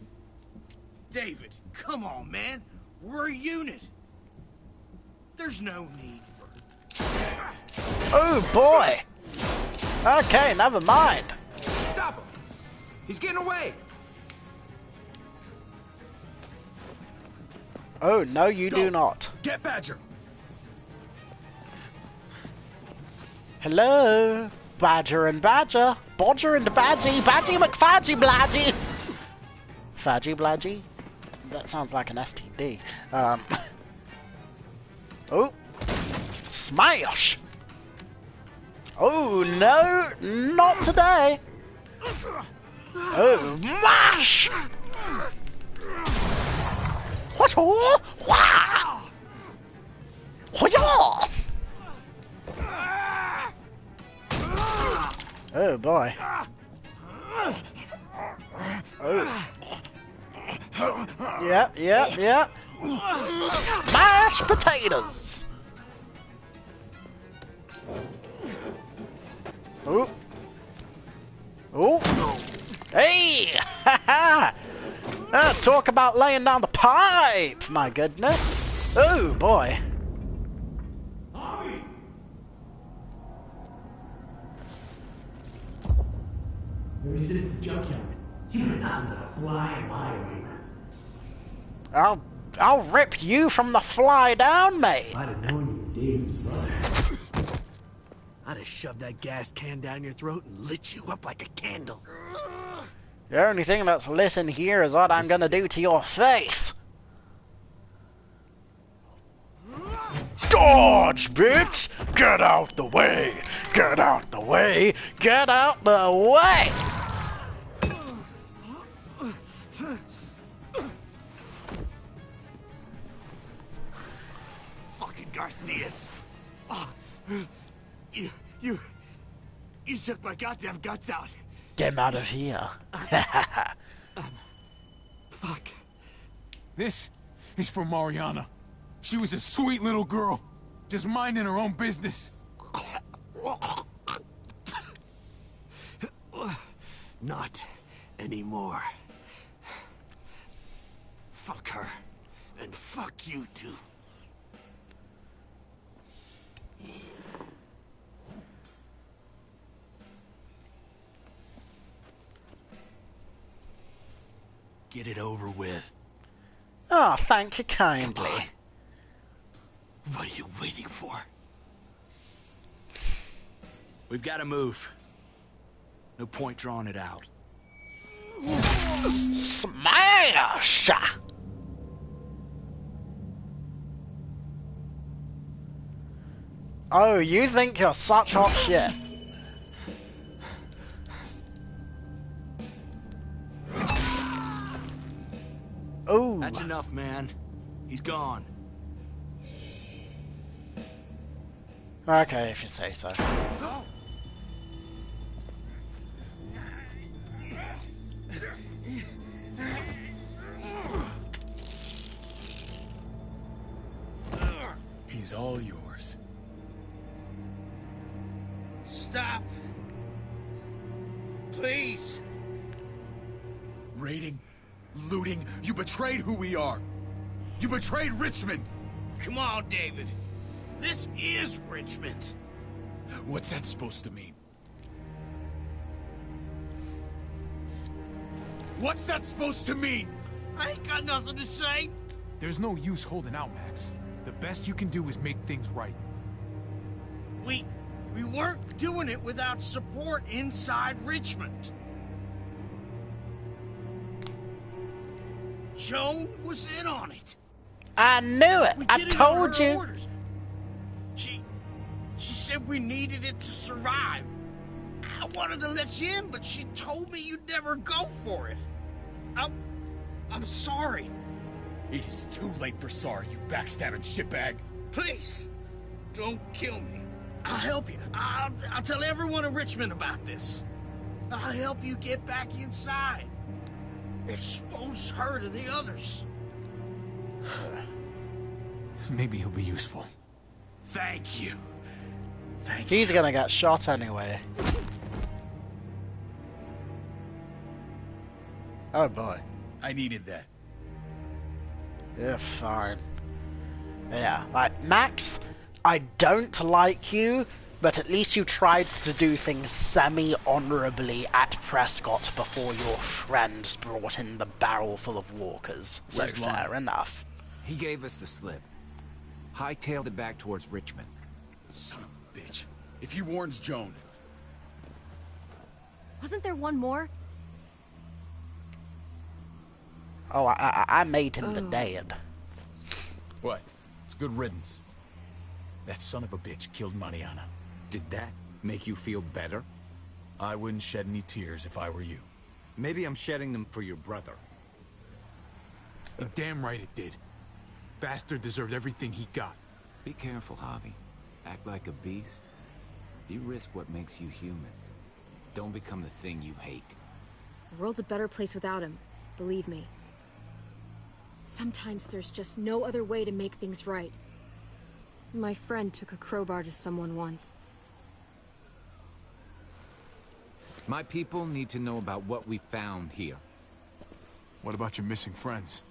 David, come on, man. We're a unit. There's no need for... Oh, boy. Okay, never mind. Stop him! He's getting away! Oh, no, you do not. Get Badger! Hello? Badger and Badger. Bodger and Badgie. Badgie McFadgie Bladgie. Fadgie Bladgie? That sounds like an STD. Oh. Smash! Oh, no. Not today. Oh, mash! What? Wow! Oh boy. Oh. Yep. Mashed potatoes. Oh. Oh. Hey! Talk about laying down the pipe! My goodness. Oh boy. Where's this junkyard? You're nothing but a fly in my way. I'll rip you from the fly down, mate. I'd have known you were David's brother. I'd have shoved that gas can down your throat and lit you up like a candle. The only thing that's lit in here is what I'm gonna do to your face. Dodge, bitch! Get out the way! Get out the way! Get out the way! Fucking Garcias! Oh, you took my goddamn guts out. Get him out of here. Fuck. This is for Mariana. She was a sweet little girl, just minding her own business. Not anymore. Fuck her. And fuck you too. Get it over with. Oh, thank you kindly. What are you waiting for? We've got to move. No point drawing it out. Smash! Oh, you think you're such hot shit. Oh. That's enough, man. He's gone. Okay, if you say so. He's all yours. Stop. Please. Raiding, looting, you betrayed who we are. You betrayed Richmond. Come on, David. This is Richmond. What's that supposed to mean? What's that supposed to mean? I ain't got nothing to say. There's no use holding out, Max. The best you can do is make things right. We weren't doing it without support inside Richmond. Joan was in on it. I knew it. I told you. Orders. She said we needed it to survive. I wanted to let you in, but she told me you'd never go for it. I'm sorry. It is too late for sorry, you backstabbing shitbag. Please, don't kill me. I'll help you. I'll tell everyone in Richmond about this. I'll help you get back inside. Expose her to the others. Maybe he'll be useful. Thank you. He's gonna get shot anyway. Oh boy. I needed that. Yeah, fine. Yeah, like, Max, I don't like you, but at least you tried to do things semi-honorably at Prescott before your friends brought in the barrel full of walkers. So Where's fair Lonnie? enough. He gave us the slip. Hightailed it back towards Richmond. Son of a bitch. If he warns Joan... Wasn't there one more? Oh, I made him the dead. What? It's good riddance. That son of a bitch killed Mariana. Did that make you feel better? I wouldn't shed any tears if I were you. Maybe I'm shedding them for your brother. You're damn right it did. Bastard deserved everything he got. Be careful, Javi. Act like a beast. You risk what makes you human. Don't become the thing you hate. The world's a better place without him, believe me. Sometimes there's just no other way to make things right. My friend took a crowbar to someone once. My people need to know about what we found here. What about your missing friends?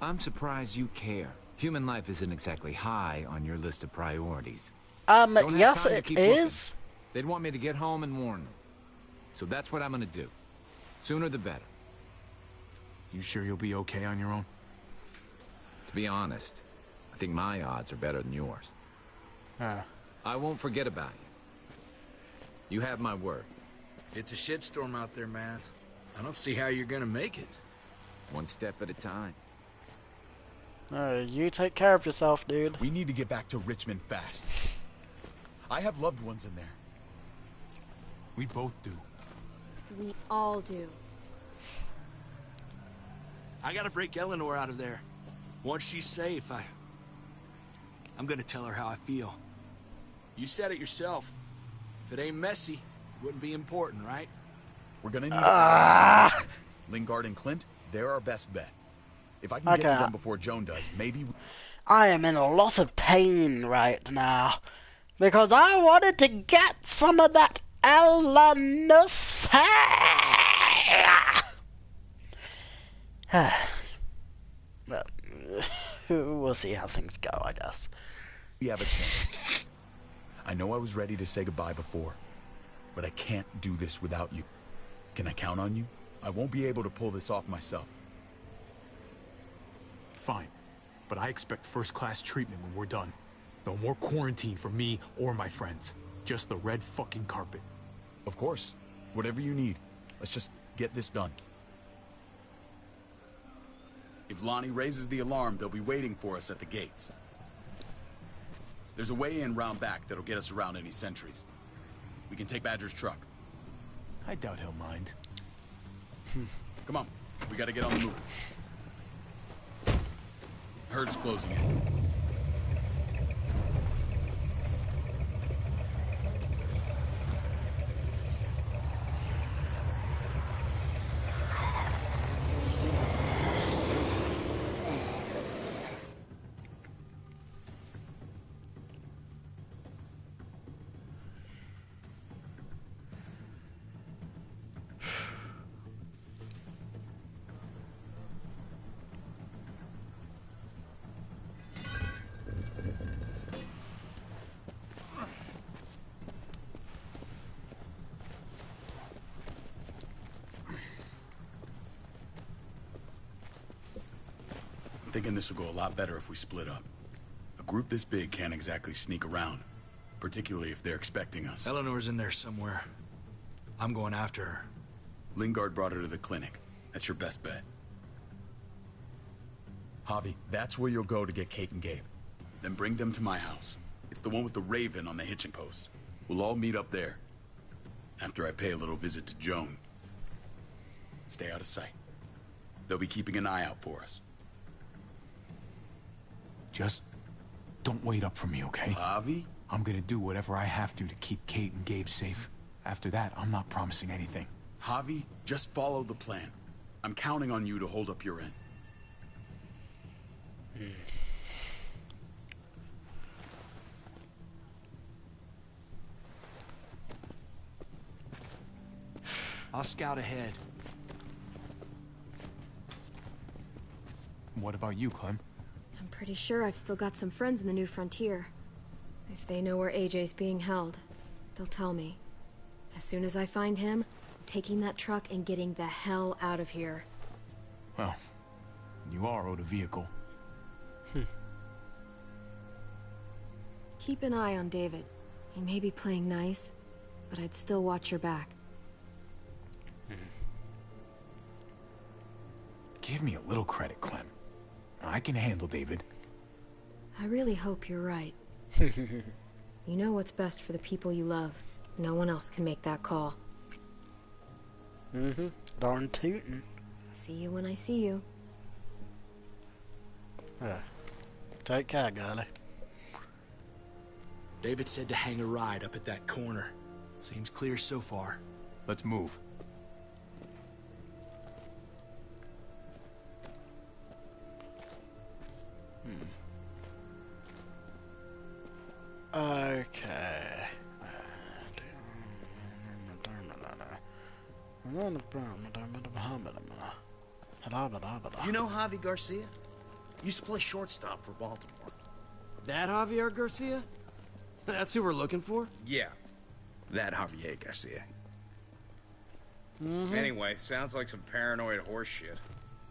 I'm surprised you care. Human life isn't exactly high on your list of priorities. Yes, it is. They'd want me to get home and warn them. So that's what I'm gonna do. Sooner the better. You sure you'll be okay on your own? To be honest, I think my odds are better than yours. I won't forget about you. You have my word. It's a shitstorm out there, man. I don't see how you're gonna make it. One step at a time. You take care of yourself, dude. We need to get back to Richmond fast. I have loved ones in there. We both do. We all do. I gotta break Eleanor out of there. Once she's safe, I'm gonna tell her how I feel. You said it yourself. If it ain't messy, it wouldn't be important, right? We're gonna need a Lingard and Clint, they're our best bet. If I can get to them before Joan does, maybe... I am in a lot of pain right now. Because I wanted to get some of that Eleanor. Well, we'll see how things go, I guess. We have a chance. I know I was ready to say goodbye before, but I can't do this without you. Can I count on you? I won't be able to pull this off myself. Fine, but I expect first-class treatment when we're done. No more quarantine for me or my friends. Just the red fucking carpet. Of course. Whatever you need. Let's just get this done. If Lonnie raises the alarm, they'll be waiting for us at the gates. There's a way in round back that'll get us around any sentries. We can take Badger's truck. I doubt he'll mind. Come on. We gotta get on the move. Herd's closing in. I'm thinking this will go a lot better if we split up. A group this big can't exactly sneak around, particularly if they're expecting us. Eleanor's in there somewhere. I'm going after her. Lingard brought her to the clinic. That's your best bet. Javi, that's where you'll go to get Kate and Gabe. Then bring them to my house. It's the one with the Raven on the hitching post. We'll all meet up there. After I pay a little visit to Joan. Stay out of sight. They'll be keeping an eye out for us. Just don't wait up for me, okay? Javi? I'm gonna do whatever I have to keep Kate and Gabe safe. After that, I'm not promising anything. Javi, just follow the plan. I'm counting on you to hold up your end. I'll scout ahead. What about you, Clem? I'm pretty sure I've still got some friends in the New Frontier. If they know where AJ's being held, they'll tell me. As soon as I find him, I'm taking that truck and getting the hell out of here. Well, you are owed a vehicle. Keep an eye on David. He may be playing nice, but I'd still watch your back. Give me a little credit, Clem. I can handle David. I really hope you're right. You know what's best for the people you love. No one else can make that call. Darn tootin'. See you when I see you. Take care, girlie. David said to hang a ride up at that corner. Seems clear so far. Let's move. Okay. You know Javi Garcia? Used to play shortstop for Baltimore. That Javier Garcia? That's who we're looking for? Yeah. That Javier Garcia. Anyway, sounds like some paranoid horse shit.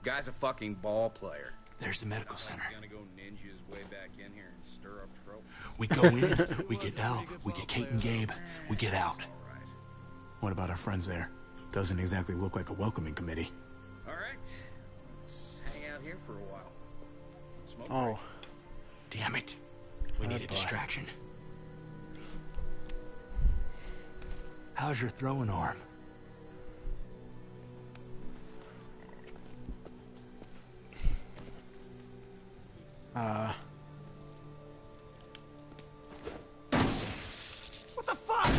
Guy's a fucking ball player. There's the medical center. He's gonna go ninja his way back in here and stir up trouble. We go in, we get Elle, we get Kate and Gabe, we get out. What about our friends there? Doesn't exactly look like a welcoming committee. Alright, let's hang out here for a while. Smoke Oh. break. Damn it. We need a distraction. How's your throwing arm? What the fuck?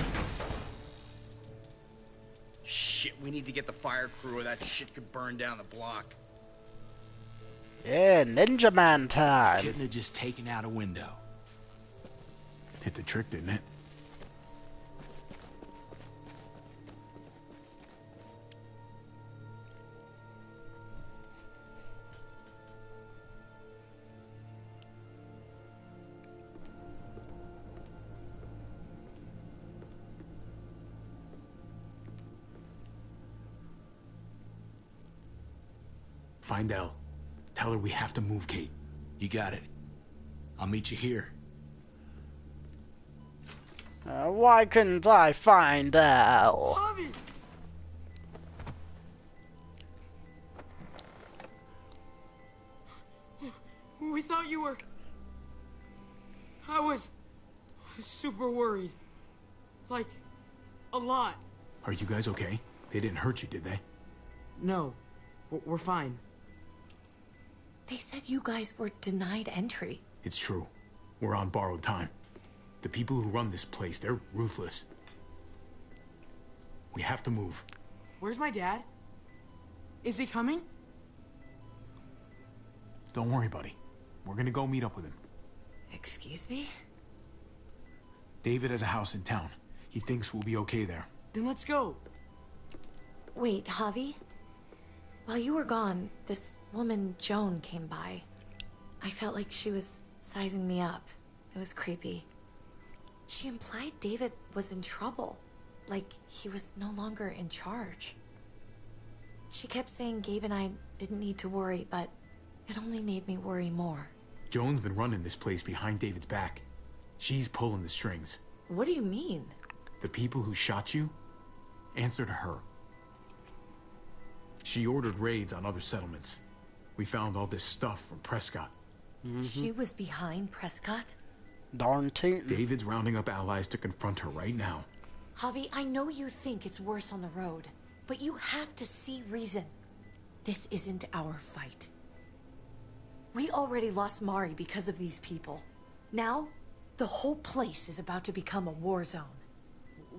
Shit, we need to get the fire crew or that shit could burn down the block. Yeah, Ninja Man time. Couldn't have just taken out a window. Hit the trick, didn't it? Find Elle. Tell her we have to move, Kate. You got it. I'll meet you here. Why couldn't I find Elle? Javi! We thought you were... I was super worried. Like, a lot. Are you guys okay? They didn't hurt you, did they? No, we're fine. They said you guys were denied entry. It's true. We're on borrowed time. The people who run this place, they're ruthless. We have to move. Where's my dad? Is he coming? Don't worry, buddy. We're gonna go meet up with him. Excuse me? David has a house in town. He thinks we'll be okay there. Then let's go. Wait, Javi? While you were gone, this woman, Joan, came by. I felt like she was sizing me up. It was creepy. She implied David was in trouble. Like he was no longer in charge. She kept saying Gabe and I didn't need to worry, but it only made me worry more. Joan's been running this place behind David's back. She's pulling the strings. What do you mean? The people who shot you answer to her. She ordered raids on other settlements. We found all this stuff from Prescott. She was behind Prescott? Darn tootin'. David's rounding up allies to confront her right now. Javi, I know you think it's worse on the road, but you have to see reason. This isn't our fight. We already lost Mari because of these people. Now, the whole place is about to become a war zone.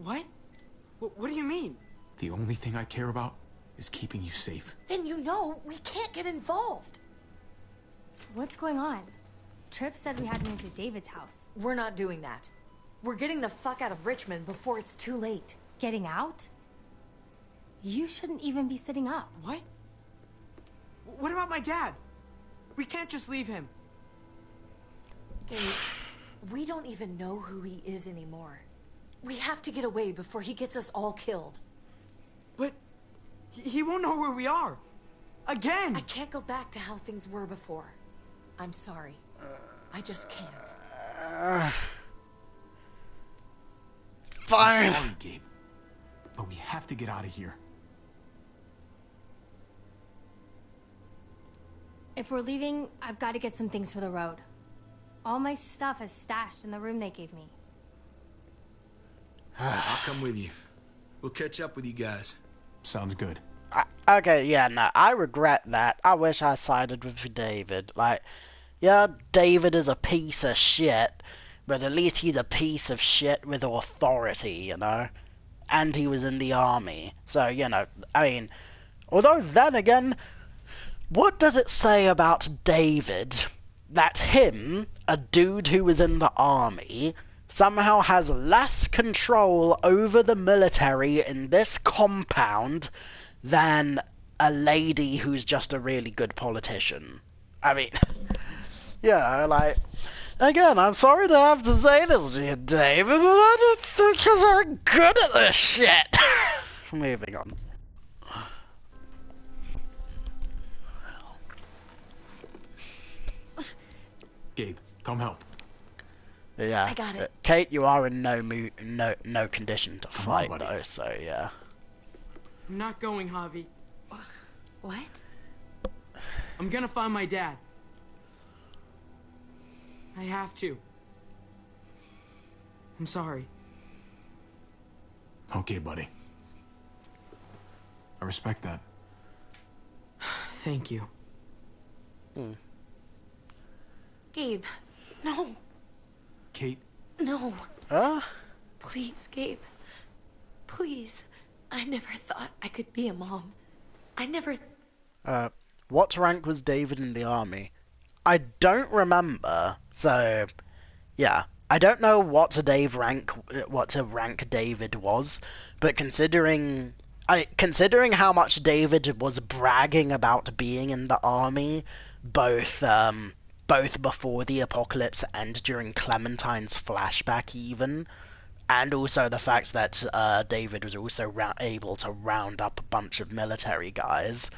What? What do you mean? The only thing I care about is keeping you safe. Then you know we can't get involved. What's going on? Tripp said we had to move to David's house. We're not doing that. We're getting the fuck out of Richmond before it's too late. Getting out? You shouldn't even be sitting up. What? What about my dad? We can't just leave him. Gabe, we don't even know who he is anymore. We have to get away before he gets us all killed. But he won't know where we are. Again! I can't go back to how things were before. I'm sorry. I just can't. Fine. I'm sorry, Gabe. But we have to get out of here. If we're leaving, I've got to get some things for the road. All my stuff is stashed in the room they gave me. I'll come with you. We'll catch up with you guys. Sounds good. Okay, yeah, no, I regret that. I wish I sided with David. Like, yeah, David is a piece of shit, but at least he's a piece of shit with authority, you know? And he was in the army. So, you know, I mean, although then again, what does it say about David that him, a dude who was in the army, somehow has less control over the military in this compound than a lady who's just a really good politician? I mean, yeah, like, again, I'm sorry to have to say this to you, David, but I don't think you're very good at this shit. Moving on. Gabe, come help. Yeah. I got it. Kate, you are in no condition to fight, buddy. though, so yeah. I'm not going, Javi. What? I'm gonna find my dad. I have to. I'm sorry. Okay, buddy. I respect that. Thank you. Gabe, no. Kate? No. Huh? Please, Gabe. Please. I never thought I could be a mom. I never... What rank was David in the army? I don't remember, so... Yeah. I don't know what a rank David was, but considering how much David was bragging about being in the army, both before the apocalypse and during Clementine's flashback even, and also the fact that David was also able to round up a bunch of military guys,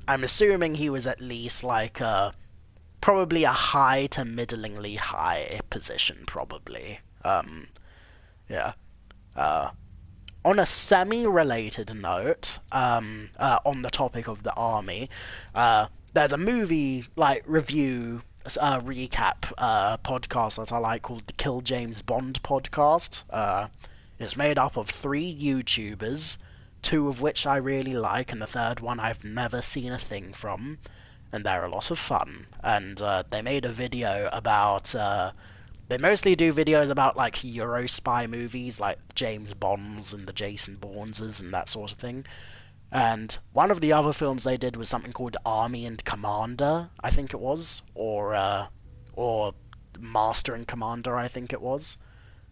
I'm assuming he was at least like probably a high to middlingly high position, probably. Yeah. On a semi-related note, on the topic of the army, there's a movie review recap podcast that I like called the Kill James Bond podcast. It's made up of 3 YouTubers, 2 of which I really like, and the third one I've never seen a thing from, and they're a lot of fun. And they made a video about... they mostly do videos about, like, Euro spy movies, like James Bonds and the Jason Bourneses and that sort of thing. And one of the other films they did was something called Army and Commander, I think it was, or Master and Commander, I think it was.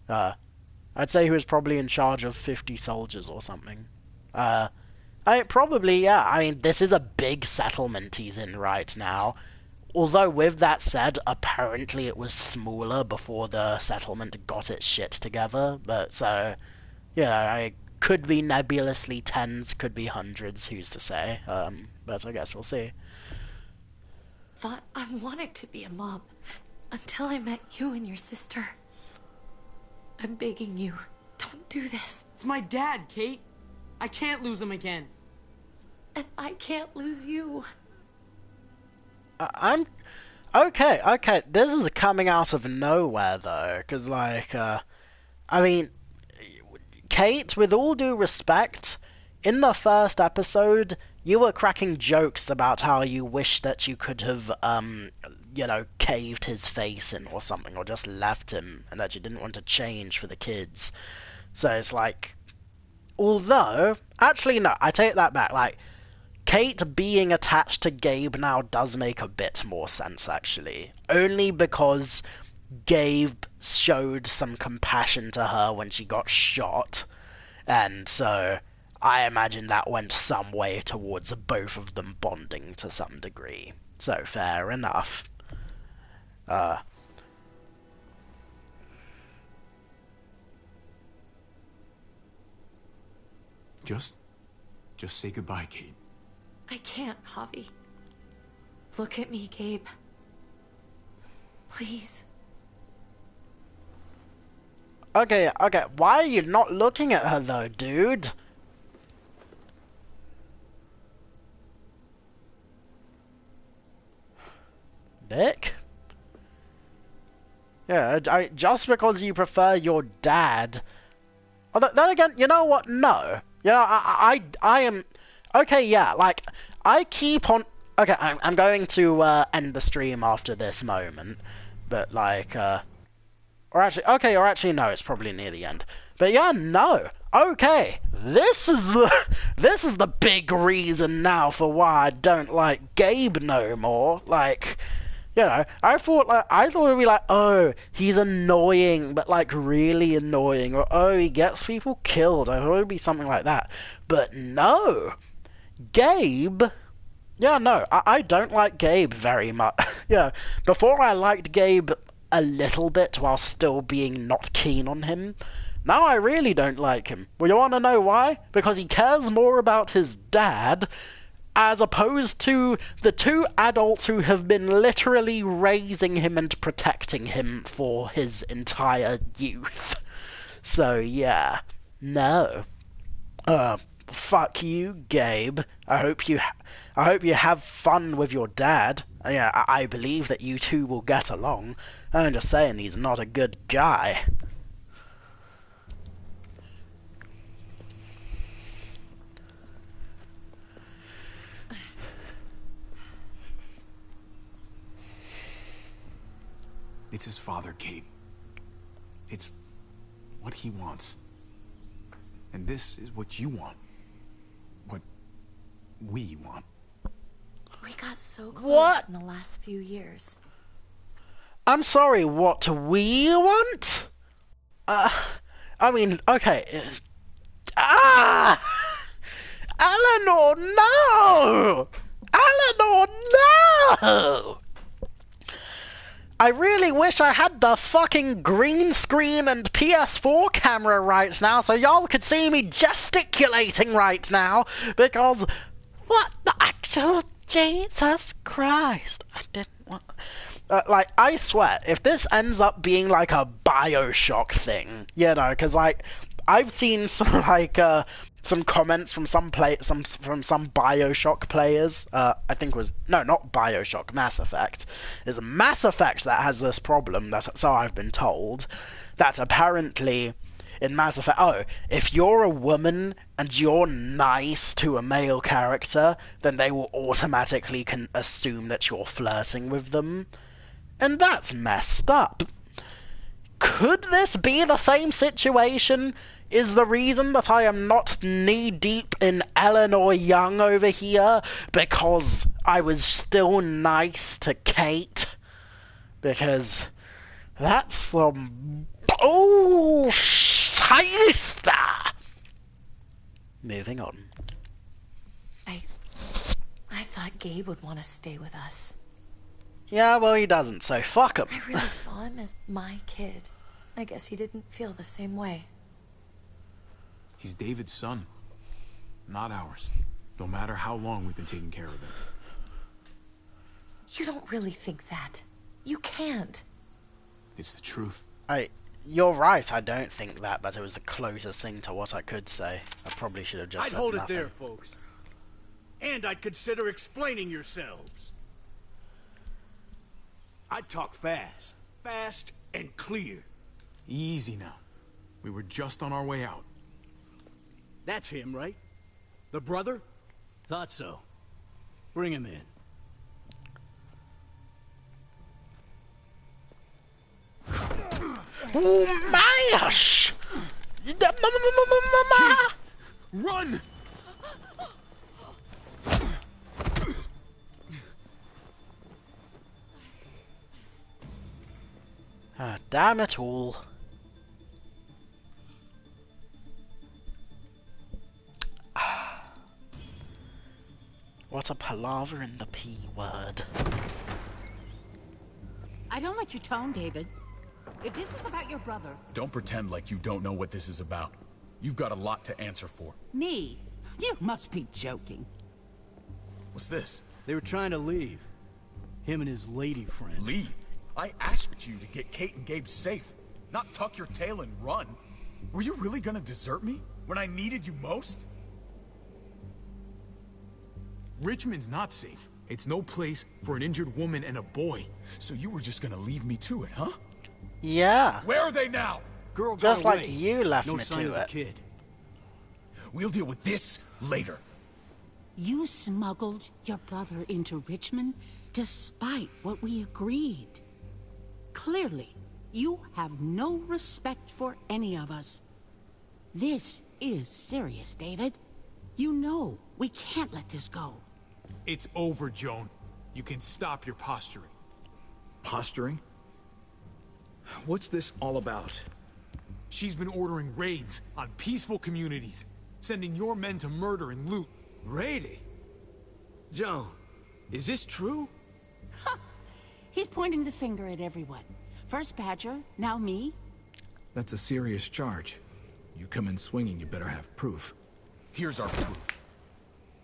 I'd say he was probably in charge of 50 soldiers or something. Probably, yeah. I mean, this is a big settlement he's in right now. Although, with that said, apparently it was smaller before the settlement got its shit together. But, so, you know, I could be nebulously tens, could be hundreds, who's to say. But I guess we'll see. Thought I wanted to be a mom until I met you and your sister. I'm begging you, don't do this. It's my dad, Kate. I can't lose him again. And I can't lose you. I'm... Okay, this is coming out of nowhere, though, because, like, I mean, Kate, with all due respect, in the first episode, you were cracking jokes about how you wish that you could have, you know, caved his face in or something, or just left him, and that you didn't want to change for the kids. So it's like... Although, actually, no, I take that back, like, Kate being attached to Gabe now does make a bit more sense, actually. Only because Gabe showed some compassion to her when she got shot, and so I imagine that went some way towards both of them bonding to some degree. So fair enough. Just say goodbye, Kate. I can't, Javi. Look at me, Gabe. Please. Okay, why are you not looking at her though, dude? Nick? Yeah, just because you prefer your dad... Although, then again, you know what? No. Yeah, I am... Okay, yeah, like, I keep on... Okay, I'm going to end the stream after this moment. But, like, or actually, no, it's probably near the end. But yeah, no. Okay, this is the big reason now for why I don't like Gabe no more. Like, you know, I thought it would be like, oh, he's annoying, but like really annoying, or oh, he gets people killed. I thought it would be something like that. But no, Gabe. Yeah, no, I don't like Gabe very much. Yeah, before I liked Gabe a little bit while still being not keen on him. Now I really don't like him. Well, you want to know why? Because he cares more about his dad, as opposed to the two adults who have been literally raising him and protecting him for his entire youth. So yeah, no. Fuck you, Gabe. I hope you have fun with your dad. Yeah, I believe that you two will get along. I'm just saying he's not a good guy. It's his father, Kate. It's what he wants. And this is what you want. What we want. We got so close What? in the last few years. I'm sorry, what we want? I mean, okay. Eleanor, no! Eleanor, no! I really wish I had the fucking green screen and PS4 camera right now so y'all could see me gesticulating right now, because what the actual Jesus Christ. I didn't want... like, I swear, if this ends up being like a Bioshock thing, you know, because like, I've seen some like, some comments from some Bioshock players. I think it was not Bioshock, Mass Effect. It's Mass Effect that has this problem. So I've been told that apparently in Mass Effect, if you're a woman and you're nice to a male character, then they will automatically assume that you're flirting with them, and that's messed up. Could this be the same situation? Is the reason that I am not knee-deep in Eleanor Young over here because I was still nice to Kate? Because that's some bullshit. Moving on. I thought Gabe would want to stay with us. Yeah, well, he doesn't, so fuck him. I really saw him as my kid. I guess he didn't feel the same way. He's David's son, not ours. No matter how long we've been taking care of him. You don't really think that. You can't. It's the truth. You're right, I don't think that, but it was the closest thing to what I could say. I probably should have just I'd said hold nothing. it there, folks. And I'd consider explaining yourselves. I'd talk fast. Fast and clear. Easy now. We were just on our way out. That's him, right? The brother? Thought so. Bring him in. Mash! Run! Ah, damn it all. What a palaver in the P word. I don't like your tone, David. If this is about your brother... Don't pretend like you don't know what this is about. You've got a lot to answer for. Me? You must be joking. What's this? They were trying to leave. Him and his lady friend. Leave? I asked you to get Kate and Gabe safe, not tuck your tail and run. Were you really gonna desert me when I needed you most? Richmond's not safe. It's no place for an injured woman and a boy. So you were just gonna leave me to it, huh? Yeah. Where are they now? Girl got Just like away. you left no me sign to of the it. kid. We'll deal with this later. You smuggled your brother into Richmond despite what we agreed. Clearly, you have no respect for any of us. This is serious, David. You know we can't let this go. It's over, Joan. You can stop your posturing. Posturing? What's this all about? She's been ordering raids on peaceful communities, sending your men to murder and loot. Raiding? Joan, is this true? He's pointing the finger at everyone. First Badger, now me. That's a serious charge. You come in swinging, you better have proof. Here's our proof.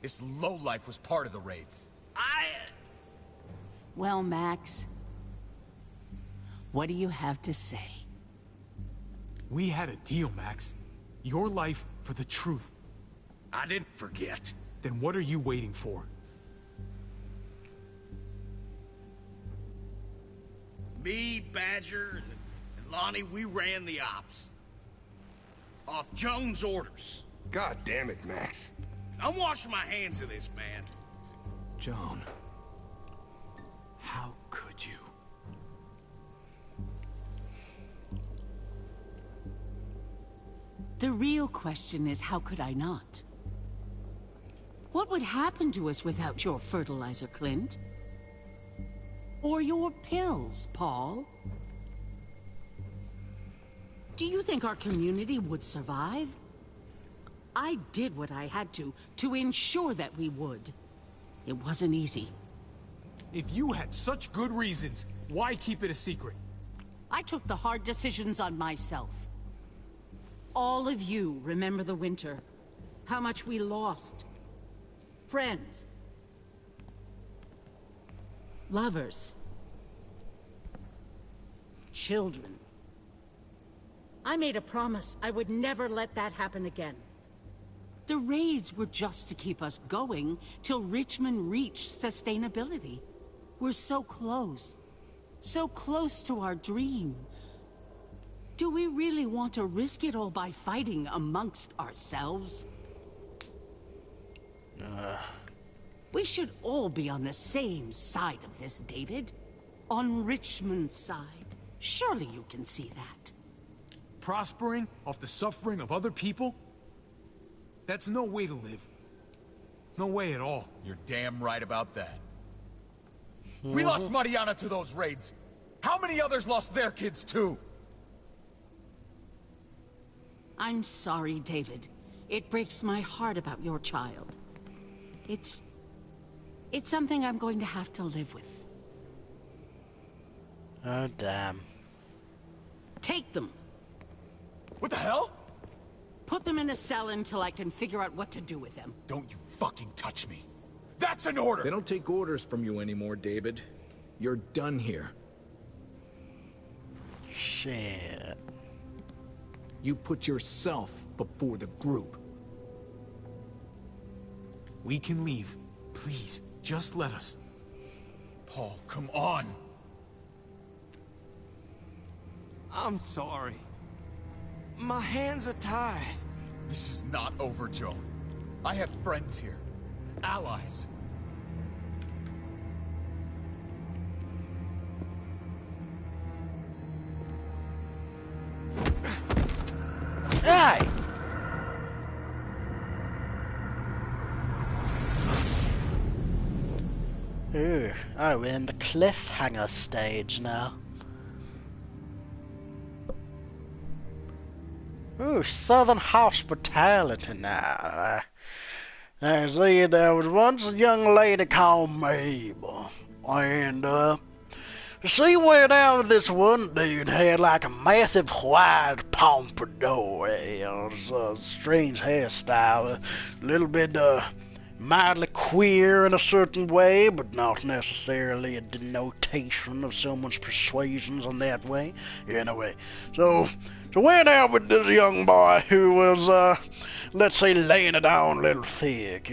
This lowlife was part of the raids. Well, Max, what do you have to say? We had a deal, Max. Your life for the truth. I didn't forget. Then what are you waiting for? Me, Badger, and Lonnie, we ran the ops. Off Joan's orders. God damn it, Max. I'm washing my hands of this, man. Joan. How could you? The real question is, how could I not? What would happen to us without your fertilizer, Clint? Or your pills, Paul? Do you think our community would survive? I did what I had to ensure that we would. It wasn't easy. If you had such good reasons, why keep it a secret? I took the hard decisions on myself. All of you remember the winter. How much we lost. Friends. Lovers. Children. I made a promise I would never let that happen again. The raids were just to keep us going till Richmond reached sustainability. We're so close. So close to our dream. Do we really want to risk it all by fighting amongst ourselves? We should all be on the same side of this, David. On Richmond's side. Surely you can see that. Prospering off the suffering of other people? That's no way to live. No way at all. You're damn right about that. We lost Mariana to those raids. How many others lost their kids too? I'm sorry, David. It breaks my heart about your child. It's something I'm going to have to live with. Oh, damn. Take them. What the hell? Put them in a cell until I can figure out what to do with them. Don't you fucking touch me. That's an order! They don't take orders from you anymore, David. You're done here. Shit. You put yourself before the group. We can leave. Please, just let us. Paul, come on! I'm sorry. My hands are tied. This is not over, Joan. I have friends here. Allies. Hey! Ooh. Oh, we're in the cliffhanger stage now. Ooh, Southern hospitality now. I see, there was once a young lady called Mabel, and she went out with this one dude had like a massive white pompadour, a strange hairstyle, a little bit mildly queer in a certain way, but not necessarily a denotation of someone's persuasions in that way. Anyway, so went out with this young boy who was, let's say, laying it on a little thick.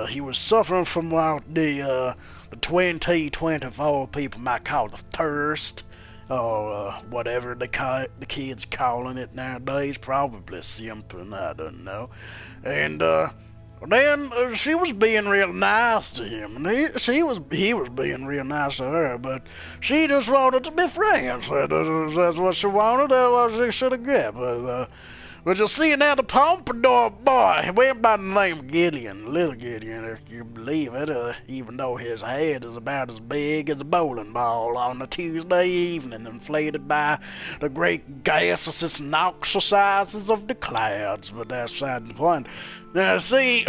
He was suffering from what the 2024 people might call the thirst, or whatever the kids calling it nowadays. Probably simping, I don't know. And then she was being real nice to him, and he was being real nice to her, but she just wanted to be friends. That's what she wanted. That's what she should have got. But you see now, the pompadour boy, he went by the name Gideon, little Gideon, if you believe it, even though his head is about as big as a bowling ball on a Tuesday evening, inflated by the great gaseous exercises of the clouds. But that's beside the point. Now, see,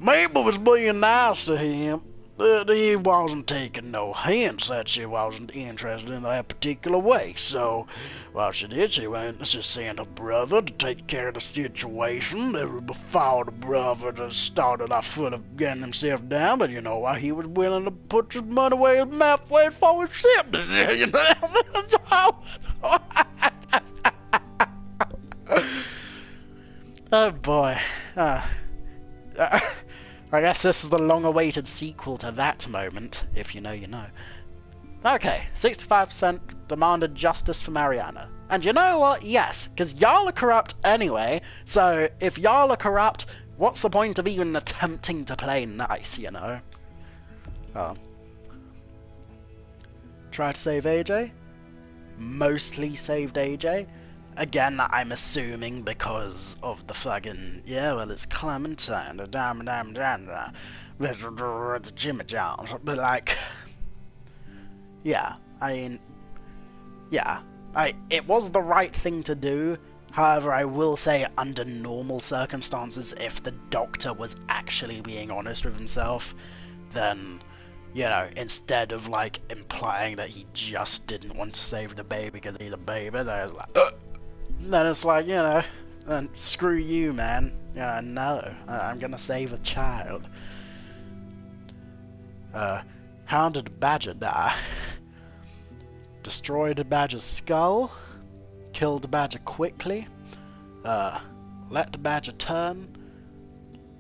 Mabel was being nice to him, but he wasn't taking no hints that she wasn't interested in that particular way. So, what she did, she sent her brother to take care of the situation. Before the brother just started off foot of getting himself down, but you know what? He was willing to put his money where his mouth went for his ship. You know? Oh boy. I guess this is the long-awaited sequel to that moment. If you know, you know. Okay, 65% demanded justice for Mariana. And you know what? Yes, because y'all are corrupt anyway, so if y'all are corrupt, what's the point of even attempting to play nice, you know? Oh. Tried to save AJ? Mostly saved AJ? Again, I'm assuming because of the fucking, yeah, well, it's Clementine, the it's Jimmy Jones, but like, yeah, I mean, yeah, it was the right thing to do. However, I will say, under normal circumstances, if the doctor was actually being honest with himself, then, you know, instead of, like, implying that he just didn't want to save the baby because he's a baby, then it's like, you know, and screw you, man. Yeah, no, I'm gonna save a child. How did the badger die? Destroyed the badger's skull, killed the badger quickly, let the badger turn,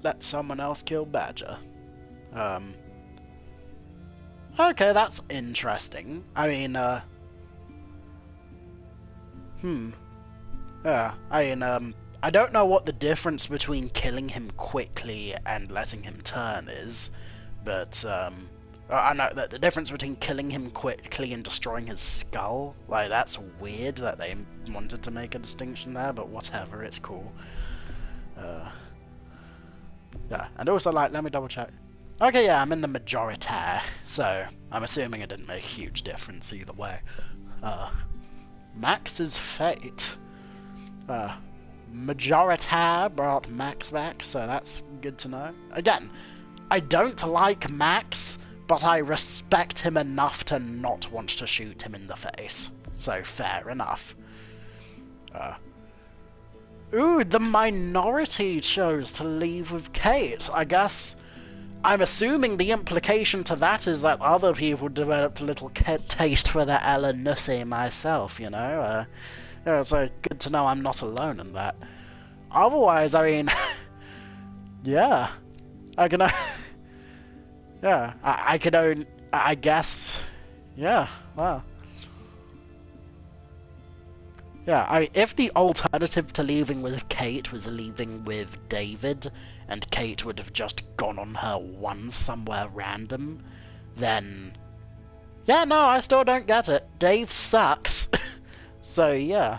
let someone else kill badger. Okay, that's interesting. I mean, yeah, I don't know what the difference between killing him quickly and letting him turn is, but, I know that the difference between killing him quickly and destroying his skull, like, that's weird that they wanted to make a distinction there, but whatever, it's cool. Yeah, and also, like, let me double check. Okay, yeah, I'm in the majority, so I'm assuming it didn't make a huge difference either way. Max's fate. Majority brought Max back, so that's good to know. Again, I don't like Max, but I respect him enough to not want to shoot him in the face. So, fair enough. Ooh, the minority chose to leave with Kate. I guess, I'm assuming the implication to that is that other people developed a little taste for the Ellen Nussey myself, you know? Yeah, so good to know I'm not alone in that. Otherwise, I mean, yeah, I can, yeah, I could own, I guess, yeah, wow. Yeah, if the alternative to leaving with Kate was leaving with David, and Kate would have just gone on her one somewhere random, then, yeah, no, I still don't get it. Dave sucks. So, yeah.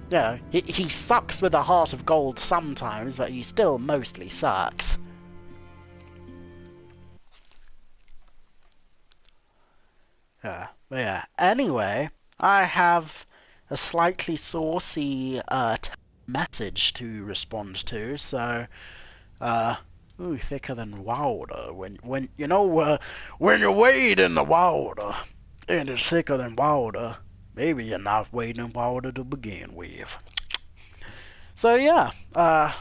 Yeah, he sucks with a heart of gold sometimes, but he still mostly sucks. But yeah, anyway, I have a slightly saucy message to respond to. So, ooh, thicker than water. When you know, when you wade in the water and it's thicker than water, maybe you're not wading in water to begin with. So yeah,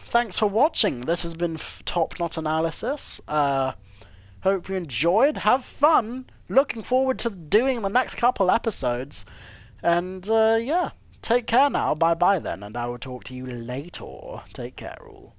thanks for watching. This has been Top Knot Analysis. Hope you enjoyed. Have fun. Looking forward to doing the next couple episodes. And yeah, take care now. Bye bye then, and I will talk to you later. Take care all.